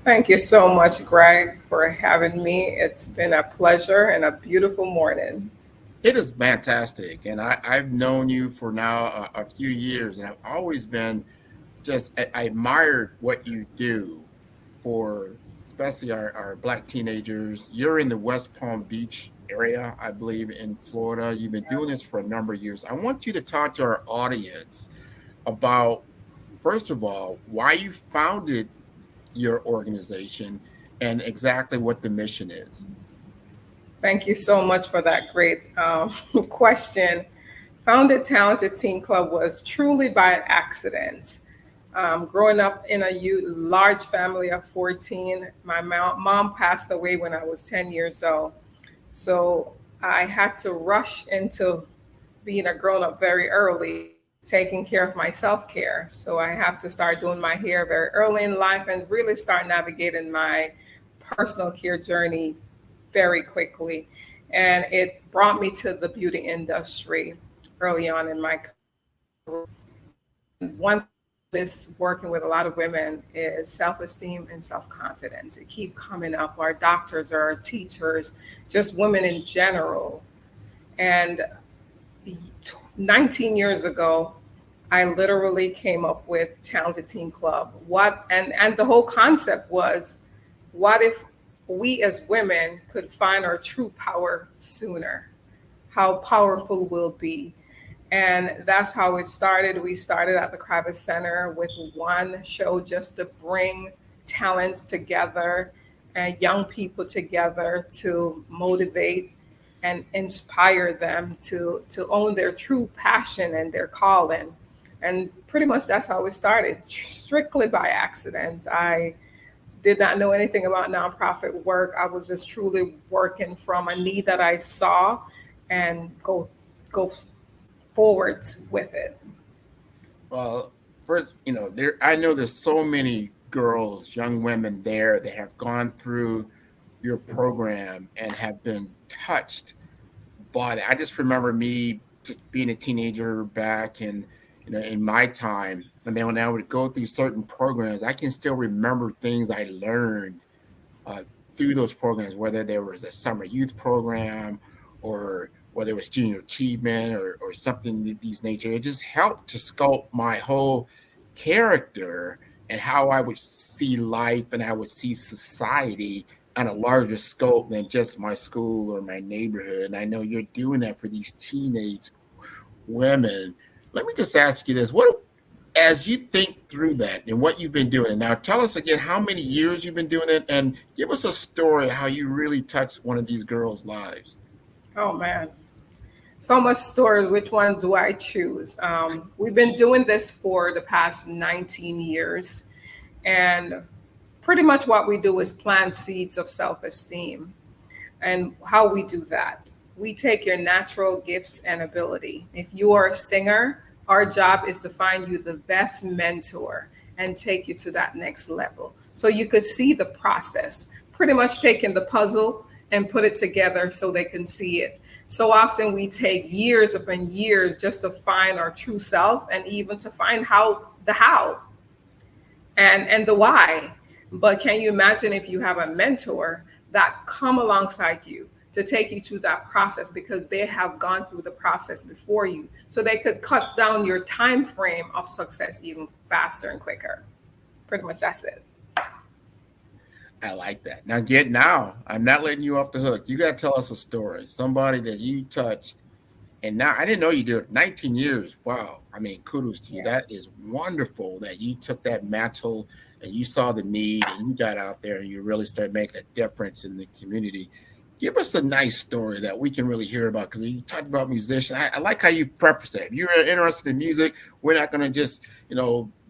Thank you so much, Greg, for having me. It's been a pleasure and a beautiful morning. It is fantastic. And I've known you for now a few years, and I've always been I admired what you do for especially our Black teenagers. You're in the West Palm Beach area, I believe, in Florida. You've been doing this for a number of years. I want you to talk to our audience about, first of all, why you founded your organization and exactly what the mission is. Thank you so much for that great question. Founded Talented Teen Club was truly by accident. Growing up in a large family of 14, my mom passed away when I was 10 years old. So I had to rush into being a grown-up very early, taking care of my self-care. So I have to start doing my hair very early in life and really start navigating my personal care journey very quickly. And it brought me to the beauty industry early on in my career. One is working with a lot of women is self-esteem and self-confidence. It keep coming up. Our doctors, our teachers, just women in general. And 19 years ago, I literally came up with Talented Teen Club. And the whole concept was, what if we as women could find our true power sooner? How powerful we'll be. And that's how it started. We started at the Kravitz Center with one show just to bring talents together and young people together to motivate and inspire them to own their true passion and their calling. And pretty much that's how it started, strictly by accident. I did not know anything about nonprofit work. I was just truly working from a need that I saw and go forward with it. Well, first, I know there's so many girls, young women there that have gone through your program and have been touched by it. I just remember me just being a teenager back in my time. And then when I would go through certain programs, I can still remember things I learned uh, through those programs, whether there was a summer youth program or whether it was junior achievement or something of these nature. It just helped to sculpt my whole character and how I would see life and I would see society on a larger scope than just my school or my neighborhood. And I know you're doing that for these teenage women. Let me just ask you this. As you think through that and what you've been doing, and now tell us again how many years you've been doing it, and give us a story how you really touched one of these girls' lives. Oh man, so much story. Which one do I choose? We've been doing this for the past 19 years, and pretty much what we do is plant seeds of self-esteem. And how we do that, we take your natural gifts and ability. If you are a singer, our job is to find you the best mentor and take you to that next level. So you could see the process, pretty much taking the puzzle and put it together so they can see it. So often we take years upon years just to find our true self and even to find the how and the why. But can you imagine if you have a mentor that come alongside you to take you through that process, because they have gone through the process before you, so they could cut down your time frame of success even faster and quicker. Pretty much that's it. I like that. Now, I'm not letting you off the hook. You got to tell us a story. Somebody that you touched, and now I didn't know you did it. 19 years. Wow. I mean, kudos to you. Yes. That is wonderful that you took that mantle and you saw the need and you got out there and you really started making a difference in the community. Give us a nice story that we can really hear about, because you talked about musicians. I like how you preface that. If you're interested in music, we're not going to just,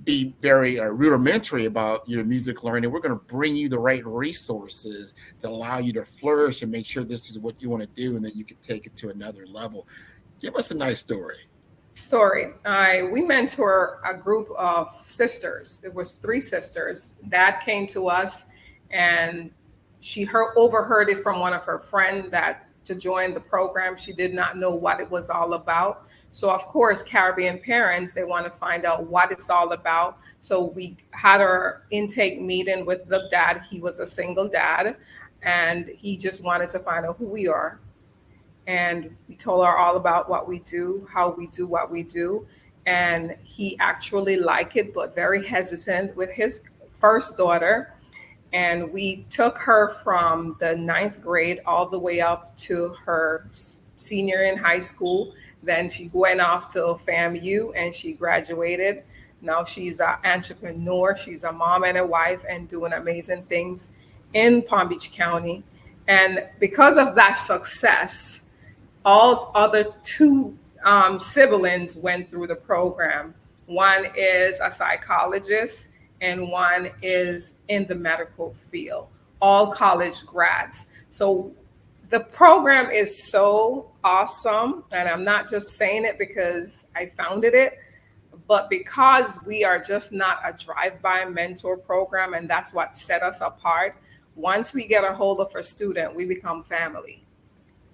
be very rudimentary about your music learning. We're going to bring you the right resources that allow you to flourish and make sure this is what you want to do and that you can take it to another level. Give us a nice story. We mentor a group of sisters. It was 3 sisters. Dad came to us and she overheard it from one of her friends that to join the program. She did not know what it was all about. So of course, Caribbean parents, they want to find out what it's all about. So we had our intake meeting with the dad. He was a single dad and he just wanted to find out who we are. And we told her all about what we do, how we do what we do. And he actually liked it, but very hesitant with his first daughter. And we took her from the 9th grade all the way up to her senior in high school. Then she went off to FAMU and she graduated. Now she's an entrepreneur. She's a mom and a wife and doing amazing things in Palm Beach County. And because of that success, all other 2 siblings went through the program. One is a psychologist and one is in the medical field, all college grads. So the program is so awesome. And I'm not just saying it because I founded it, but because we are just not a drive-by mentor program, and that's what set us apart. Once we get a hold of a student, we become family.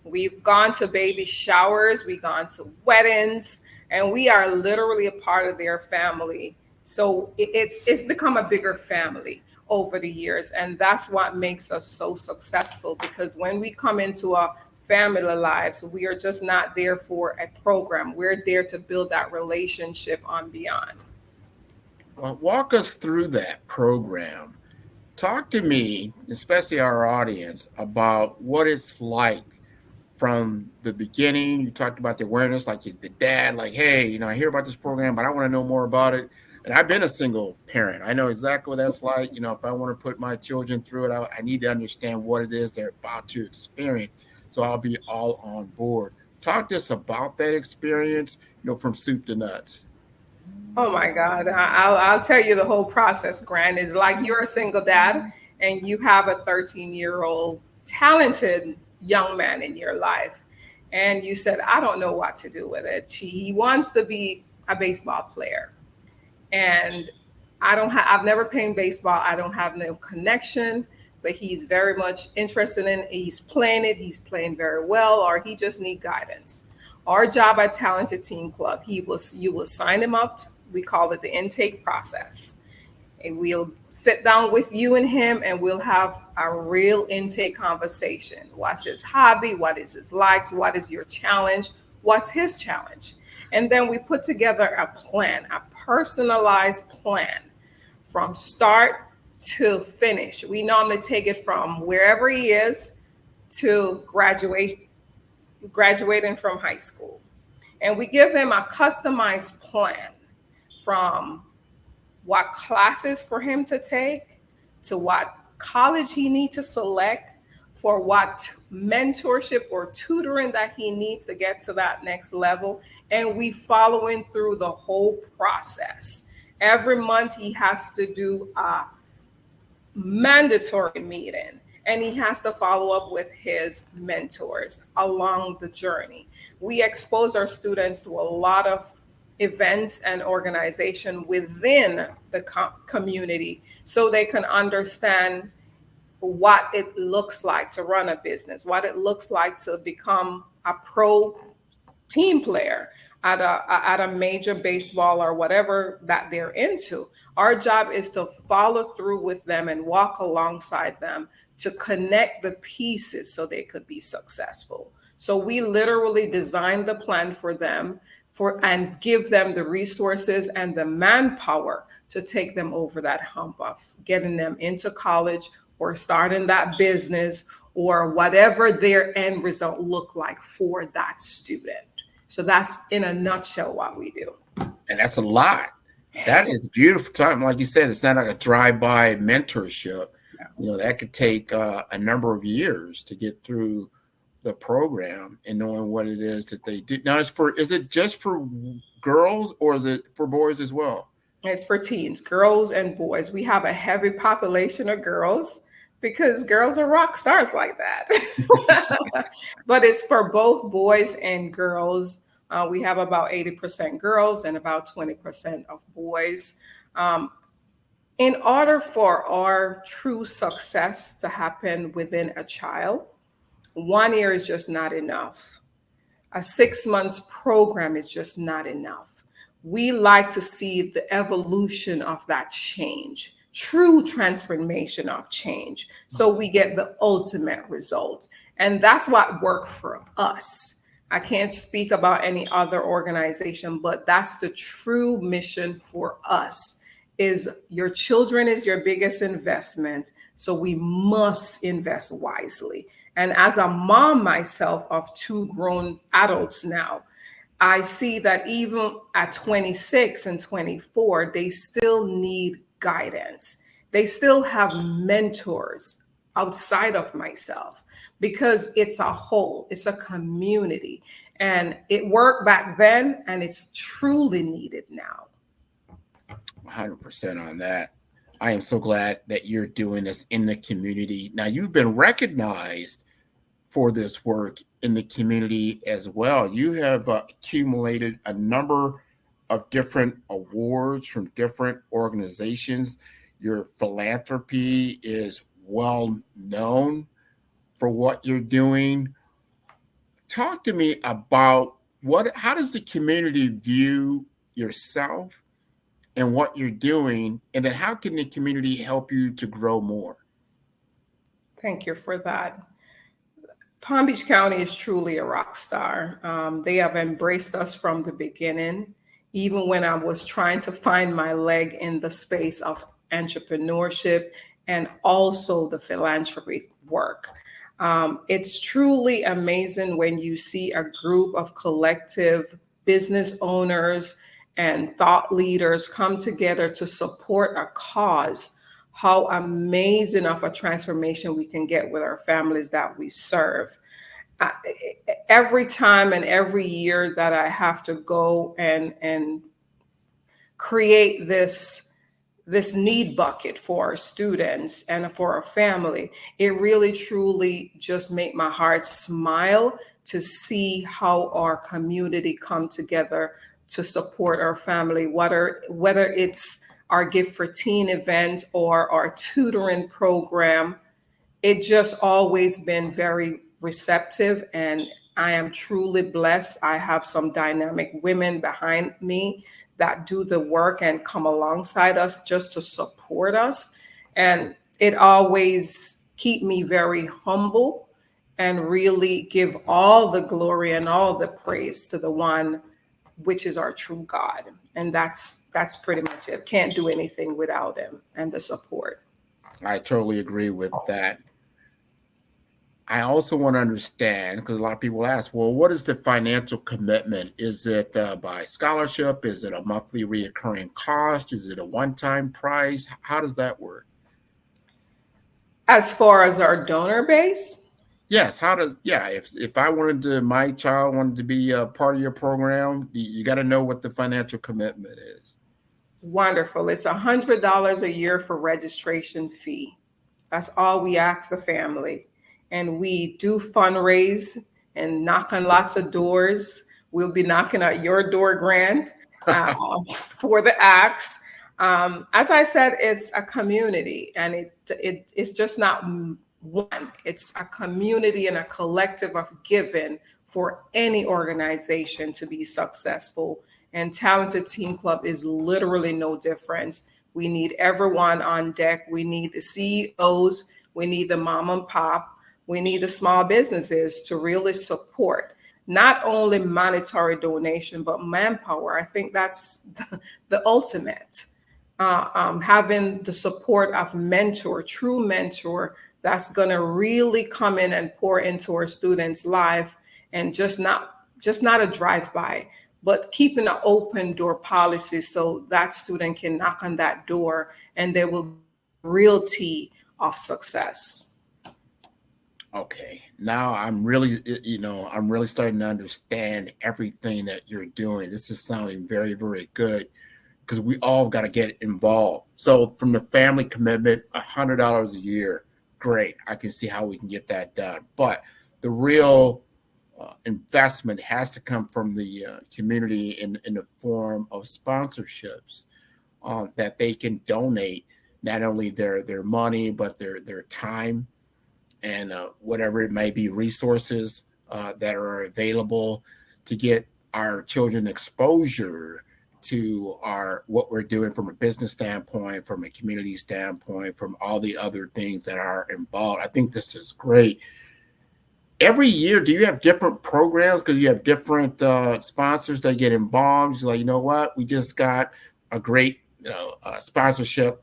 We've gone to baby showers, we've gone to weddings, and we are literally a part of their family. So it's become a bigger family over the years. And that's what makes us so successful, because when we come into our family lives, we are just not there for a program. We're there to build that relationship on beyond. Well, walk us through that program. Talk to me, especially our audience, about what it's like from the beginning. You talked about the awareness, like the dad, like, hey, I hear about this program, but I want to know more about it. And I've been a single parent. I know exactly what that's like. If I want to put my children through it, I need to understand what it is they're about to experience. So I'll be all on board. Talk to us about that experience, from soup to nuts. Oh my God. I'll tell you the whole process, Grant. It's like you're a single dad and you have a 13-year-old talented young man in your life. And you said, I don't know what to do with it. He wants to be a baseball player. And I've never played baseball. I don't have no connection, but he's very much interested in it. He's playing it. He's playing very well, or he just need guidance. Our job at Talented Teen Club, you will sign him up. We call it the intake process. And we'll sit down with you and him and we'll have a real intake conversation. What's his hobby? What is his likes? What is your challenge? What's his challenge? And then we put together a plan, a personalized plan from start to finish. We normally take it from wherever he is to graduating from high school. And we give him a customized plan from what classes for him to take to what college he needs to select, for what mentorship or tutoring that he needs to get to that next level. And we following through the whole process. Every month he has to do a mandatory meeting and he has to follow up with his mentors along the journey. We expose our students to a lot of events and organization within the community so they can understand what it looks like to run a business, what it looks like to become a pro team player at a major baseball or whatever that they're into. Our job is to follow through with them and walk alongside them to connect the pieces so they could be successful. So we literally design the plan for them and give them the resources and the manpower to take them over that hump of getting them into college or starting that business or whatever their end result look like for that student. So that's in a nutshell what we do. And that's a lot. That is beautiful time. Like you said, it's not like a drive-by mentorship. That could take a number of years to get through the program and knowing what it is that they do. Now, is it just for girls or is it for boys as well? It's for teens, girls and boys. We have a heavy population of girls because girls are rock stars like that. But it's for both boys and girls. We have about 80% girls and about 20% of boys. In order for our true success to happen within a child, 1 year is just not enough. A 6 months program is just not enough. We like to see the evolution of that change, true transformation of change, so we get the ultimate result. And that's what worked for us. I can't speak about any other organization, but that's the true mission for us. Is your children is your biggest investment, so we must invest wisely. And as a mom myself of 2 grown adults now, I see that even at 26 and 24, they still need guidance. They still have mentors outside of myself because it's a whole, it's a community. And it worked back then and it's truly needed now. 100% on that. I am so glad that you're doing this in the community. Now, you've been recognized for this work in the community as well. You have accumulated a number of different awards from different organizations. Your philanthropy is well known for what you're doing. Talk to me about how does the community view yourself and what you're doing, and then how can the community help you to grow more? Thank you for that. Palm Beach County is truly a rock star. They have embraced us from the beginning, even when I was trying to find my leg in the space of entrepreneurship and also the philanthropy work. It's truly amazing when you see a group of collective business owners and thought leaders come together to support a cause, how amazing of a transformation we can get with our families that we serve. every time and every year that I have to go and create this need bucket for our students and for our family, it really truly just made my heart smile to see how our community come together to support our family, whether it's our Gift for Teen event or our tutoring program. It just always been very receptive, and I am truly blessed. I have some dynamic women behind me that do the work and come alongside us just to support us. And it always keep me very humble and really give all the glory and all the praise to the one which is our true God. And that's pretty much it. Can't do anything without him and the support. I totally agree with that. I also want to understand, because a lot of people ask, well, what is the financial commitment? Is it by scholarship? Is it a monthly reoccurring cost? Is it a one-time price? How does that work? As far as our donor base? Yes. If I wanted to, my child wanted to be a part of your program, you got to know what the financial commitment is. Wonderful. It's $100 a year for registration fee. That's all we ask the family. And we do fundraise and knock on lots of doors. We'll be knocking at your door, Grant, for the acts. As I said, it's a community, and it's just not one. It's a community and a collective of giving for any organization to be successful. And Talented Teen Club is literally no different. We need everyone on deck. We need the CEOs. We need the mom and pop. We need the small businesses to really support not only monetary donation, but manpower. I think that's the ultimate. Having the support of true mentor, that's going to really come in and pour into our students' life, and just not a drive-by, but keeping an open door policy so that student can knock on that door and there will be real tea of success. Okay, now I'm really starting to understand everything that you're doing. This is sounding very, very good, because we all got to get involved. So from the family commitment, $100 a year, great. I can see how we can get that done. But the real investment has to come from the community in the form of sponsorships that they can donate, not only their money, but their time, and whatever it may be, resources that are available to get our children exposure to what we're doing from a business standpoint, from a community standpoint, from all the other things that are involved. I think this is great. Every year, do you have different programs because you have different sponsors that get involved? You're like, you know what, we just got a great sponsorship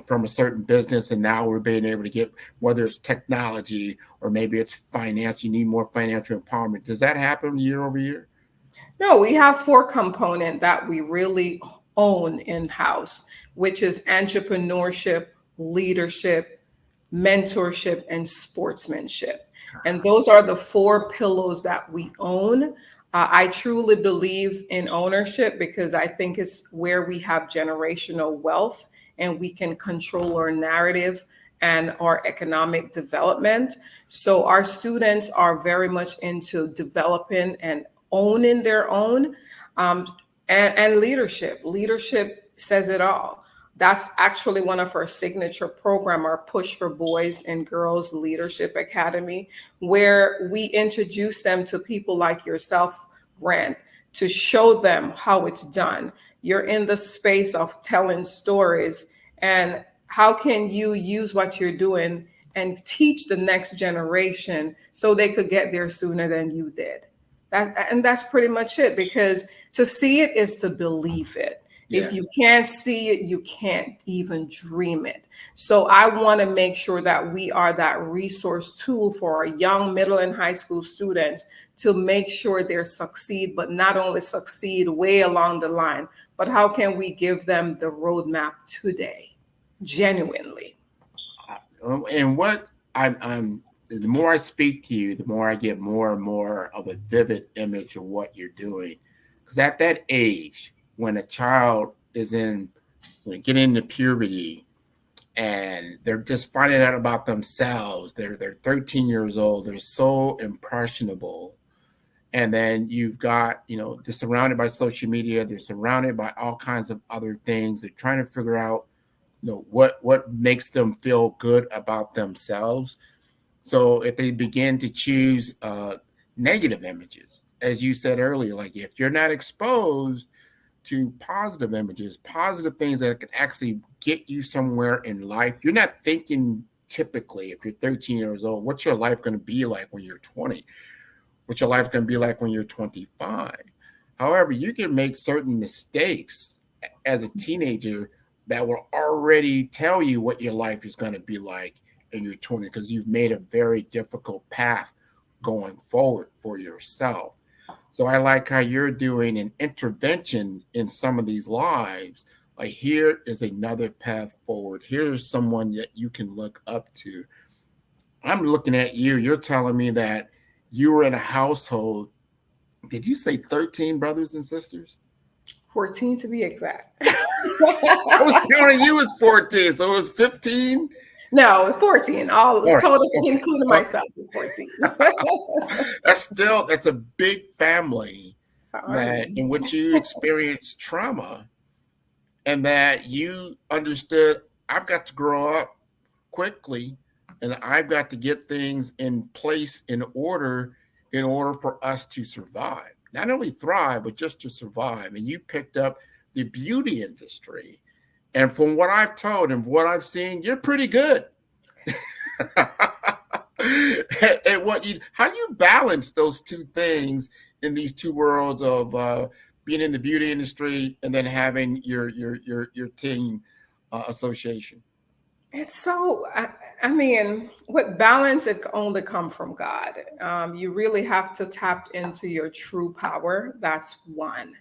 from a certain business, and now we're being able to get, whether it's technology or maybe it's finance, you need more financial empowerment. Does that happen year over year? No, we have 4 components that we really own in-house, which is entrepreneurship, leadership, mentorship, and sportsmanship. And those are the 4 pillars that we own. I truly believe in ownership because I think it's where we have generational wealth and we can control our narrative and our economic development. So our students are very much into developing and owning their own, and leadership. Leadership says it all. That's actually one of our signature program, our Push for Boys and Girls Leadership Academy, where we introduce them to people like yourself, Grant, to show them how it's done. You're in the space of telling stories, and how can you use what you're doing and teach the next generation so they could get there sooner than you did. And that's pretty much it, because to see it is to believe it. Yes. If you can't see it, you can't even dream it. So I want to make sure that we are that resource tool for our young middle and high school students to make sure they succeed, but not only succeed way along the line, but how can we give them the roadmap today, genuinely? And what I'm the more I speak to you, the more I get more and more of a vivid image of what you're doing. Because at that age, when a child is getting into puberty and they're just finding out about themselves, they're 13 years old, they're so impressionable. And then you've got, they're surrounded by social media, they're surrounded by all kinds of other things. They're trying to figure out, what makes them feel good about themselves. So if they begin to choose negative images, as you said earlier, like if you're not exposed to positive images, positive things that can actually get you somewhere in life, you're not thinking typically, if you're 13 years old, what's your life going to be like when you're 20? What's your life going to be like when you're 25? However, you can make certain mistakes as a teenager that will already tell you what your life is going to be like in your 20s, because you've made a very difficult path going forward for yourself. So I like how you're doing an intervention in some of these lives. Like, here is another path forward. Here's someone that you can look up to. I'm looking at you. You're telling me that you were in a household. Did you say 13 brothers and sisters? 14 to be exact. I was counting you as 14, so it was 15? No, 14. All right. Total, including myself, 14. That's a big family in which you experienced trauma, and that you understood, I've got to grow up quickly, and I've got to get things in place in order for us to survive. Not only thrive, but just to survive. And you picked up the beauty industry. And from what I've told and what I've seen, you're pretty good. And how do you balance those two things in these two worlds of being in the beauty industry and then having your team association? It's so, I mean, with balance, it can only come from God. You really have to tap into your true power. That's one.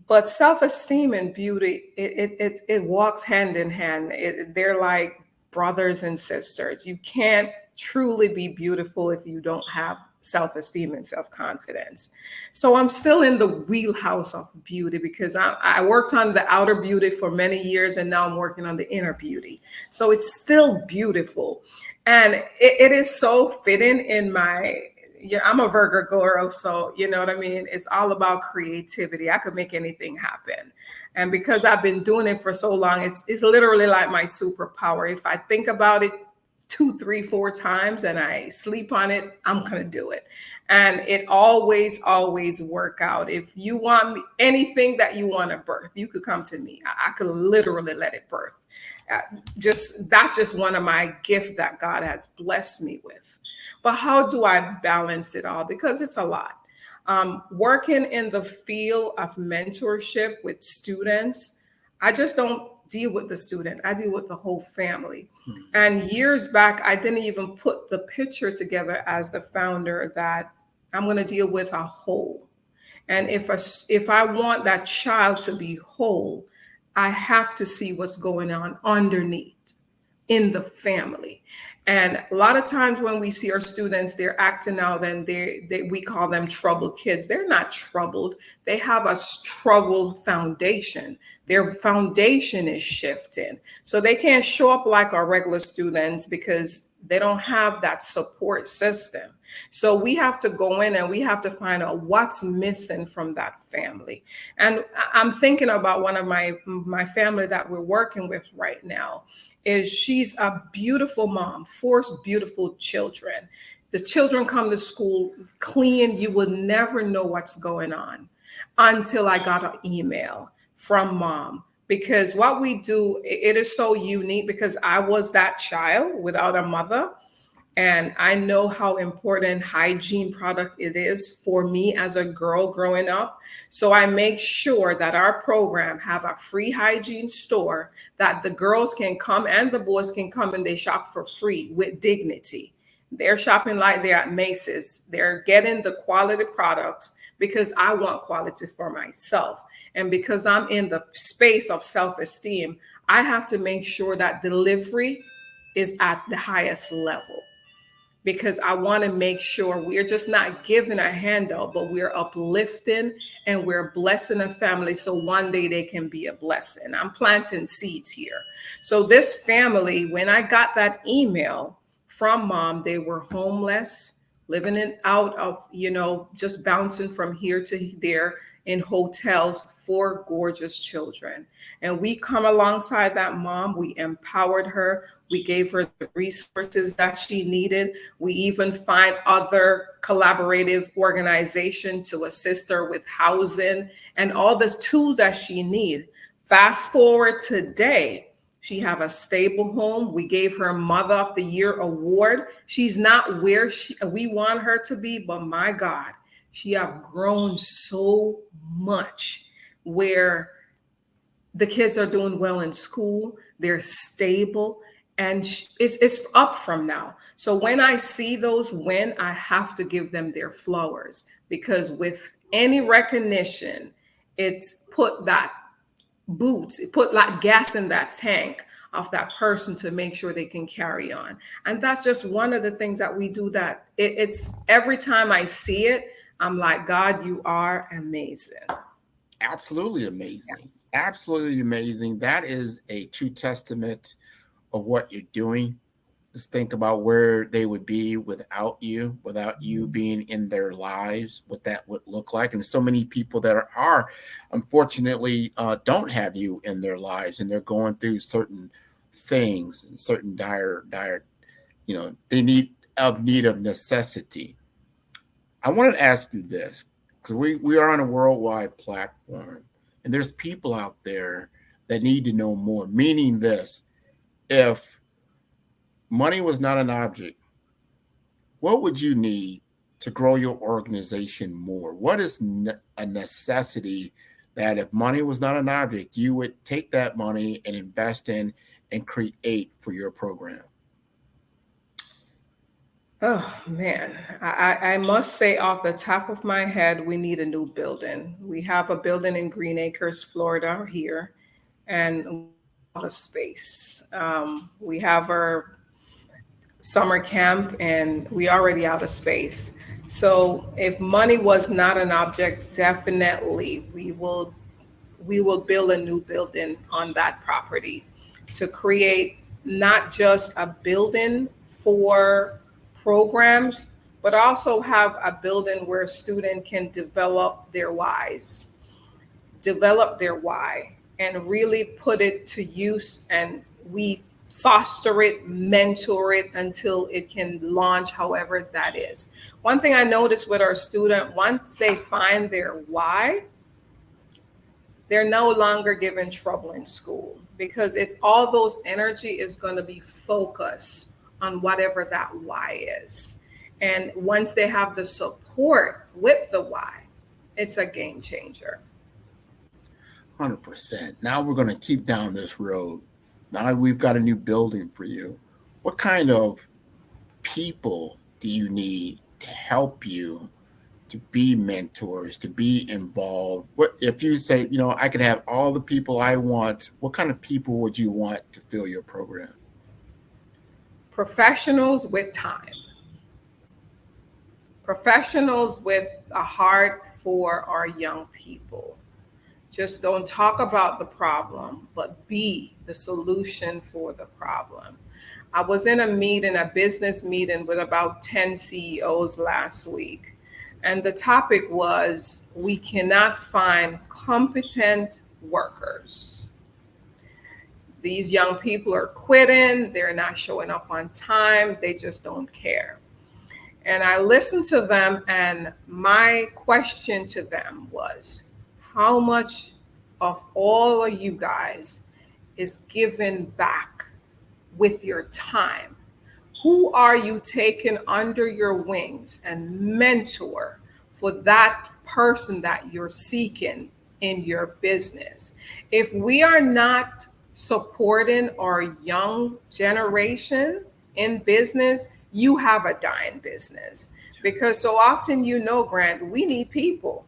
But self-esteem and beauty, it walks hand in hand. They're like brothers and sisters. You can't truly be beautiful if you don't have self-esteem and self-confidence. So I'm still in the wheelhouse of beauty because I worked on the outer beauty for many years, and now I'm working on the inner beauty. So it's still beautiful. And it is so fitting in I'm a Virgo girl, so you know what I mean? It's all about creativity. I could make anything happen. And because I've been doing it for so long, it's literally like my superpower. If I think about it 2, 3, 4 times and I sleep on it, I'm going to do it. And it always work out. If you want anything that you want to birth, you could come to me. I could literally let it birth. That's just one of my gifts that God has blessed me with. But how do I balance it all? Because it's a lot. Working in the field of mentorship with students, I just don't deal with the student. I deal with the whole family. And years back, I didn't even put the picture together as the founder that I'm going to deal with a whole. And if I want that child to be whole, I have to see what's going on underneath in the family. And a lot of times when we see our students, they're acting out and we call them troubled kids. They're not troubled. They have a troubled foundation. Their foundation is shifting. So they can't show up like our regular students because they don't have that support system. So we have to go in and we have to find out what's missing from that family. And I'm thinking about one of my family that we're working with right now. She's a beautiful mom, 4 beautiful children. The children come to school clean. You will never know what's going on until I got an email from mom. Because what we do, it is so unique because I was that child without a mother. And I know how important hygiene product it is for me as a girl growing up. So I make sure that our program have a free hygiene store that the girls can come and the boys can come and they shop for free with dignity. They're shopping like they're at Macy's. They're getting the quality products because I want quality for myself. And because I'm in the space of self-esteem, I have to make sure that delivery is at the highest level. because I want to make sure we're just not giving a handout, but we're uplifting and we're blessing a family so one day they can be a blessing. I'm planting seeds here. So this family, when I got that email from mom, they were homeless, living in out of, just bouncing from here to there in hotels, 4 gorgeous children. And we come alongside that mom. We empowered her. We gave her the resources that she needed. We even find other collaborative organizations to assist her with housing and all the tools that she needs. Fast forward today, she have a stable home. We gave her Mother of the Year award. She's not where we want her to be, but my God, she have grown so much where the kids are doing well in school. They're stable, and it's up from now. So when I see those win, I have to give them their flowers, because with any recognition, it's put that it put like gas in that tank of that person to make sure they can carry on. And that's just one of the things that we do, that it's every time I see it, I'm like, God, you are amazing. Absolutely amazing. Yes. Absolutely amazing. That is a true testament of what you're doing. Just think about where they would be without you being in their lives, what that would look like. And so many people that are unfortunately don't have you in their lives, and they're going through certain things and certain dire, they need of necessity. I want to ask you this, because we are on a worldwide platform, and there's people out there that need to know more, meaning this: if money was not an object, what would you need to grow your organization more? What is a necessity that, if money was not an object, you would take that money and invest in and create for your program? Oh, man. I must say off the top of my head, we need a new building. We have a building in Green Acres, Florida here, and a space. We have our summer camp, and we already out of space. So if money was not an object, definitely we will build a new building on that property to create not just a building for programs, but also have a building where a student can develop their why, and really put it to use, and we foster it, mentor it until it can launch, however that is. One thing I noticed with our student, once they find their why, they're no longer given trouble in school, because it's all those energy is going to be focused on whatever that why is. And once they have the support with the why, it's a game changer. 100%. Now we're going to keep down this road. Now we've got a new building for you. What kind of people do you need to help you to be mentors, to be involved? What if you say, I can have all the people I want, what kind of people would you want to fill your program? Professionals with time. Professionals with a heart for our young people. Just don't talk about the problem, but be the solution for the problem. I was in a business meeting with about 10 CEOs last week. And the topic was, we cannot find competent workers. These young people are quitting. They're not showing up on time. They just don't care. And I listened to them, and my question to them was, how much of all of you guys is given back with your time? Who are you taking under your wings and mentor for that person that you're seeking in your business? If we are not supporting our young generation in business, you have a dying business. Because so often, Grant, we need people.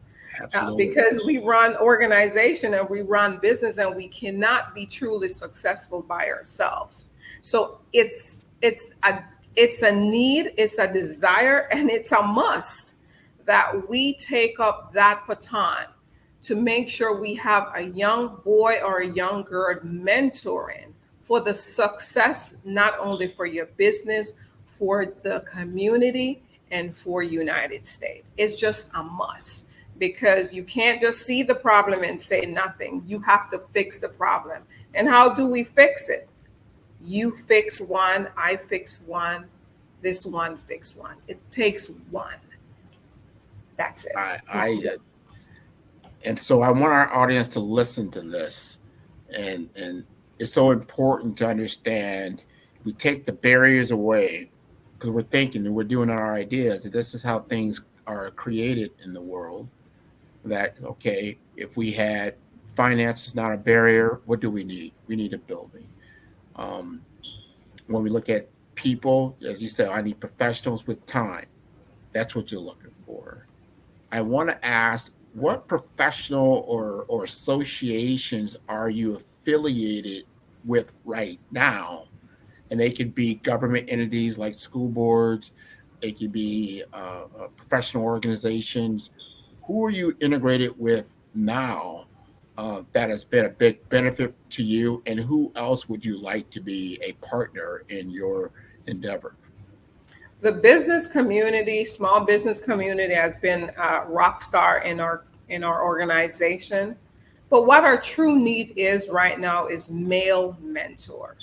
Because we run organization and we run business, and we cannot be truly successful by ourselves. So it's It's a need, it's a desire, and it's a must that we take up that baton to make sure we have a young boy or a young girl mentoring for the success, not only for your business, for the community, and for United States. It's just a must, because you can't just see the problem and say nothing. You have to fix the problem. And how do we fix it? You fix one, I fix one, this one fix one. It takes one. That's it. And so I want our audience to listen to this. And it's so important to understand, if we take the barriers away, because we're thinking and we're doing our ideas, that this is how things are created in the world. That, okay, if we had finance is not a barrier, what do we need? We need a building. When we look at people, as you said, I need professionals with time. That's what you're looking for. I want to ask, what professional or associations are you affiliated with right now? And they could be government entities like school boards. They could be professional organizations. Who are you integrated with now that has been a big benefit to you? And who else would you like to be a partner in your endeavor? The business community, small business community, has been a rock star in our organization. But what our true need is right now is male mentor.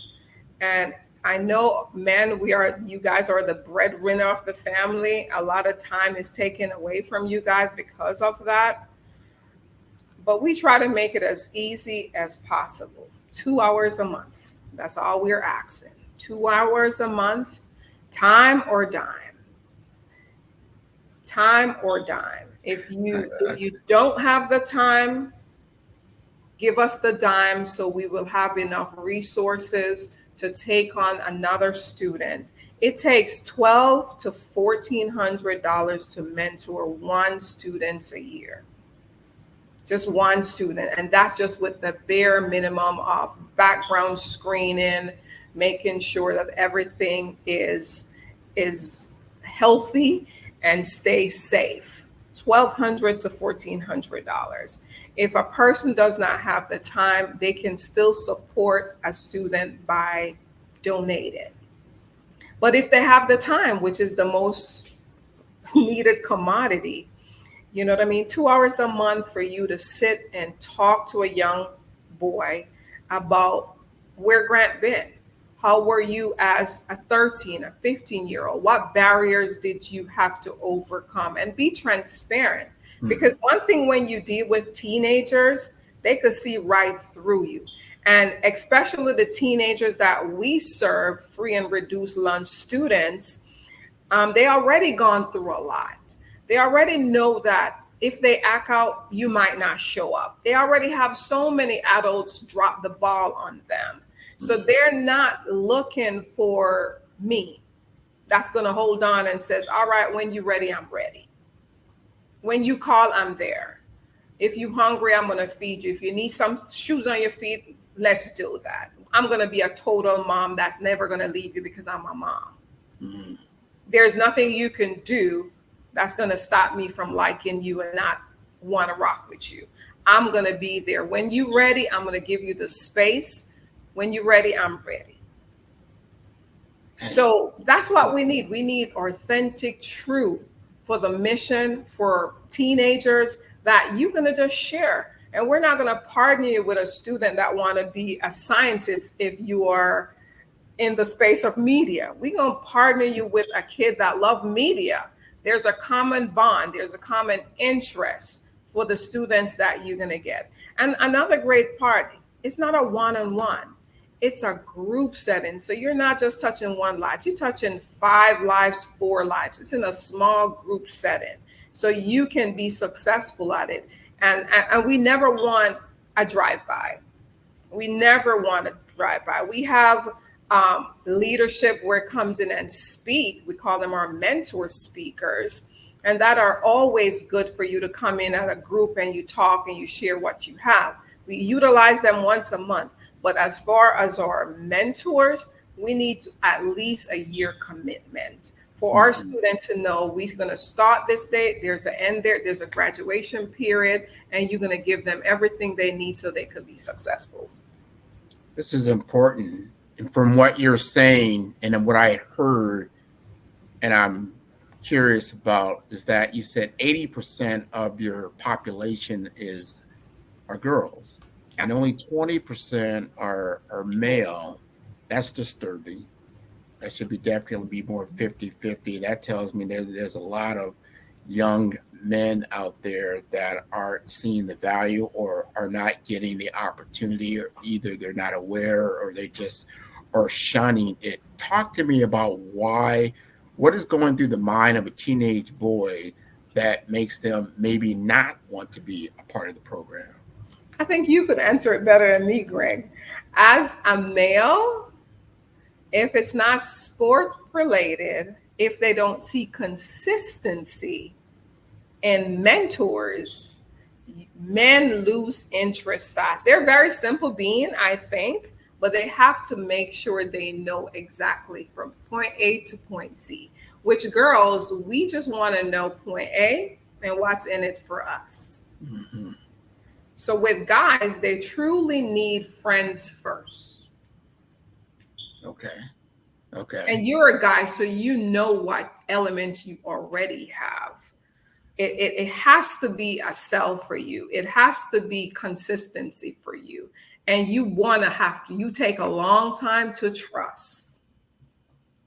And I know, men, you guys are the breadwinner of the family. A lot of time is taken away from you guys because of that. But we try to make it as easy as possible. 2 hours a month. That's all we're asking. 2 hours a month, time or dime. Time or dime. If you don't have the time, give us the dime so we will have enough resources to take on another student. It takes $1,200 to $1,400 to mentor one student a year. Just one student. And that's just with the bare minimum of background screening, making sure that everything is healthy and stays safe. $1,200 to $1,400. If a person does not have the time, they can still support a student by donating. But if they have the time, which is the most needed commodity, you know what I mean? 2 hours a month for you to sit and talk to a young boy about where Grant been. How were you as a 13, a 15-year-old? What barriers did you have to overcome? And be transparent. Because one thing when you deal with teenagers, they could see right through you. And especially the teenagers that we serve, free and reduced lunch students, they already gone through a lot. They already know that if they act out, you might not show up. They already have so many adults drop the ball on them. So they're not looking for me. That's going to hold on and says, all right, when you're ready, I'm ready. When you call, I'm there. If you're hungry, I'm going to feed you. If you need some shoes on your feet, let's do that. I'm going to be a total mom that's never going to leave you because I'm a mom. There's nothing you can do that's going to stop me from liking you and not want to rock with you. I'm going to be there. When you're ready, I'm going to give you the space. When you're ready, I'm ready. So that's what we need. We need authentic truth for the mission for teenagers that you're going to just share. And we're not going to partner you with a student that want to be a scientist if you are in the space of media. We're going to partner you with a kid that loves media. There's a common bond. There's a common interest for the students that you're going to get. And another great part, it's not a one-on-one. It's a group setting. So you're not just touching one life. You're touching 5 lives, 4 lives. It's in a small group setting. So you can be successful at it. And we never want a drive-by. We never want a drive-by. We have leadership where it comes in and speak. We call them our mentor speakers. And that are always good for you to come in at a group and you talk and you share what you have. We utilize them once a month. But as far as our mentors, we need at least a year commitment for our students to know we're going to start this date, there's an end there, there's a graduation period, and you're going to give them everything they need so they could be successful. This is important. And from what you're saying and what I heard, and I'm curious about, is that you said 80% of your population are girls, and only 20% are male. That's disturbing. That should definitely be more 50-50. That tells me there's a lot of young men out there that aren't seeing the value or are not getting the opportunity, or either they're not aware or they just are shunning it. Talk to me about what is going through the mind of a teenage boy that makes them maybe not want to be a part of the program. I think you could answer it better than me, Greg. As a male, if it's not sport related, if they don't see consistency in mentors, men lose interest fast. They're very simple being, I think, but they have to make sure they know exactly from point A to point Z. Which girls, we just want to know point A and what's in it for us. Mm-hmm. So with guys, they truly need friends first. Okay. And you're a guy, so you know what elements you already have. It has to be a sell for you. It has to be consistency for you. And you take a long time to trust.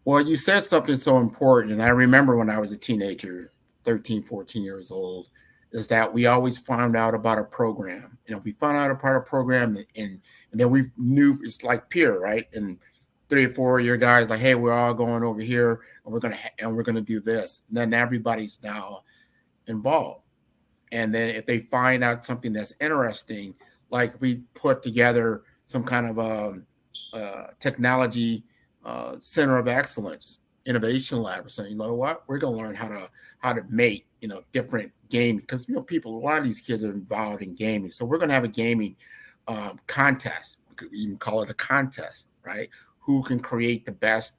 Well, you said something so important. And I remember when I was a teenager, 13, 14 years old, is that we always found out about a program. We found out about a program and then we knew it's like peer, right? And 3 or 4 of your guys like, hey, we're all going over here and we're gonna do this. And then everybody's now involved. And then if they find out something that's interesting, like we put together some kind of technology center of excellence, innovation lab, or something, you know what? We're gonna learn how to make different gaming, because a lot of these kids are involved in gaming. So we're gonna have a gaming contest. We could even call it a contest, right? Who can create the best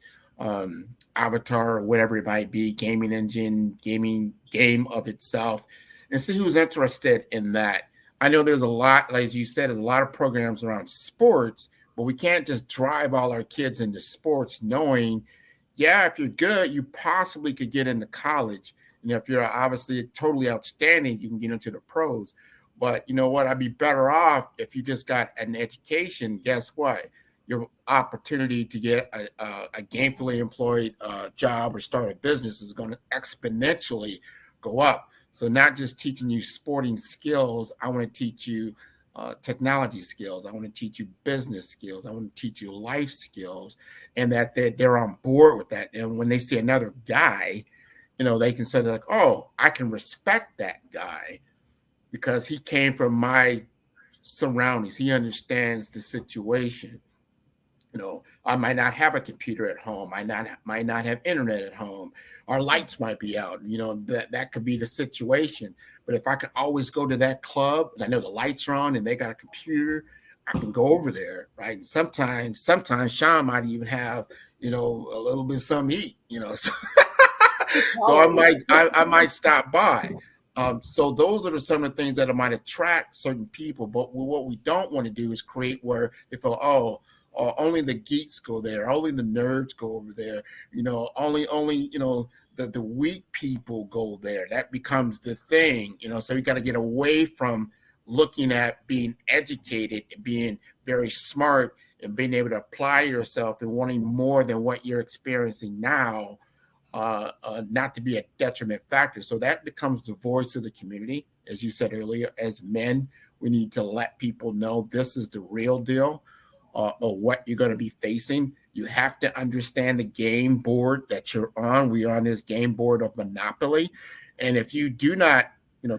avatar or whatever it might be, gaming engine, gaming game of itself, and see who's interested in that. I know there's a lot, as you said, there's a lot of programs around sports, but we can't just drive all our kids into sports knowing, if you're good, you possibly could get into college. And if you're obviously totally outstanding, you can get into the pros. But you know what? I'd be better off if you just got an education. Guess what? Your opportunity to get a gainfully employed job or start a business is going to exponentially go up. So not just teaching you sporting skills, I want to teach you technology skills. I want to teach you business skills. I want to teach you life skills, and that they're on board with that. And when they see another guy, they can say like, oh, I can respect that guy because he came from my surroundings. He understands the situation. I might not have a computer at home. I might not have internet at home. Our lights might be out. That could be the situation. But if I could always go to that club and I know the lights are on and they got a computer, I can go over there, right? Sometimes Sean might even have, a little bit of something to eat, So I might stop by. So those are some of the things that might attract certain people. But what we don't want to do is create where they feel, only the geeks go there, only the nerds go over there, only the weak people go there. That becomes the thing, so you got to get away from looking at being educated and being very smart and being able to apply yourself and wanting more than what you're experiencing now, not to be a detriment factor. So that becomes the voice of the community. As you said earlier, as men, we need to let people know this is the real deal. Or what you're going to be facing. You have to understand the game board that you're on. We are on this game board of Monopoly. And if you do not,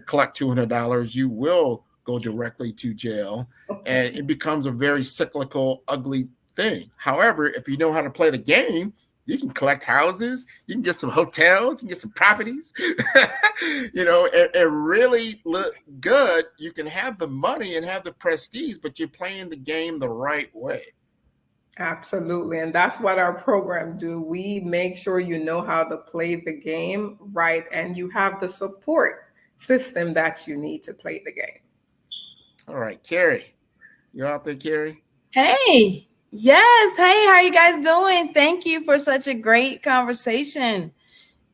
collect $200, you will go directly to jail. And it becomes a very cyclical, ugly thing. However, if you know how to play the game, you can collect houses, you can get some hotels, you can get some properties, and really look good. You can have the money and have the prestige, but you're playing the game the right way. Absolutely. And that's what our program do. We make sure you know how to play the game right and you have the support system that you need to play the game. All right, Carrie. You out there, Carrie? Hey, yes. Hey, how are you guys doing? Thank you for such a great conversation.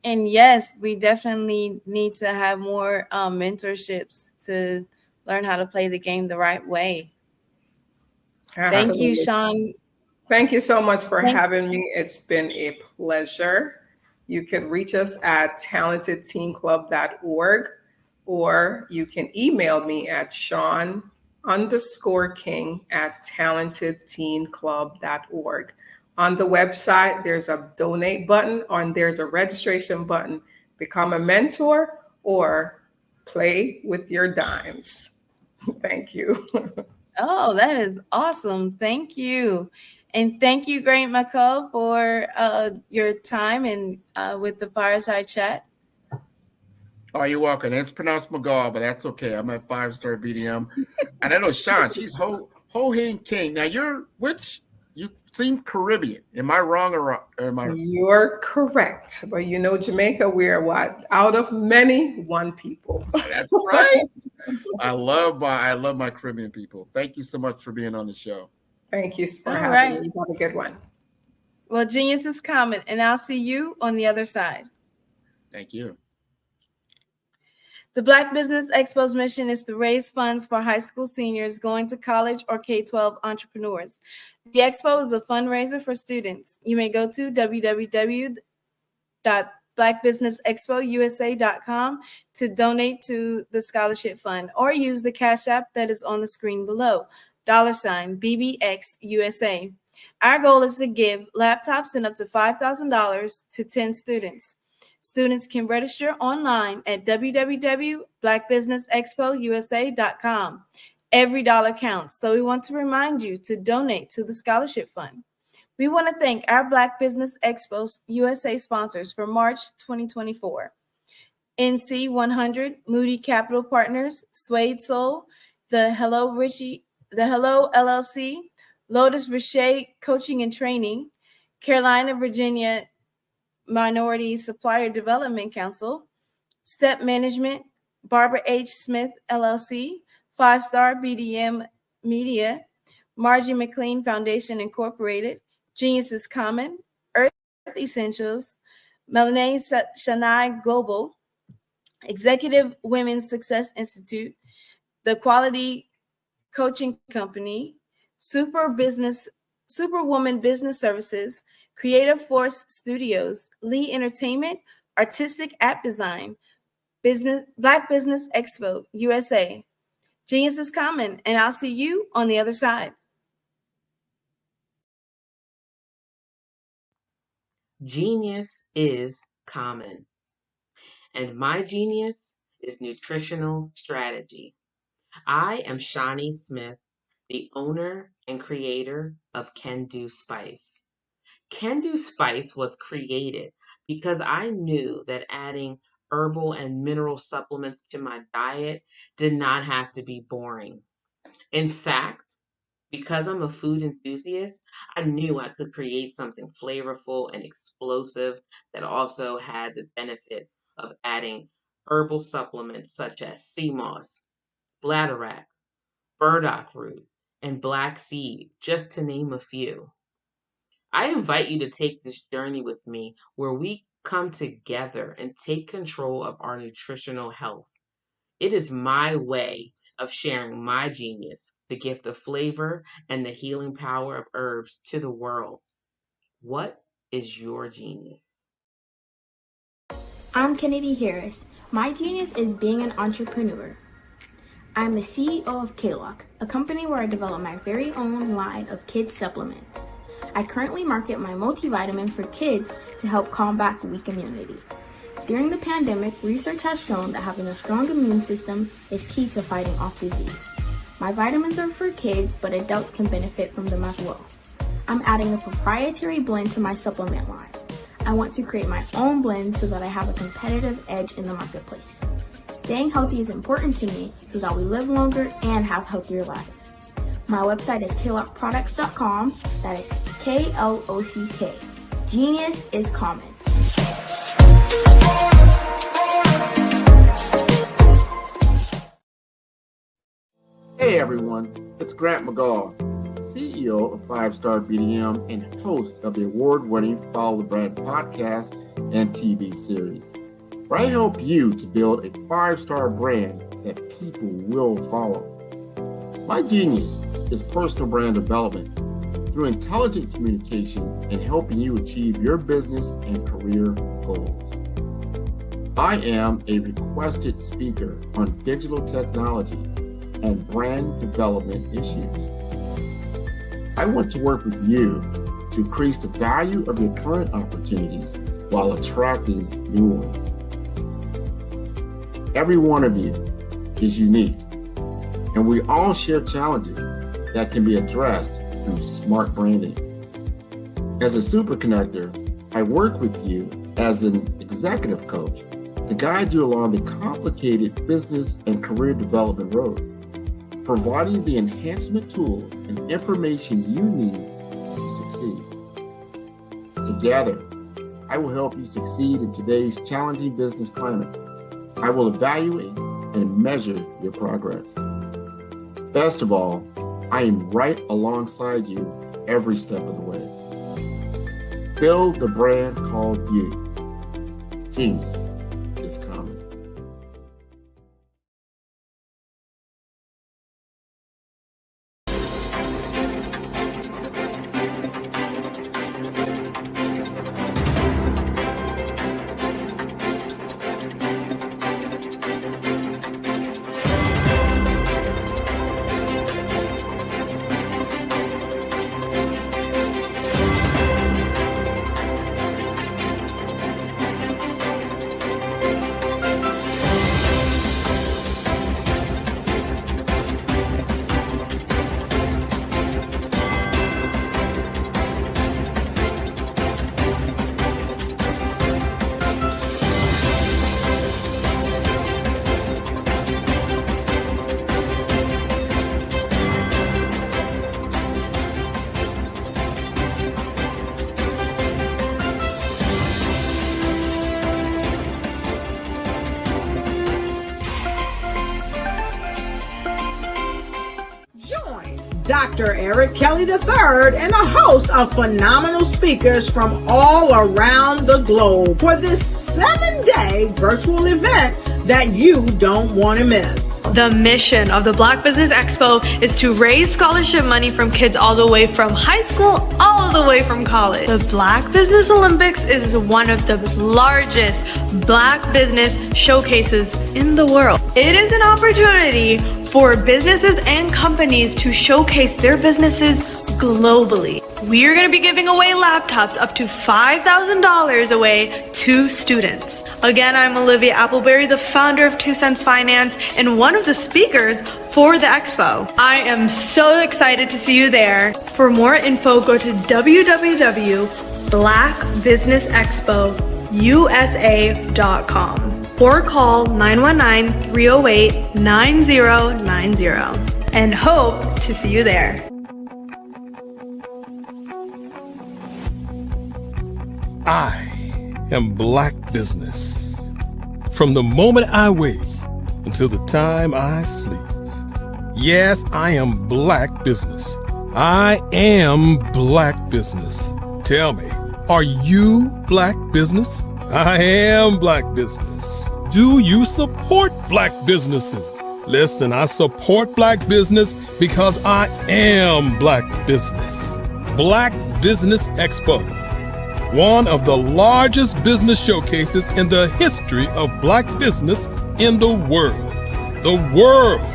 And yes, we definitely need to have more mentorships to learn how to play the game the right way. Thank you, Absolutely. Sean. Thank you so much for having me. It's been a pleasure. You can reach us at talentedteenclub.org, or you can email me at Sean_King@talentedteenclub.org. On the website, there's a donate button and there's a registration button. Become a mentor or play with your dimes. Thank you. Oh, that is awesome. Thank you. And thank you, Grant McCall, for your time and with the Fireside Chat. Oh, you're welcome. It's pronounced McGaw, but that's okay. I'm at 5-star BDM. And I know Sean, she's Ho-Hing King. Now, you seem Caribbean. Am I wrong or am I? You're correct. But you know, Jamaica, we're what? Out of many, one people. That's right. I love my Caribbean people. Thank you so much for being on the show. Thank you for All having right. me. Have a good one. Well, genius is coming, and I'll see you on the other side. Thank you. The Black Business Expo's mission is to raise funds for high school seniors going to college or K-12 entrepreneurs. The expo is a fundraiser for students. You may go to www.blackbusinessexpousa.com to donate to the scholarship fund, or use the Cash App that is on the screen below, $BBXUSA. Our goal is to give laptops and up to $5,000 to 10 students. Students can register online at www.blackbusinessexpousa.com. Every dollar counts, so we want to remind you to donate to the scholarship fund. We want to thank our Black Business Expo USA sponsors for March 2024. NC 100, Moody Capital Partners, Suede Soul, the Hello LLC, Lotus Richey Coaching and Training, Carolina, Virginia Minority Supplier Development Council, Step Management, Barbara H. Smith LLC, 5-Star BDM Media, Margie McLean Foundation Incorporated, Genius is Common, Earth Essentials, Melanie Shania Global, Executive Women's Success Institute, The Quality Coaching Company, Superwoman Business Services, Creative Force Studios, Lee Entertainment, Artistic App Design, Black Business Expo USA. Genius is coming, and I'll see you on the other side. Genius is common. And my genius is nutritional strategy. I am Shawnee Smith, the owner and creator of Can Do Spice. Can Do Spice was created because I knew that adding herbal and mineral supplements to my diet did not have to be boring. In fact, because I'm a food enthusiast, I knew I could create something flavorful and explosive that also had the benefit of adding herbal supplements such as sea moss, bladderwrack, burdock root, and black seed, just to name a few. I invite you to take this journey with me where we come together and take control of our nutritional health. It is my way of sharing my genius, the gift of flavor and the healing power of herbs to the world. What is your genius? I'm Kennedy Harris. My genius is being an entrepreneur. I'm the CEO of K-Lock, a company where I develop my very own line of kids supplements. I currently market my multivitamin for kids to help combat weak immunity. During the pandemic, research has shown that having a strong immune system is key to fighting off disease. My vitamins are for kids, but adults can benefit from them as well. I'm adding a proprietary blend to my supplement line. I want to create my own blend so that I have a competitive edge in the marketplace. Staying healthy is important to me so that we live longer and have healthier lives. My website is klockproducts.com. That is KLOCK. Genius is common. Hey everyone, it's Grant McGaw, CEO of 5-Star BDM and host of the award-winning Follow the Brand podcast and TV series, where I help you to build a 5-star brand that people will follow. My genius is personal brand development through intelligent communication and helping you achieve your business and career goals. I am a requested speaker on digital technology and brand development issues. I want to work with you to increase the value of your current opportunities while attracting new ones. Every one of you is unique, and we all share challenges that can be addressed through smart branding. As a super connector, I work with you as an executive coach to guide you along the complicated business and career development road, providing the enhancement tools and information you need to succeed. Together, I will help you succeed in today's challenging business climate. I will evaluate and measure your progress. Best of all, I am right alongside you every step of the way. Build the brand called you. Genius is common. Dr. Eric Kelly III and a host of phenomenal speakers from all around the globe for this 7-day virtual event that you don't want to miss. The mission of the Black Business Expo is to raise scholarship money from kids all the way from high school, all the way from college. The Black Business Olympics is one of the largest Black business showcases in the world. It is an opportunity for businesses and companies to showcase their businesses globally. We are going to be giving away laptops up to $5,000 away to students. Again, I'm Olivia Appleberry, the founder of 2 Cents Finance and one of the speakers for the expo. I am so excited to see you there. For more info, go to www.blackbusinessexpousa.com or call 919-308-9090 and hope to see you there. I am Black Business. From the moment I wake until the time I sleep. Yes, I am Black Business. I am Black Business. Tell me, are you Black Business? I am Black Business. Do you support Black businesses? Listen, I support Black business because I am Black Business. Black Business Expo, one of the largest business showcases in the history of Black business in the world. The world.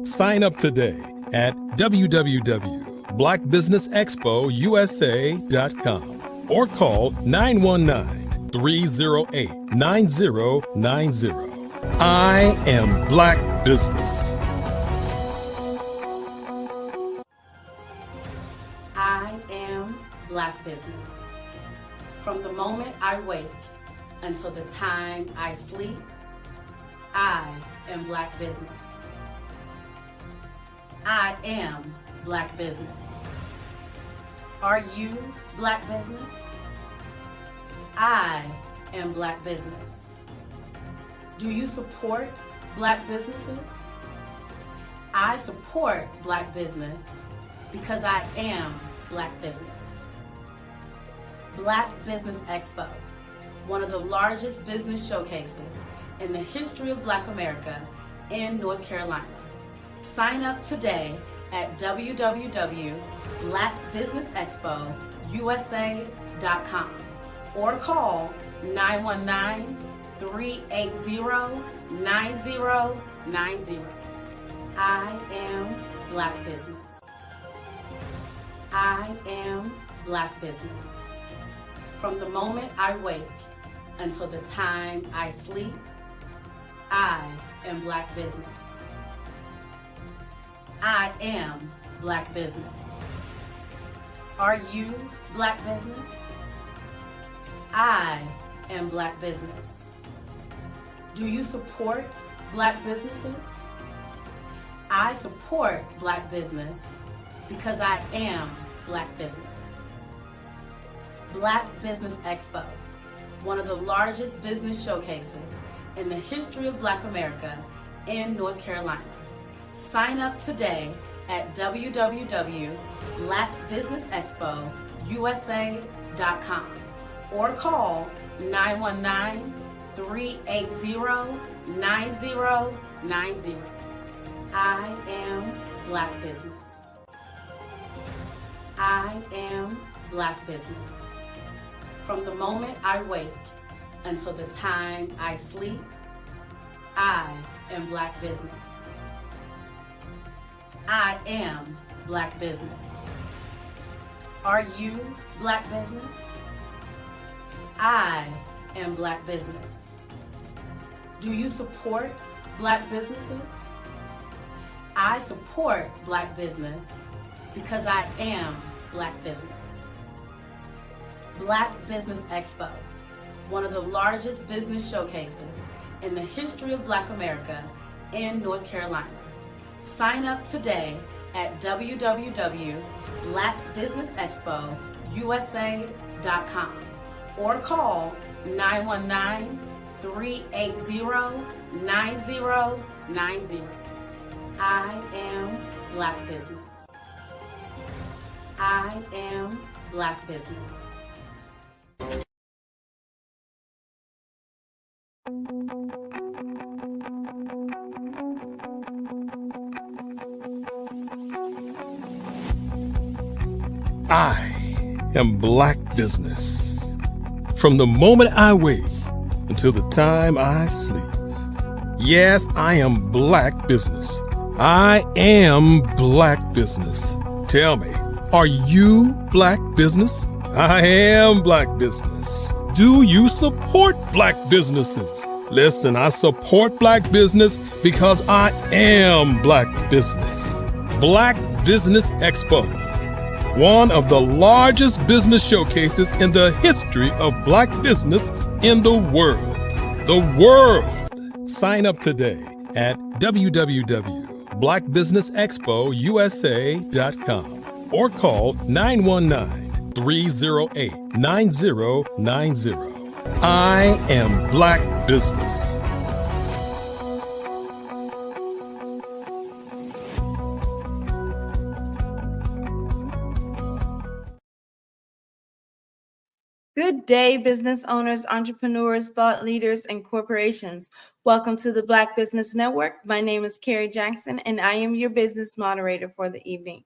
Sign up today at www.blackbusinessexpousa.com or call 919-308-9090. I am Black Business. I am Black Business. From the moment I wake until the time I sleep, I am Black Business. I am Black Business. Are you Black business? I am Black business. Do you support Black businesses? I support Black business because I am Black business. Black Business Expo, one of the largest business showcases in the history of Black America in North Carolina. Sign up today at www.blackbusinessexpousa.com or call 919-380-9090. I am Black business. I am Black business. From the moment I wake until the time I sleep, I am Black business. I am Black business. Are you Black business? I am Black business. Do you support Black businesses? I support Black business because I am Black business. Black Business Expo, one of the largest business showcases in the history of Black America in North Carolina. Sign up today at www.blackbusinessexpousa.com or call 919-380-9090. I am Black business. I am Black business. From the moment I wake until the time I sleep, I am Black business. I am Black business. Are you Black business? I am Black business. Do you support Black businesses? I support Black business because I am Black business. Black Business Expo, one of the largest business showcases in the history of Black America in North Carolina. Sign up today at www.blackbusinessexpousa.com or call 919-380-9090. I am Black business. I am Black business. I am Black business. From the moment I wake until the time I sleep. Yes, I am Black business. I am Black business. Tell me, are you Black business? I am Black business. Do you support Black businesses? Listen, I support Black business because I am Black business. Black Business Expo, one of the largest business showcases in the history of Black business in the world. The world! Sign up today at www.blackbusinessexpousa.com or call 919-308-9090. I am Black business. Good day, business owners, entrepreneurs, thought leaders, and corporations. Welcome to the Black Business Network. My name is Carrie Jackson, and I am your business moderator for the evening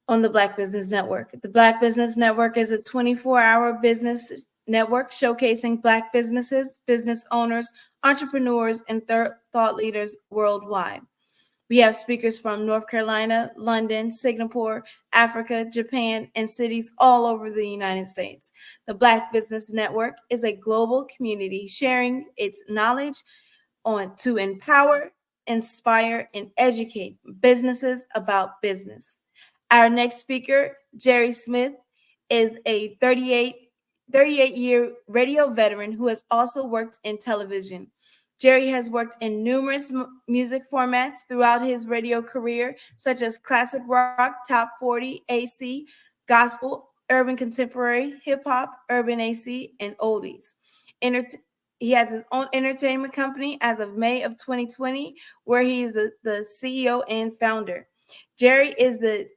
on the Black Business Network. The Black Business Network is a 24-hour business network showcasing Black businesses, business owners, entrepreneurs, and thought leaders worldwide. We have speakers from North Carolina, London, Singapore, Africa, Japan, and cities all over the United States. The Black Business Network is a global community sharing its knowledge to empower, inspire, and educate businesses about business. Our next speaker, Jerry Smith, is a 38-year radio veteran who has also worked in television. Jerry has worked in numerous music formats throughout his radio career, such as classic rock, top 40, AC, gospel, urban contemporary, hip hop, urban AC, and oldies. He has his own entertainment company as of May of 2020, where he is the CEO and founder. Jerry is the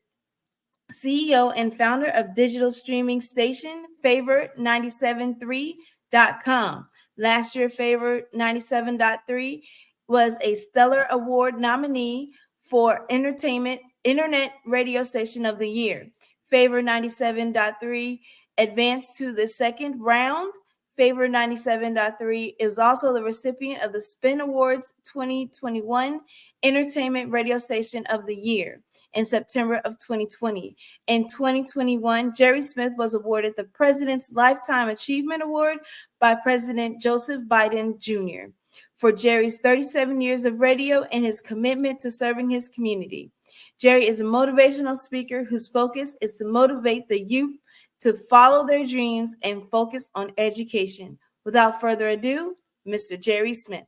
CEO and founder of digital streaming station Favor 973.com. Last year, Favor 97.3 was a Stellar Award nominee for Internet Radio Station of the Year. Favor 97.3 advanced to the second round. Favor 97.3 is also the recipient of the Spin Awards 2021 Entertainment Radio Station of the Year in September of 2020. In 2021, Jerry Smith was awarded the President's Lifetime Achievement Award by President Joseph Biden Jr. for Jerry's 37 years of radio and his commitment to serving his community. Jerry is a motivational speaker whose focus is to motivate the youth to follow their dreams and focus on education. Without further ado, Mr. Jerry Smith.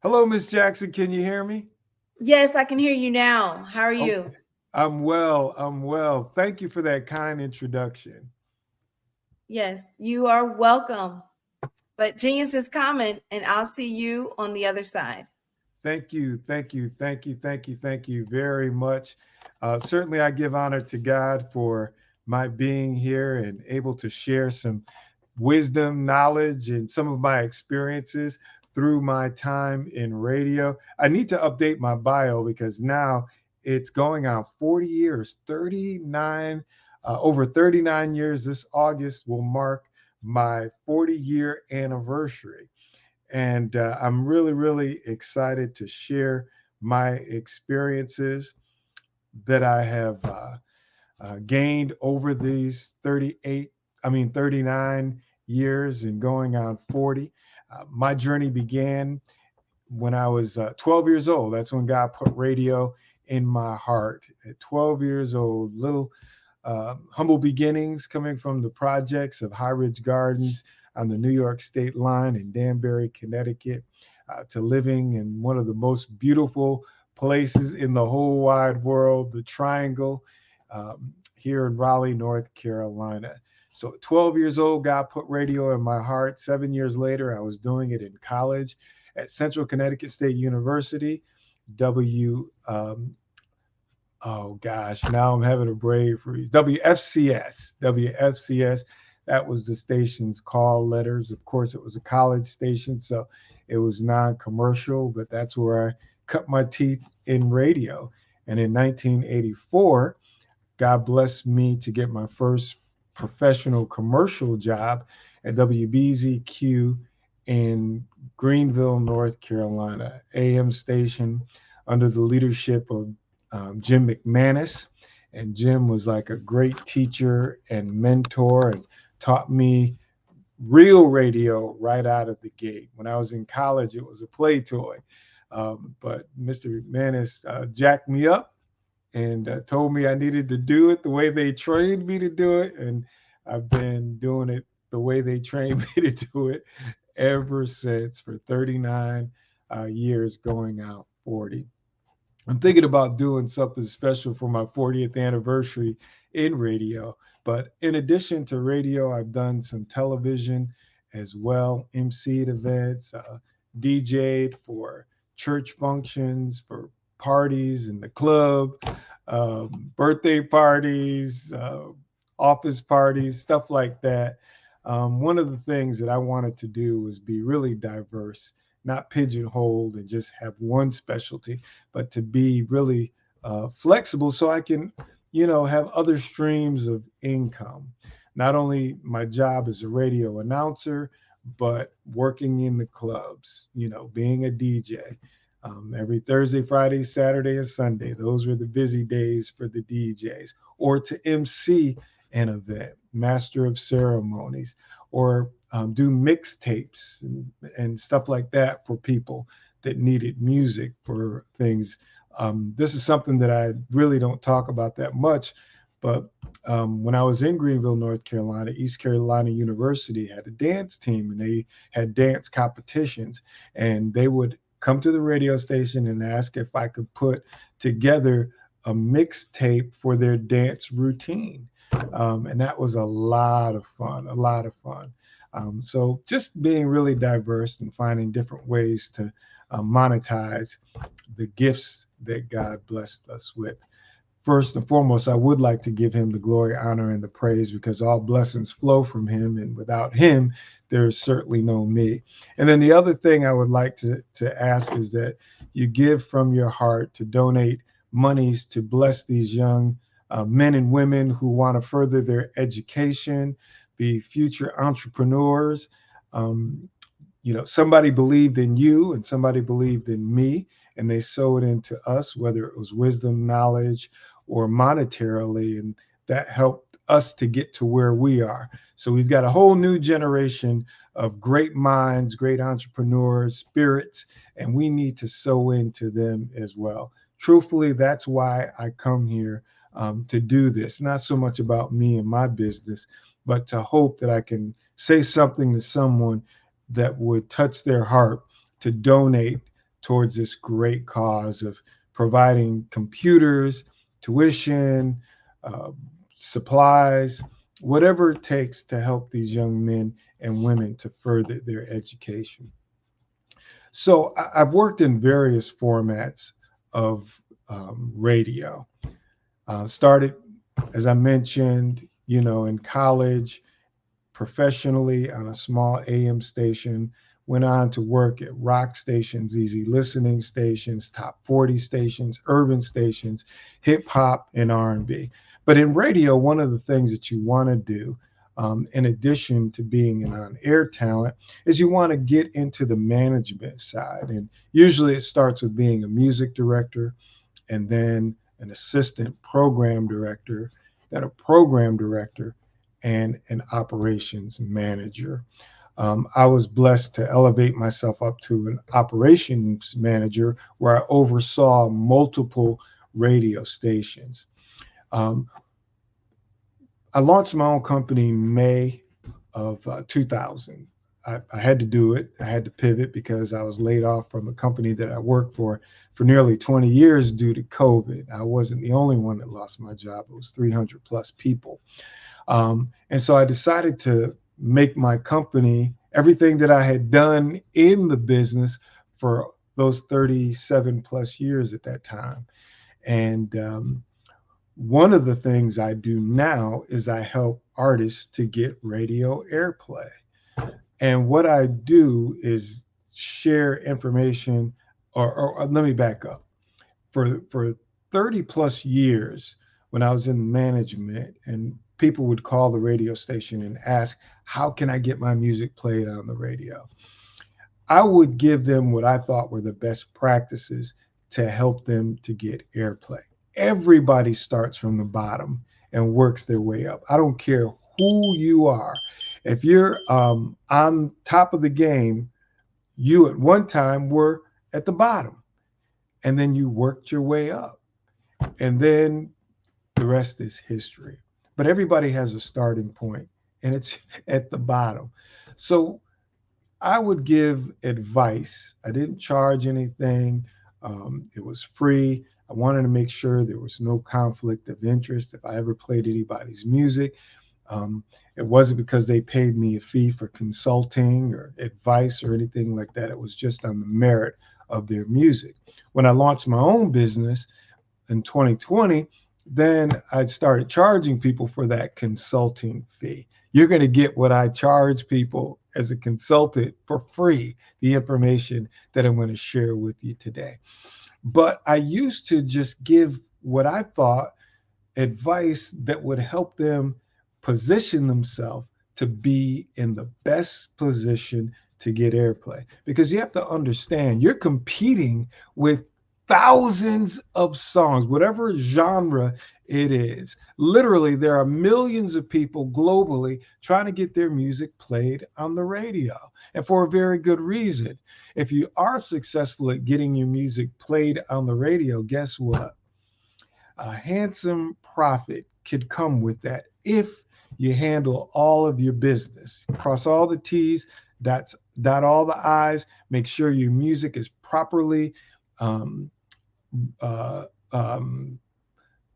Hello, Miss Jackson. Can you hear me? Yes, I can hear you now. How are you? Okay. I'm well. I'm well. Thank you for that kind introduction. Yes, you are welcome. But genius is coming, and I'll see you on the other side. Thank you. Thank you. Thank you. Thank you. Thank you very much. Certainly, I give honor to God for my being here and able to share some wisdom, knowledge, and some of my experiences through my time in radio. I need to update my bio because now it's going on 40 years, 39, over 39 years. This August will mark my 40-year anniversary. And I'm really, really excited to share my experiences that I have gained over these 39 years and going on 40. My journey began when I was 12 years old. That's when God put radio in my heart. At 12 years old, little humble beginnings coming from the projects of High Ridge Gardens on the New York State line in Danbury, Connecticut, to living in one of the most beautiful places in the whole wide world, the Triangle, here in Raleigh, North Carolina. So at 12 years old, God put radio in my heart. 7 years later, I was doing it in college at Central Connecticut State University, oh gosh, now I'm having a brain freeze. WFCS. That was the station's call letters. Of course, it was a college station, so it was non-commercial, but that's where I cut my teeth in radio. And in 1984, God blessed me to get my first professional commercial job at WBZQ in Greenville, North Carolina, AM station under the leadership of Jim McManus. And Jim was like a great teacher and mentor and taught me real radio right out of the gate. When I was in college, it was a play toy. But Mr. McManus jacked me up and told me I needed to do it the way they trained me to do it. And I've been doing it the way they trained me to do it ever since, for 39 years, going out 40. I'm thinking about doing something special for my 40th anniversary in radio. But in addition to radio, I've done some television as well, emceed events, DJ'd for church functions, for parties in the club, birthday parties, office parties, stuff like that. One of the things that I wanted to do was be really diverse, not pigeonholed and just have one specialty, but to be really flexible so I can, have other streams of income. Not only my job as a radio announcer, but working in the clubs, being a DJ. Every Thursday, Friday, Saturday, and Sunday. Those were the busy days for the DJs. Or to MC an event, master of ceremonies, or do mixtapes and stuff like that for people that needed music for things This is something that I really don't talk about that much, but when I was in Greenville, North Carolina, East Carolina University had a dance team, and they had dance competitions, and they would come to the radio station and ask if I could put together a mixtape for their dance routine. And that was a lot of fun, a lot of fun. So just being really diverse and finding different ways to monetize the gifts that God blessed us with. First and foremost, I would like to give him the glory, honor, and the praise, because all blessings flow from him, and without him, there is certainly no me. And then the other thing I would like to ask is that you give from your heart to donate monies to bless these young men and women who want to further their education, be future entrepreneurs. Somebody believed in you and somebody believed in me, and they sowed into us, whether it was wisdom, knowledge, or monetarily, and that helped us to get to where we are. So we've got a whole new generation of great minds, great entrepreneurs, spirits, and we need to sow into them as well. Truthfully, that's why I come here to do this. Not so much about me and my business, but to hope that I can say something to someone that would touch their heart to donate towards this great cause of providing computers, tuition, supplies, whatever it takes to help these young men and women to further their education. So I've worked in various formats of radio. Started, as I mentioned, in college, professionally on a small AM station, went on to work at rock stations, easy listening stations, top 40 stations, urban stations, hip hop, and R&B. But in radio, one of the things that you want to do, in addition to being an on-air talent, is you want to get into the management side. And usually it starts with being a music director, and then an assistant program director, then a program director, and an operations manager. I was blessed to elevate myself up to an operations manager where I oversaw multiple radio stations. I launched my own company in May of 2000. I had to do it. I had to pivot because I was laid off from a company that I worked for nearly 20 years due to COVID. I wasn't the only one that lost my job. It was 300 plus people. And so I decided to make my company everything that I had done in the business for those 37 plus years at that time. And one of the things I do now is I help artists to get radio airplay. And what I do is share information, or let me back up. For 30 plus years, when I was in management, and people would call the radio station and ask, how can I get my music played on the radio? I would give them what I thought were the best practices to help them to get airplay. Everybody starts from the bottom and works their way up. I don't care who you are. If you're on top of the game, you at one time were at the bottom, and then you worked your way up, and then the rest is history. But everybody has a starting point, and it's at the bottom. So I would give advice. I didn't charge anything. It was free. I wanted to make sure there was no conflict of interest if I ever played anybody's music. It wasn't because they paid me a fee for consulting or advice or anything like that. It was just on the merit of their music. When I launched my own business in 2020, then I started charging people for that consulting fee. You're going to get what I charge people as a consultant for free, the information that I'm going to share with you today. But I used to just give what I thought advice that would help them position themselves to be in the best position to get airplay. Because you have to understand, you're competing with thousands of songs, whatever genre it is. Literally, there are millions of people globally trying to get their music played on the radio, and for a very good reason. If you are successful at getting your music played on the radio, guess what? A handsome profit could come with that if you handle all of your business. Cross all the T's, dot all the I's, make sure your music is um, uh, um,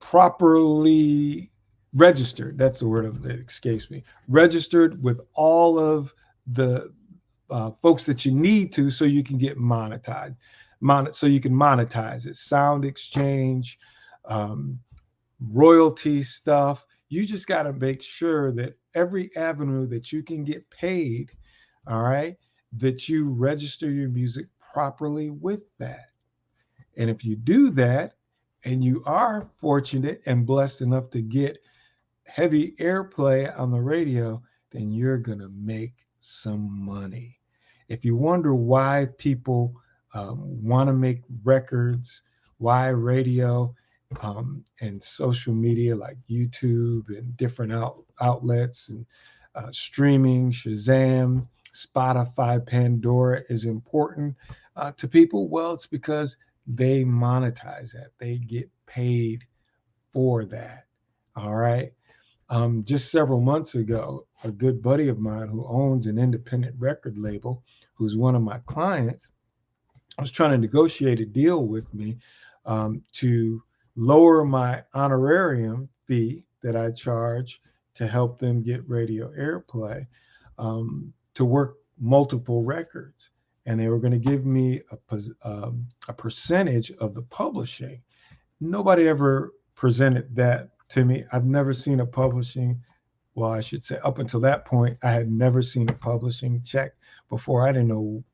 properly registered. That's the word that escapes me. Registered with all of the folks that you need to, so you can get monetized. So you can monetize it. Sound exchange, royalty stuff. You just got to make sure that every avenue that you can get paid, all right, that you register your music properly with that. And if you do that, and you are fortunate and blessed enough to get heavy airplay on the radio, then you're going to make some money. If you wonder why people want to make records, why radio and social media like YouTube and different outlets and streaming, Shazam, Spotify, Pandora is important to people, well, it's because they monetize that. They get paid for that. All right. Just several months ago, a good buddy of mine who owns an independent record label, who's one of my clients, was trying to negotiate a deal with me to lower my honorarium fee that I charge to help them get radio airplay, to work multiple records. And they were going to give me a percentage of the publishing. Nobody ever presented that to me. I've never seen a publishing, well, I should say up until that point, I had never seen a publishing check before. I didn't know,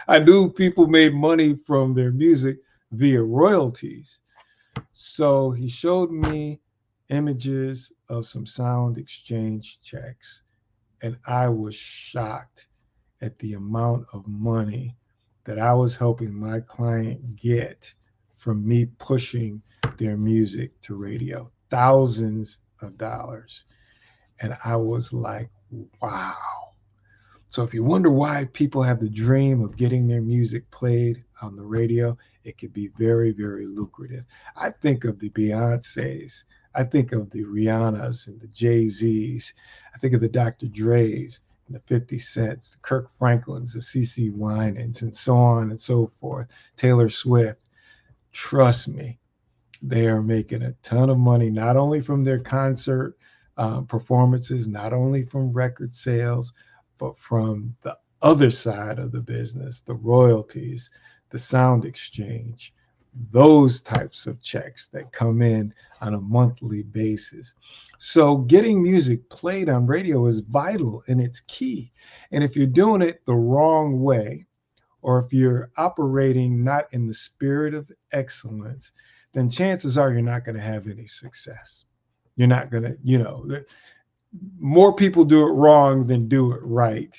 I knew people made money from their music via royalties. So he showed me images of some sound exchange checks, and I was shocked at the amount of money that I was helping my client get from me pushing their music to radio, thousands of dollars. And I was like, wow. So if you wonder why people have the dream of getting their music played on the radio, it could be very, very lucrative. I think of the Beyoncés, I think of the Rihannas and the Jay-Z's, I think of the Dr. Dre's, the 50 Cents, the Kirk Franklins, the CeCe Winans, and so on and so forth, Taylor Swift. Trust me, they are making a ton of money, not only from their concert performances, not only from record sales, but from the other side of the business, the royalties, the sound exchange, those types of checks that come in on a monthly basis. So getting music played on radio is vital and it's key. And if you're doing it the wrong way, or if you're operating not in the spirit of excellence, then chances are you're not going to have any success. You're not going to, more people do it wrong than do it right.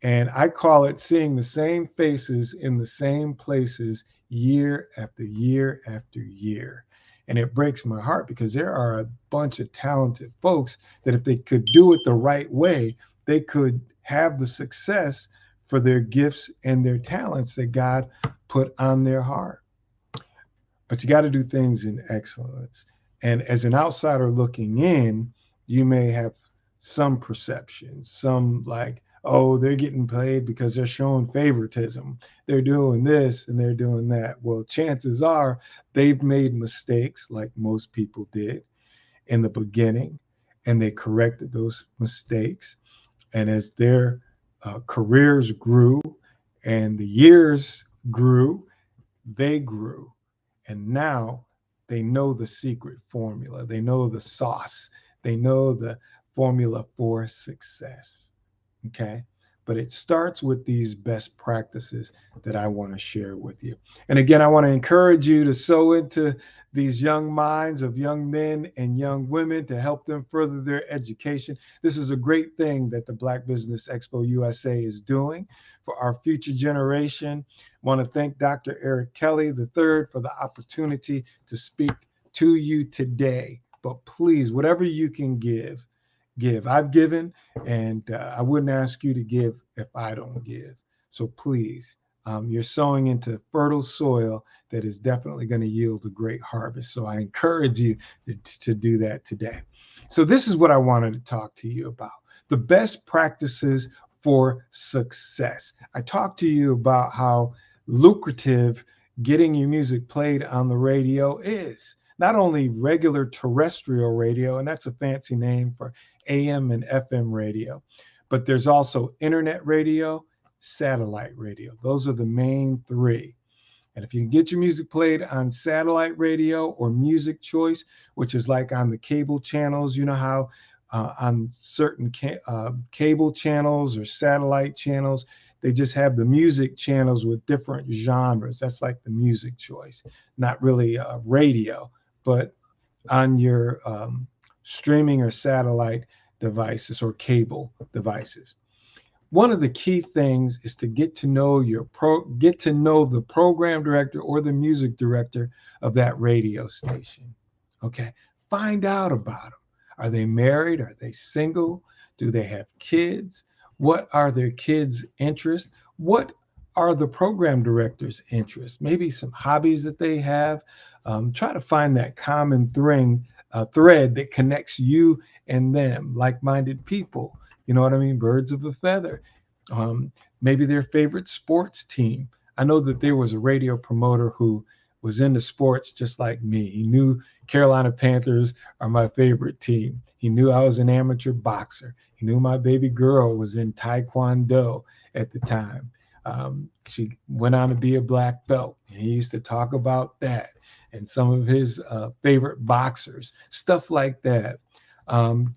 And I call it seeing the same faces in the same places year after year after year. And it breaks my heart because there are a bunch of talented folks that if they could do it the right way, they could have the success for their gifts and their talents that God put on their heart. But you got to do things in excellence. And as an outsider looking in, you may have some perceptions, some like, oh, they're getting paid because they're showing favoritism. They're doing this and they're doing that. Well, chances are they've made mistakes like most people did in the beginning, and they corrected those mistakes. And as their careers grew and the years grew, they grew. And now they know the secret formula. They know the sauce. They know the formula for success. Okay. But it starts with these best practices that I want to share with you. And again, I want to encourage you to sow into these young minds of young men and young women to help them further their education. This is a great thing that the Black Business Expo USA is doing for our future generation. I want to thank Dr. Eric Kelly III for the opportunity to speak to you today. But please, whatever you can give. I've given, and I wouldn't ask you to give if I don't give. So please, you're sowing into fertile soil that is definitely going to yield a great harvest. So I encourage you to do that today. So this is what I wanted to talk to you about: the best practices for success. I talked to you about how lucrative getting your music played on the radio is. Not only regular terrestrial radio, and that's a fancy name for AM and FM radio, but there's also internet radio, satellite radio. Those are the main three. And if you can get your music played on satellite radio or Music Choice, which is like on the cable channels, you know how on certain cable channels or satellite channels, they just have the music channels with different genres. That's like the Music Choice, not really radio, but on your streaming or satellite devices or cable devices. One of the key things is to get to know the program director or the music director of that radio station. Okay, find out about them. Are they married? Are they single? Do they have kids? What are their kids' interests? What are the program director's interests? Maybe some hobbies that they have. Try to find that common thread that connects you and them, like-minded people. You know what I mean? Birds of a feather. Maybe their favorite sports team. I know that there was a radio promoter who was into sports just like me. He knew Carolina Panthers are my favorite team. He knew I was an amateur boxer. He knew my baby girl was in Taekwondo at the time. She went on to be a black belt, and he used to talk about that and some of his favorite boxers, stuff like that.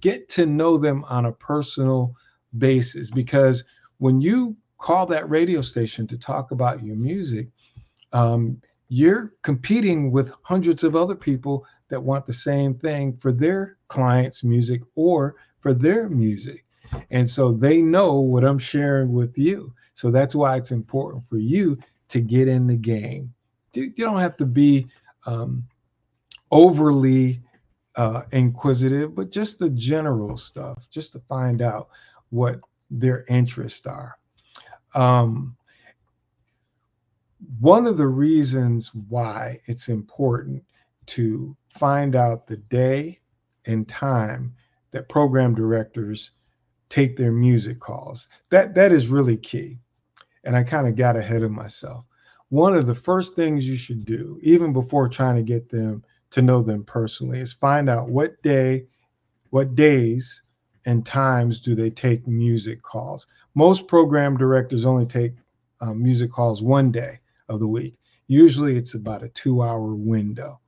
Get to know them on a personal basis, because when you call that radio station to talk about your music, you're competing with hundreds of other people that want the same thing for their clients' music or for their music. And so they know what I'm sharing with you. So that's why it's important for you to get in the game. You don't have to be overly inquisitive, but just the general stuff, just to find out what their interests are. One of the reasons why it's important to find out the day and time that program directors take their music calls, that is really key. And I kind of got ahead of myself. One of the first things you should do, even before trying to get them to know them personally, is find out what days and times do they take music calls. Most program directors only take music calls one day of the week. Usually it's about a 2-hour window.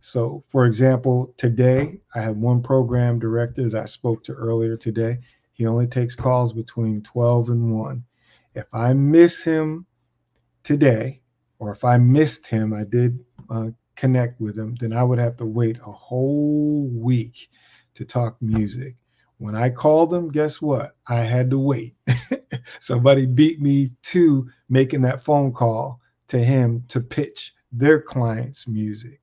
So for example, today I have one program director that I spoke to earlier today. He only takes calls between 12 and 1. If I miss him today, or if I missed him, I did connect with him, then I would have to wait a whole week to talk music. When I called him, guess what? I had to wait. Somebody beat me to making that phone call to him to pitch their client's music.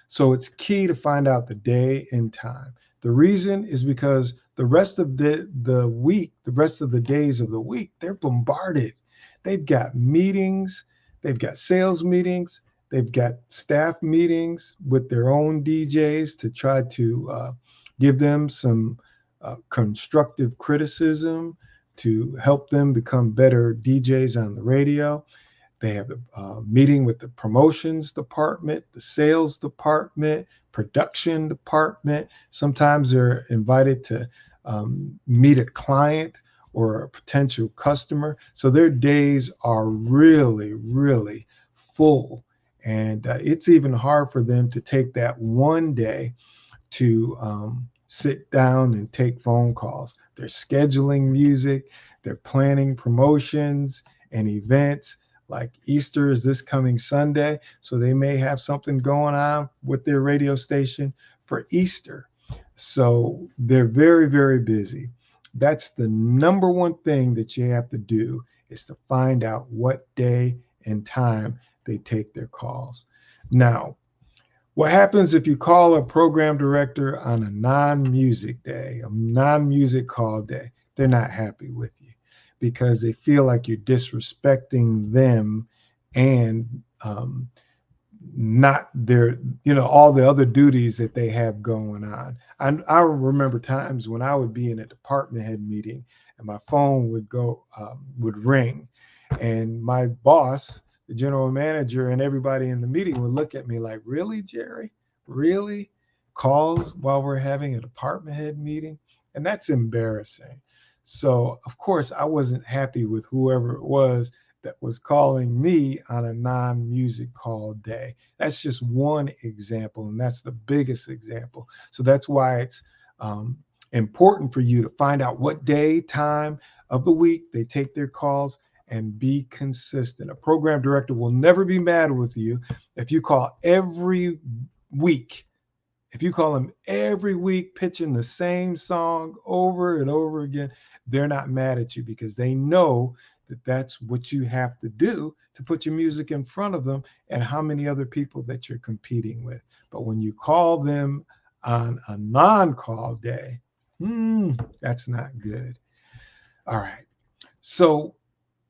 So it's key to find out the day and time. The reason is because the rest of the week, the rest of the days of the week, they're bombarded. They've got meetings, they've got sales meetings, they've got staff meetings with their own DJs to try to give them some constructive criticism to help them become better DJs on the radio. They have a meeting with the promotions department, the sales department, production department. Sometimes they're invited to meet a client or a potential customer. So their days are really, really full. And it's even hard for them to take that one day to sit down and take phone calls. They're scheduling music, they're planning promotions and events. Like Easter is this coming Sunday, so they may have something going on with their radio station for Easter. So they're very, very busy. That's the number one thing that you have to do, is to find out what day and time they take their calls. Now, what happens if you call a program director on a non-music day, a non-music call day? They're not happy with you because they feel like you're disrespecting them and not their, all the other duties that they have going on. I remember times when I would be in a department head meeting and my phone would ring, and my boss, the general manager, and everybody in the meeting would look at me like, "Really, Jerry? Really? Calls while we're having a department head meeting?" And that's embarrassing. So, of course, I wasn't happy with whoever it was that was calling me on a non-music call day. That's just one example, and that's the biggest example. So that's why it's important for you to find out what day, time of the week they take their calls, and be consistent. A program director will never be mad with you if you call every week. If you call them every week pitching the same song over and over again, they're not mad at you because they know that that's what you have to do to put your music in front of them and how many other people that you're competing with. But when you call them on a non-call day, that's not good. All right. So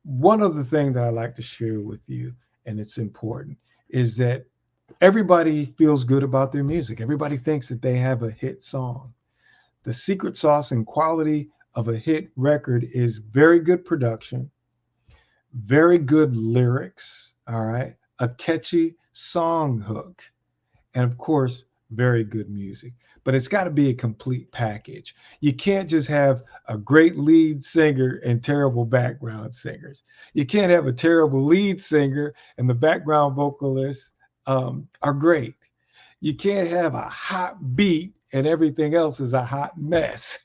one other thing that I like to share with you, and it's important, is that everybody feels good about their music. Everybody thinks that they have a hit song. The secret sauce and quality of a hit record is very good production, very good lyrics, all right, a catchy song hook, and of course, very good music. But it's got to be a complete package. You can't just have a great lead singer and terrible background singers. You can't have a terrible lead singer and the background vocalists are great. You can't have a hot beat and everything else is a hot mess.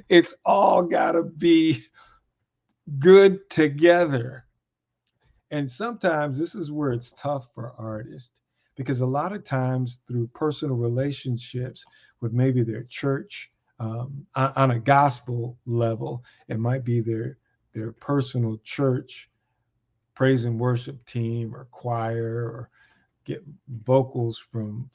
It's all got to be good together. And sometimes this is where it's tough for artists, because a lot of times through personal relationships with maybe their church, on a gospel level, it might be their personal church praise and worship team or choir, or get vocals from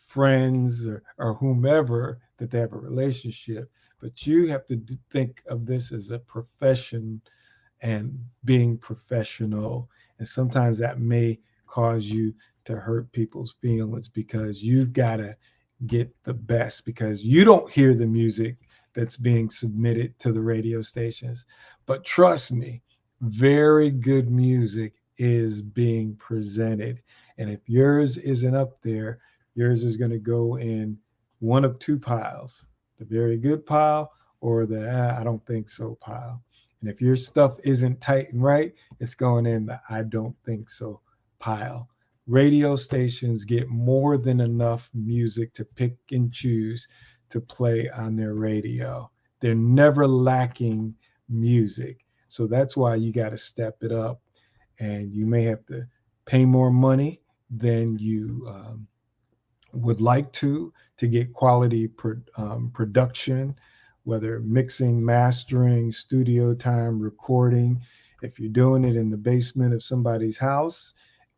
friends or whomever that they have a relationship. But you have to think of this as a profession and being professional. And sometimes that may cause you to hurt people's feelings because you've got to get the best, because you don't hear the music that's being submitted to the radio stations. But trust me, very good music is being presented. And if yours isn't up there, yours is going to go in one of two piles, the very good pile or the I don't think so pile. And if your stuff isn't tight and right, it's going in the I don't think so pile. Radio stations get more than enough music to pick and choose to play on their radio. They're never lacking music. So that's why you got to step it up. And you may have to pay more money than you would like to get quality production, whether mixing, mastering, studio time, recording. If you're doing it in the basement of somebody's house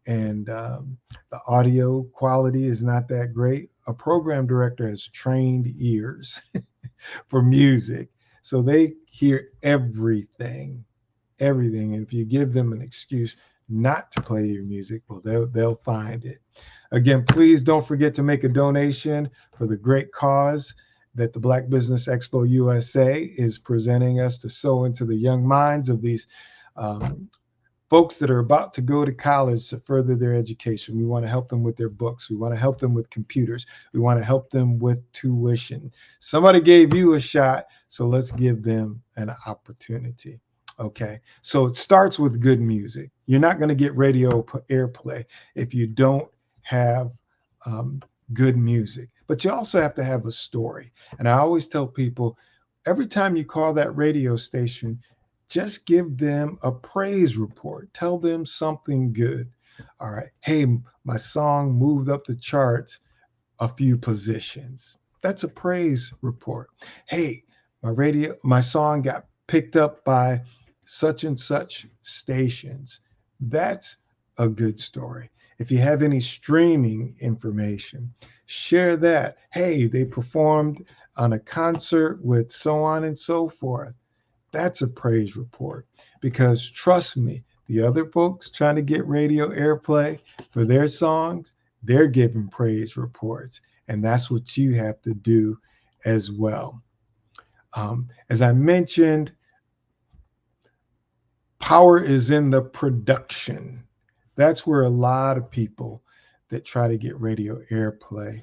and the audio quality is not that great, a program director has trained ears for music. So they hear everything. And if you give them an excuse not to play your music, well, they'll find it. Again, please don't forget to make a donation for the great cause that the Black Business Expo USA is presenting us, to sow into the young minds of these folks that are about to go to college to further their education. We want to help them with their books. We want to help them with computers. We want to help them with tuition. Somebody gave you a shot, so let's give them an opportunity. Okay, so it starts with good music. You're not going to get radio airplay if you don't have good music, but you also have to have a story. And I always tell people, every time you call that radio station, just give them a praise report. Tell them something good. All right. Hey, my song moved up the charts a few positions. That's a praise report. Hey, my song got picked up by such and such stations. That's a good story. If you have any streaming information, share that. Hey, they performed on a concert with so on and so forth. That's a praise report, because trust me, the other folks trying to get radio airplay for their songs, they're giving praise reports. And that's what you have to do as well. As I mentioned, power is in the production. That's where a lot of people that try to get radio airplay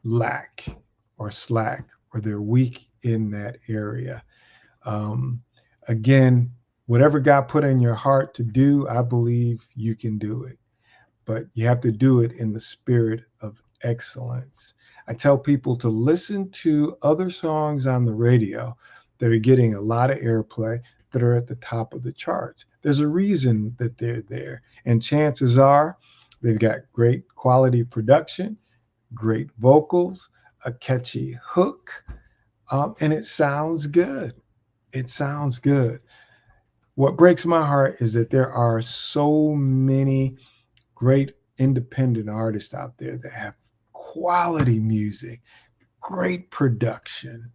lack or slack, or they're weak in that area. Again, whatever God put in your heart to do, I believe you can do it. But you have to do it in the spirit of excellence. I tell people to listen to other songs on the radio that are getting a lot of airplay, that are at the top of the charts. There's a reason that they're there. And chances are they've got great quality production, great vocals, a catchy hook, and it sounds good. It sounds good. What breaks my heart is that there are so many great independent artists out there that have quality music, great production.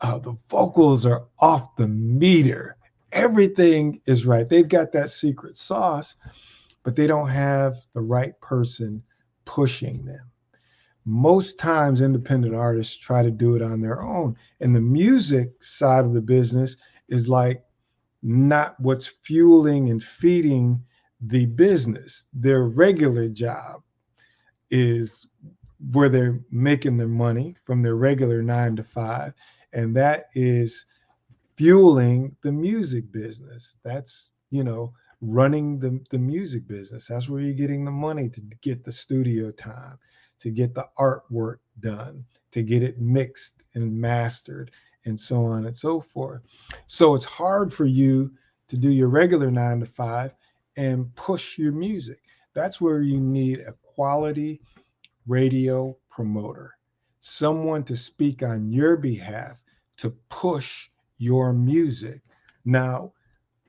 The vocals are off the meter. Everything is right. They've got that secret sauce, but they don't have the right person pushing them. Most times, independent artists try to do it on their own. And the music side of the business is like not what's fueling and feeding the business. Their regular job is where they're making their money from their regular 9 to 5. And that is fueling the music business. That's, running the music business. That's where you're getting the money to get the studio time, to get the artwork done, to get it mixed and mastered, and so on and so forth. So it's hard for you to do your regular 9 to 5 and push your music. That's where you need a quality radio promoter, someone to speak on your behalf, to push your music. Now,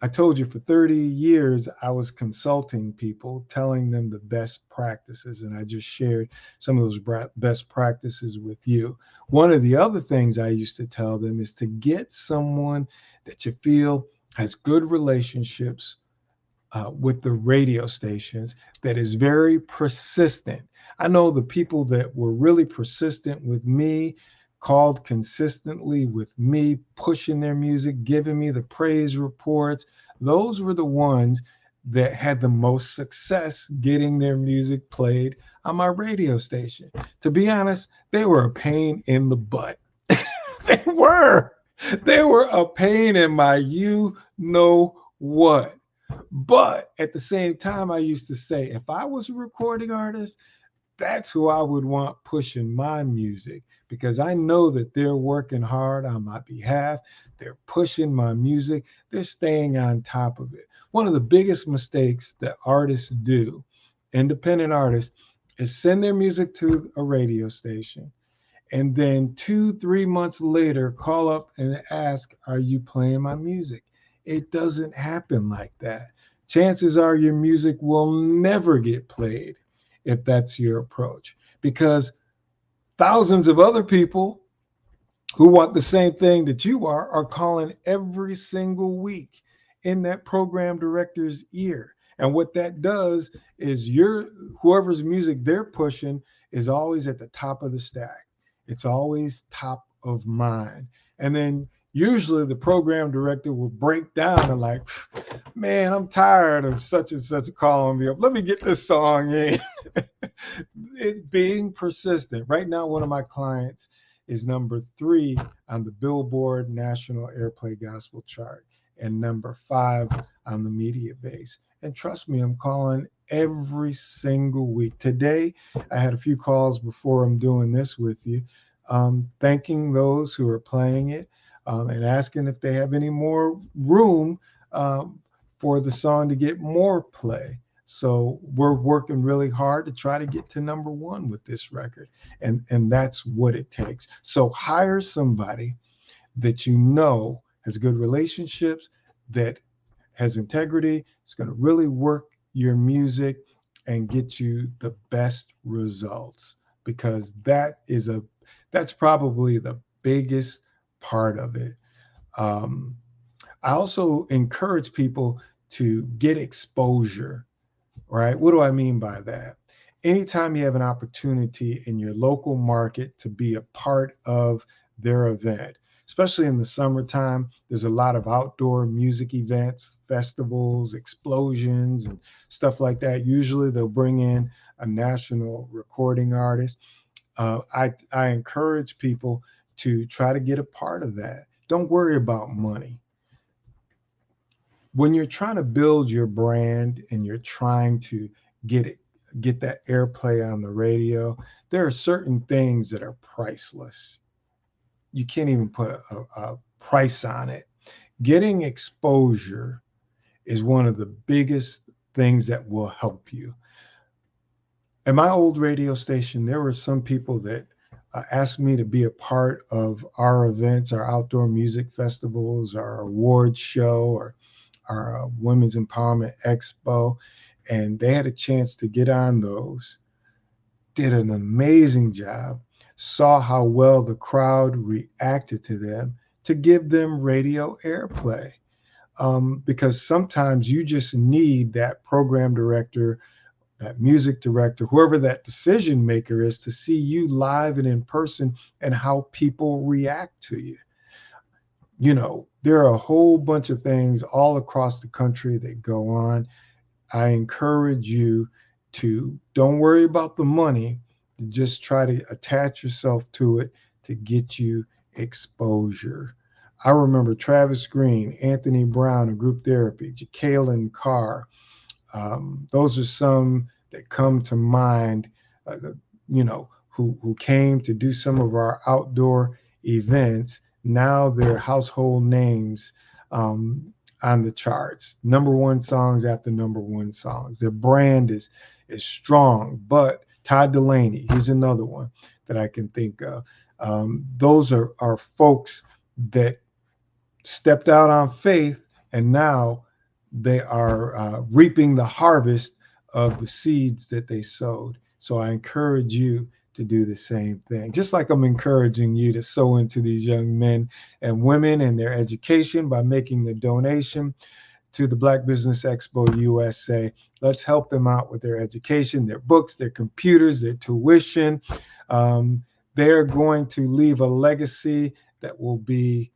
I told you for 30 years, I was consulting people, telling them the best practices, and I just shared some of those best practices with you. One of the other things I used to tell them is to get someone that you feel has good relationships with the radio stations, that is very persistent. I know the people that were really persistent with me, called consistently with me, pushing their music, giving me the praise reports. Those were the ones that had the most success getting their music played on my radio station. To be honest, they were a pain in the butt. They were a pain in my what. But at the same time, I used to say, if I was a recording artist, that's who I would want pushing my music, because I know that they're working hard on my behalf. They're pushing my music. They're staying on top of it. One of the biggest mistakes that artists do, independent artists, is send their music to a radio station and then 2-3 months later call up and ask, are you playing my music? It doesn't happen like that. Chances are your music will never get played if that's your approach, because thousands of other people who want the same thing that you are calling every single week in that program director's ear. And what that does is whoever's music they're pushing is always at the top of the stack. It's always top of mind. And then usually the program director will break down and like, man, I'm tired of such and such calling me up. Let me get this song in. It's being persistent. Right now, one of my clients is number 3 on the Billboard National Airplay Gospel Chart and number 5 on the media base. And trust me, I'm calling every single week. Today, I had a few calls before I'm doing this with you, thanking those who are playing it. and asking if they have any more room for the song to get more play. So we're working really hard to try to get to number one with this record. And that's what it takes. So hire somebody that you know has good relationships, that has integrity, it's going to really work your music and get you the best results, because that's probably the biggest part of it. I also encourage people to get exposure, right? What do I mean by that? Anytime you have an opportunity in your local market to be a part of their event, especially in the summertime, there's a lot of outdoor music events, festivals, explosions, and stuff like that. Usually they'll bring in a national recording artist. I encourage people to try to get a part of that. Don't worry about money. When you're trying to build your brand and you're trying to get that airplay on the radio, there are certain things that are priceless. You can't even put a price on it. Getting exposure is one of the biggest things that will help you. At my old radio station, there were some people that asked me to be a part of our events, our outdoor music festivals, our award show, or our Women's Empowerment Expo, and they had a chance to get on those, did an amazing job, saw how well the crowd reacted to them, to give them radio airplay. Because sometimes you just need that program director, that music director, whoever that decision maker is, to see you live and in person and how people react to you. You know, there are a whole bunch of things all across the country that go on. I encourage you to don't worry about the money, just try to attach yourself to it to get you exposure. I remember Travis Green, Anthony Brown of Group Therapy, Jacqueline Carr. Those are some that come to mind, who came to do some of our outdoor events. Now they're household names on the charts, number one songs after number one songs. Their brand is strong. But Todd Delaney, he's another one that I can think of. Those are folks that stepped out on faith, and now they are reaping the harvest of the seeds that they sowed. So I encourage you to do the same thing, just like I'm encouraging you to sow into these young men and women and their education by making the donation to the Black Business Expo USA. Let's help them out with their education, their books, their computers, their tuition. They're going to leave a legacy that will be,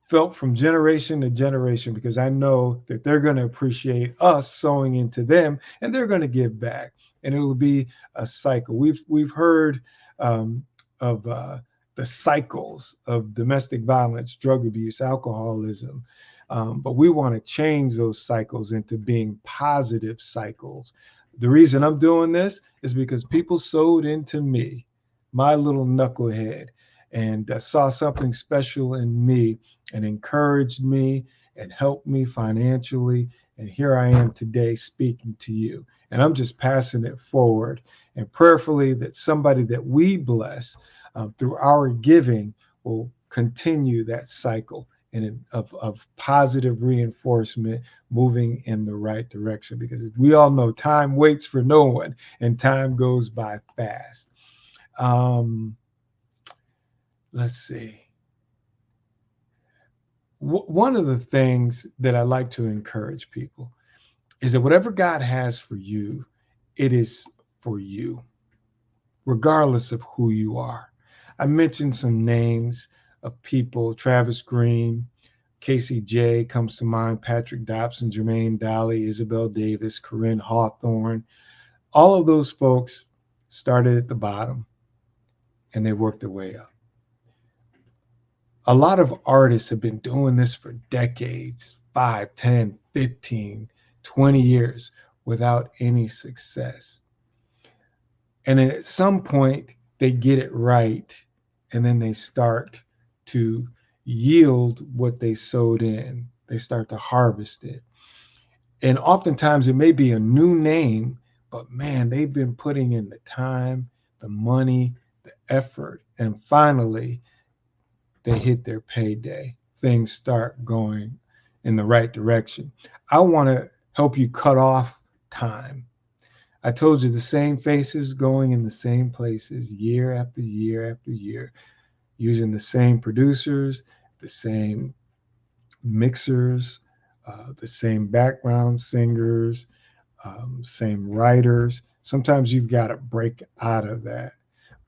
felt from generation to generation, because I know that they're going to appreciate us sowing into them, and they're going to give back, and it will be a cycle. We've heard of the cycles of domestic violence, drug abuse, alcoholism, but we want to change those cycles into being positive cycles. The reason I'm doing this is because people sowed into me, my little knucklehead, and saw something special in me and encouraged me and helped me financially. And here I am today speaking to you. And I'm just passing it forward, and prayerfully that somebody that we bless through our giving will continue that cycle of positive reinforcement, moving in the right direction. Because we all know time waits for no one, and time goes by fast. Let's see. One of the things that I like to encourage people is that whatever God has for you, it is for you, regardless of who you are. I mentioned some names of people: Travis Green, Casey J comes to mind, Patrick Dobson, Jermaine Dolly, Isabel Davis, Corinne Hawthorne. All of those folks started at the bottom and they worked their way up. A lot of artists have been doing this for decades, 5, 10, 15, 20 years without any success. And then at some point they get it right, and then they start to yield what they sowed in. They start to harvest it. And oftentimes it may be a new name, but man, they've been putting in the time, the money, the effort, and finally they hit their payday. Things start going in the right direction. I want to help you cut off time. I told you the same faces going in the same places year after year after year, using the same producers, the same mixers, the same background singers, same writers. Sometimes you've got to break out of that.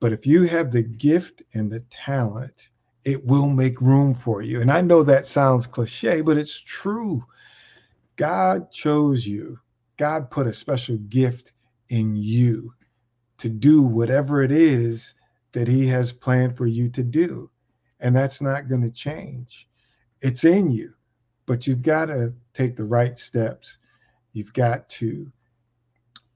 But if you have the gift and the talent, it will make room for you. And I know that sounds cliche, but it's true. God chose you. God put a special gift in you to do whatever it is that he has planned for you to do. And that's not going to change. It's in you, but you've got to take the right steps. You've got to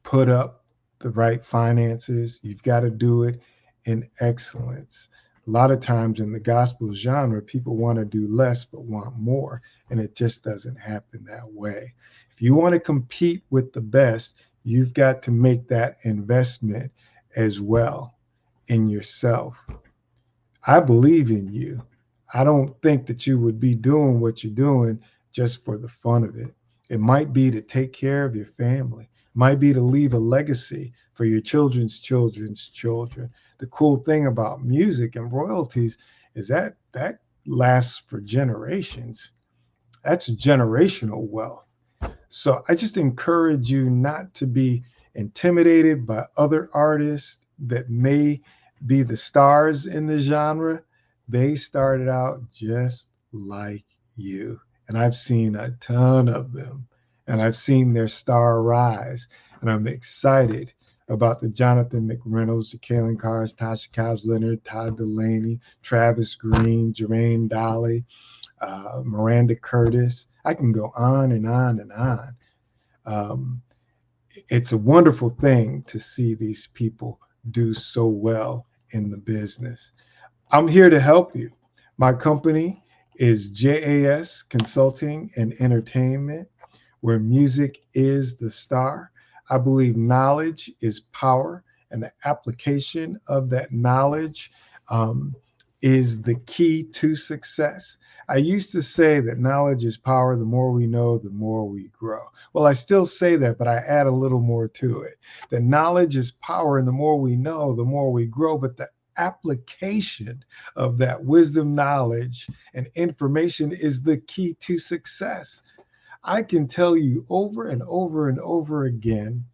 put up the right finances. You've got to do it in excellence. A lot of times in the gospel genre, people want to do less but want more, and it just doesn't happen that way. If you want to compete with the best, you've got to make that investment as well in yourself. I believe in you. I don't think that you would be doing what you're doing just for the fun of it. It might be to take care of your family. It might be to leave a legacy for your children's children's children. The cool thing about music and royalties is that lasts for generations. That's generational wealth. So I just encourage you not to be intimidated by other artists that may be the stars in the genre. They started out just like you. And I've seen a ton of them. And I've seen their star rise. And I'm excited about the Jonathan McReynolds, the Kaylin Cars, Tasha Cobbs Leonard, Todd Delaney, Travis Green, Jermaine Dolly, Miranda Curtis. I can go on and on and on. It's a wonderful thing to see these people do so well in the business. I'm here to help you. My company is JAS Consulting and Entertainment, where music is the star. I believe knowledge is power, and the application of that knowledge is the key to success. I used to say that knowledge is power. The more we know, the more we grow. Well, I still say that, but I add a little more to it. That knowledge is power, and the more we know, the more we grow. But the application of that wisdom, knowledge, and information is the key to success. I can tell you over and over and over again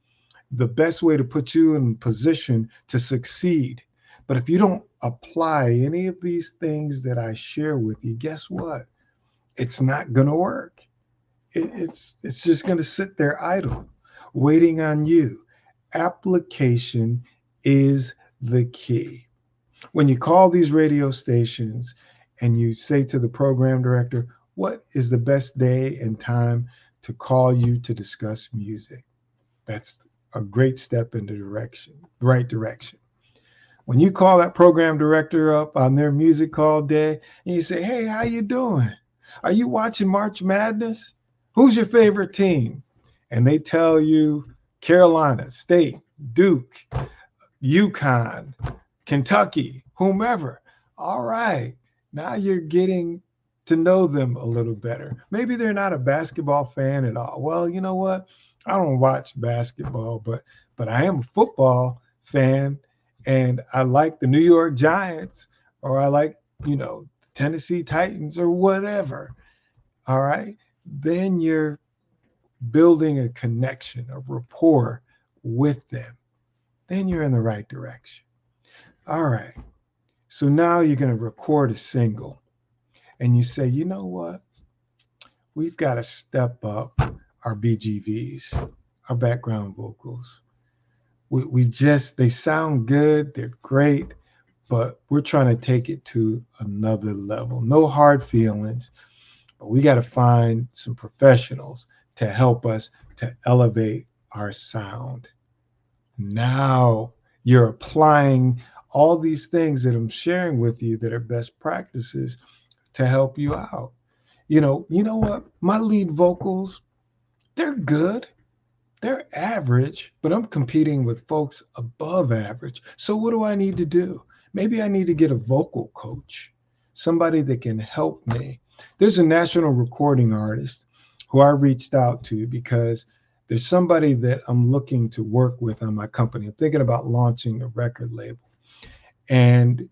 the best way to put you in position to succeed. But if you don't apply any of these things that I share with you, guess what? It's not going to work. It's just going to sit there idle, waiting on you. Application is the key. When you call these radio stations and you say to the program director, what is the best day and time to call you to discuss music? That's a great step in the right direction. When you call that program director up on their music call day and you say, hey, how you doing? Are you watching March Madness? Who's your favorite team? And they tell you Carolina, State, Duke, UConn, Kentucky, whomever. All right, now you're getting to know them a little better. Maybe they're not a basketball fan at all. Well, you know what? I don't watch basketball, but I am a football fan, and I like the New York Giants, or I like, the Tennessee Titans or whatever. All right. Then you're building a connection, a rapport with them. Then you're in the right direction. All right. So now you're going to record a single, and you say, you know what? We've got to step up our BGVs, our background vocals. They sound good, they're great, but we're trying to take it to another level. No hard feelings, but we got to find some professionals to help us to elevate our sound. Now you're applying all these things that I'm sharing with you that are best practices to help you out. You know what? My lead vocals, they're good. They're average, but I'm competing with folks above average. So what do I need to do? Maybe I need to get a vocal coach, somebody that can help me. There's a national recording artist who I reached out to because there's somebody that I'm looking to work with on my company. I'm thinking about launching a record label. And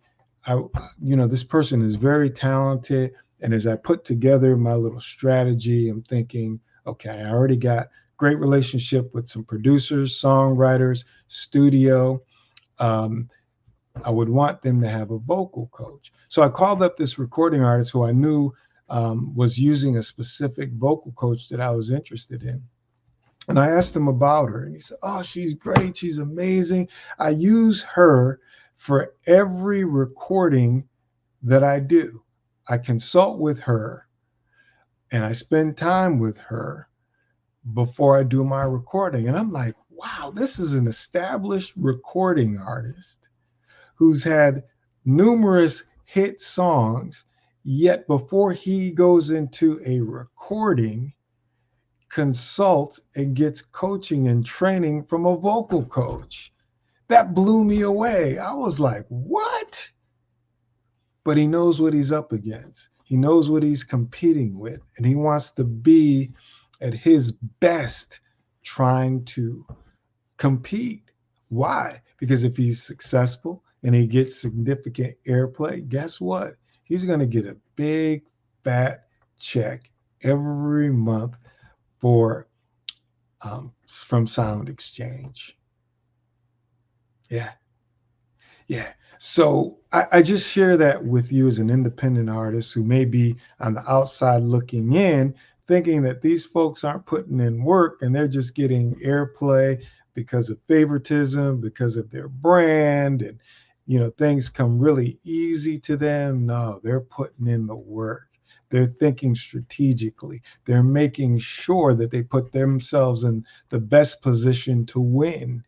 this person is very talented. And as I put together my little strategy, I'm thinking, okay, I already got great relationship with some producers, songwriters, studio. I would want them to have a vocal coach. So I called up this recording artist who I knew was using a specific vocal coach that I was interested in. And I asked him about her, and he said, "Oh, she's great. She's amazing. I use her for every recording that I do. I consult with her and I spend time with her before I do my recording." And I'm like, wow, this is an established recording artist who's had numerous hit songs, yet before he goes into a recording, consults and gets coaching and training from a vocal coach. That blew me away. I was like, what? But he knows what he's up against. He knows what he's competing with, and he wants to be at his best trying to compete. Why? Because if he's successful and he gets significant airplay, guess what? He's going to get a big fat check every month from Sound Exchange. Yeah. So I just share that with you as an independent artist who may be on the outside looking in, thinking that these folks aren't putting in work and they're just getting airplay because of favoritism, because of their brand, and things come really easy to them. No, they're putting in the work. They're thinking strategically. They're making sure that they put themselves in the best position to win.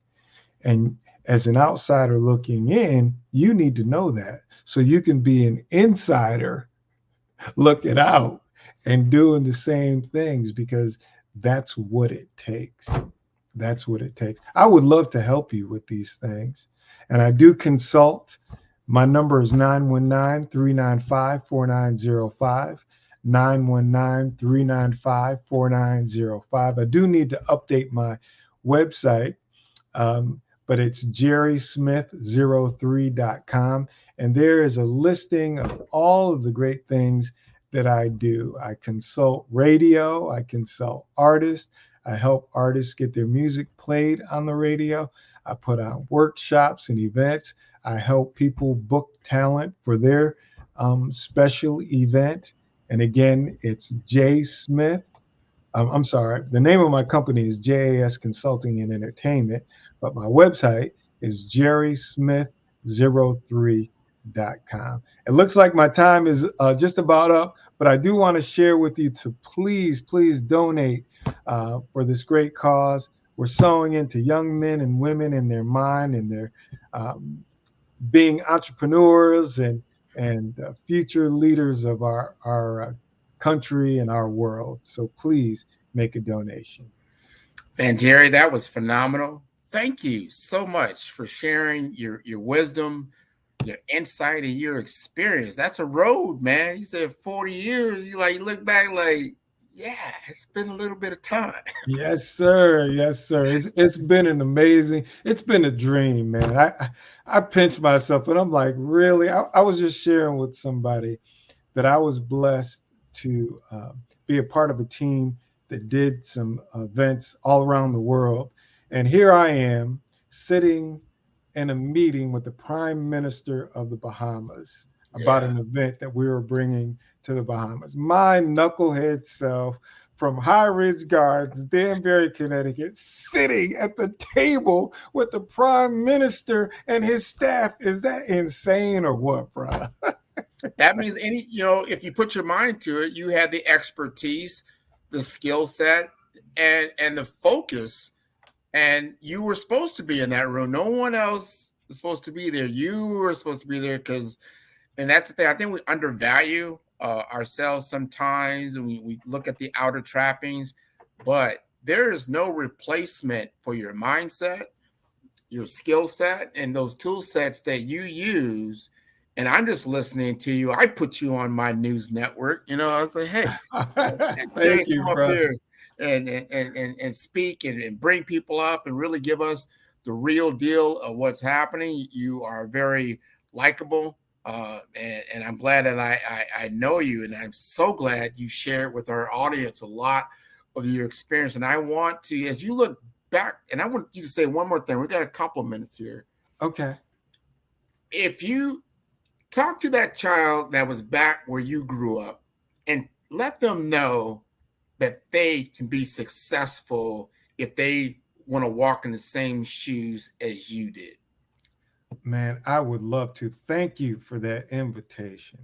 And as an outsider looking in, you need to know that. So you can be an insider looking out and doing the same things, because that's what it takes. That's what it takes. I would love to help you with these things. And I do consult. My number is 919-395-4905. 919-395-4905. I do need to update my website, but it's jerrysmith03.com. And there is a listing of all of the great things that I do. I consult radio, I consult artists, I help artists get their music played on the radio. I put on workshops and events. I help people book talent for their special event. And again, it's J Smith. I'm sorry, the name of my company is JAS Consulting and Entertainment, but my website is jerrysmith03.com. It looks like my time is just about up, but I do want to share with you to please donate for this great cause. We're sowing into young men and women in their mind and their being entrepreneurs and future leaders of our country and our world. So please make a donation. Man, Jerry, that was phenomenal. Thank you so much for sharing your wisdom, your insight, and your experience. That's a road, man. You said 40 years. You look back like, yeah, it's been a little bit of time. Yes, sir. Yes, sir. It's been it's been a dream, man. I pinch myself and I'm like, really? I was just sharing with somebody that I was blessed to be a part of a team that did some events all around the world. And here I am sitting in a meeting with the Prime Minister of the Bahamas about an event that we were bringing to the Bahamas. My knucklehead self from High Ridge Gardens, Danbury, Connecticut, sitting at the table with the Prime Minister and his staff. Is that insane or what, bro? That means if you put your mind to it, you had the expertise, the skill set, and the focus, and you were supposed to be in that room. No one else was supposed to be there. You were supposed to be there because, and that's the thing. I think we undervalue ourselves sometimes, and we look at the outer trappings, but there is no replacement for your mindset, your skill set, and those tool sets that you use. And I'm just listening to you. I put you on my news network. You know, I was like, hey, Thank you, come up brother. here and speak and bring people up and really give us the real deal of what's happening. You are very likable. And I'm glad that I know you, and I'm so glad you shared with our audience a lot of your experience. And I want to, as you look back, and I want you to say one more thing. We got a couple of minutes here. Okay. If you talk to that child that was back where you grew up and let them know that they can be successful if they want to walk in the same shoes as you did. Man, I would love to. Thank you for that invitation.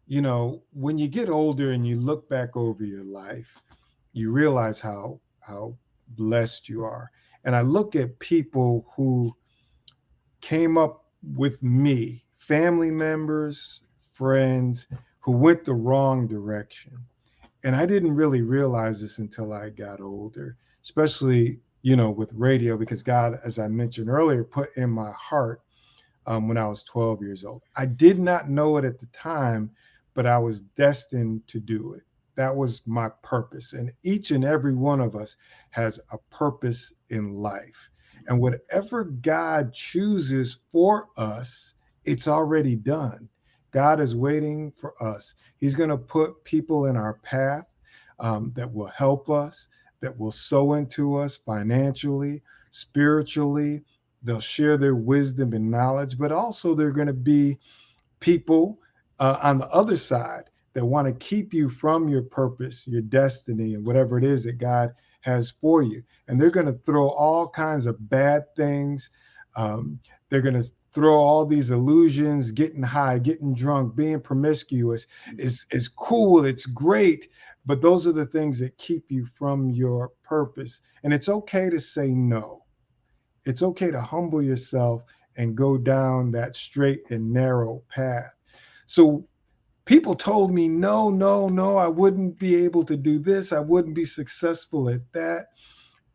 You know, when you get older and you look back over your life, you realize how blessed you are. And I look at people who came up with me, family members, friends who went the wrong direction. And I didn't really realize this until I got older, especially, you know, with radio, because God, as I mentioned earlier, put in my heart when I was 12 years old. I did not know it at the time, but I was destined to do it. That was my purpose. And each and every one of us has a purpose in life. And whatever God chooses for us, it's already done. God is waiting for us. He's going to put people in our path that will help us, that will sow into us financially, spiritually. They'll share their wisdom and knowledge, but also they're going to be people on the other side that want to keep you from your purpose, your destiny, and whatever it is that God has for you. And they're going to throw all kinds of bad things. They're going to throw all these illusions, getting high, getting drunk, being promiscuous. It's cool, it's great, but those are the things that keep you from your purpose. And it's okay to say no. It's okay to humble yourself and go down that straight and narrow path. So people told me, no, no, no, I wouldn't be able to do this. I wouldn't be successful at that.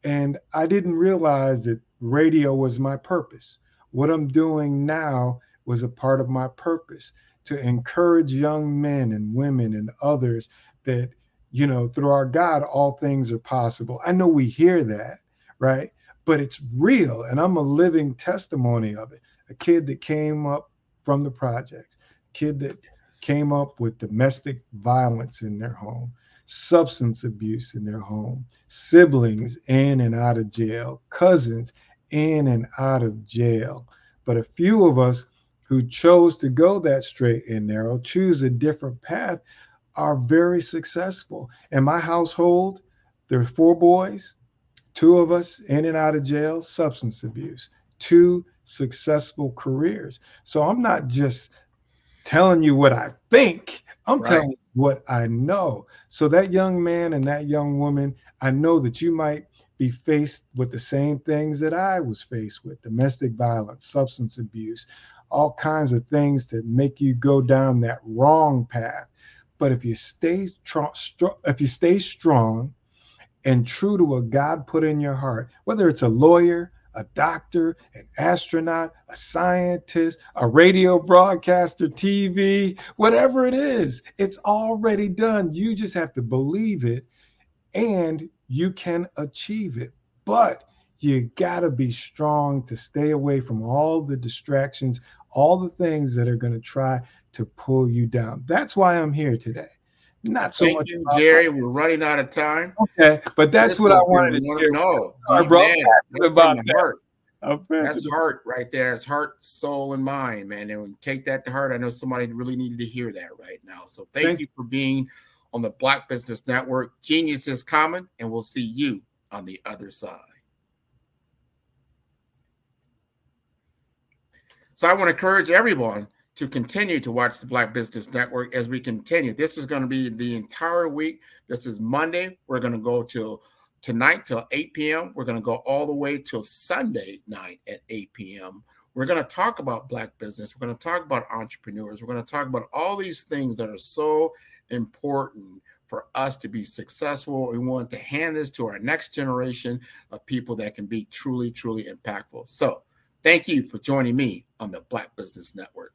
And I didn't realize that radio was my purpose. What I'm doing now was a part of my purpose to encourage young men and women and others that, you know, through our God, all things are possible. I know we hear that, right? But it's real. And I'm a living testimony of it. A kid that came up from the projects, kid that came up with domestic violence in their home, substance abuse in their home, siblings in and out of jail, cousins in and out of jail. But a few of us who chose to go that straight and narrow, choose a different path, are very successful. In my household, there's 4 boys, 2 of us in and out of jail, substance abuse, 2 successful careers. So I'm not just telling you what I think, I'm telling you what I know. So that young man and that young woman, I know that you might be faced with the same things that I was faced with: domestic violence, substance abuse, all kinds of things that make you go down that wrong path. But if you stay strong and true to what God put in your heart, whether it's a lawyer, a doctor, an astronaut, a scientist, a radio broadcaster, TV, whatever it is, it's already done. You just have to believe it and you can achieve it. But you got to be strong to stay away from all the distractions, all the things that are going to try to pull you down. That's why I'm here today. Not so Thank much you, Jerry. We're running out of time. Okay, but that's what I wanted to share. No, I man, that's about from the heart. that. That's heart right there. It's heart, soul, and mind, man. And take that to heart. I know somebody really needed to hear that right now. So thank you for being on the Black Business Network. Genius is common, and we'll see you on the other side. So I want to encourage everyone to continue to watch the Black Business Network as we continue. This is going to be the entire week. This is Monday. We're going to go till tonight till 8 p.m. We're going to go all the way till Sunday night at 8 p.m. We're going to talk about Black business. We're going to talk about entrepreneurs. We're going to talk about all these things that are so important for us to be successful. We want to hand this to our next generation of people that can be truly, truly impactful. So thank you for joining me on the Black Business Network.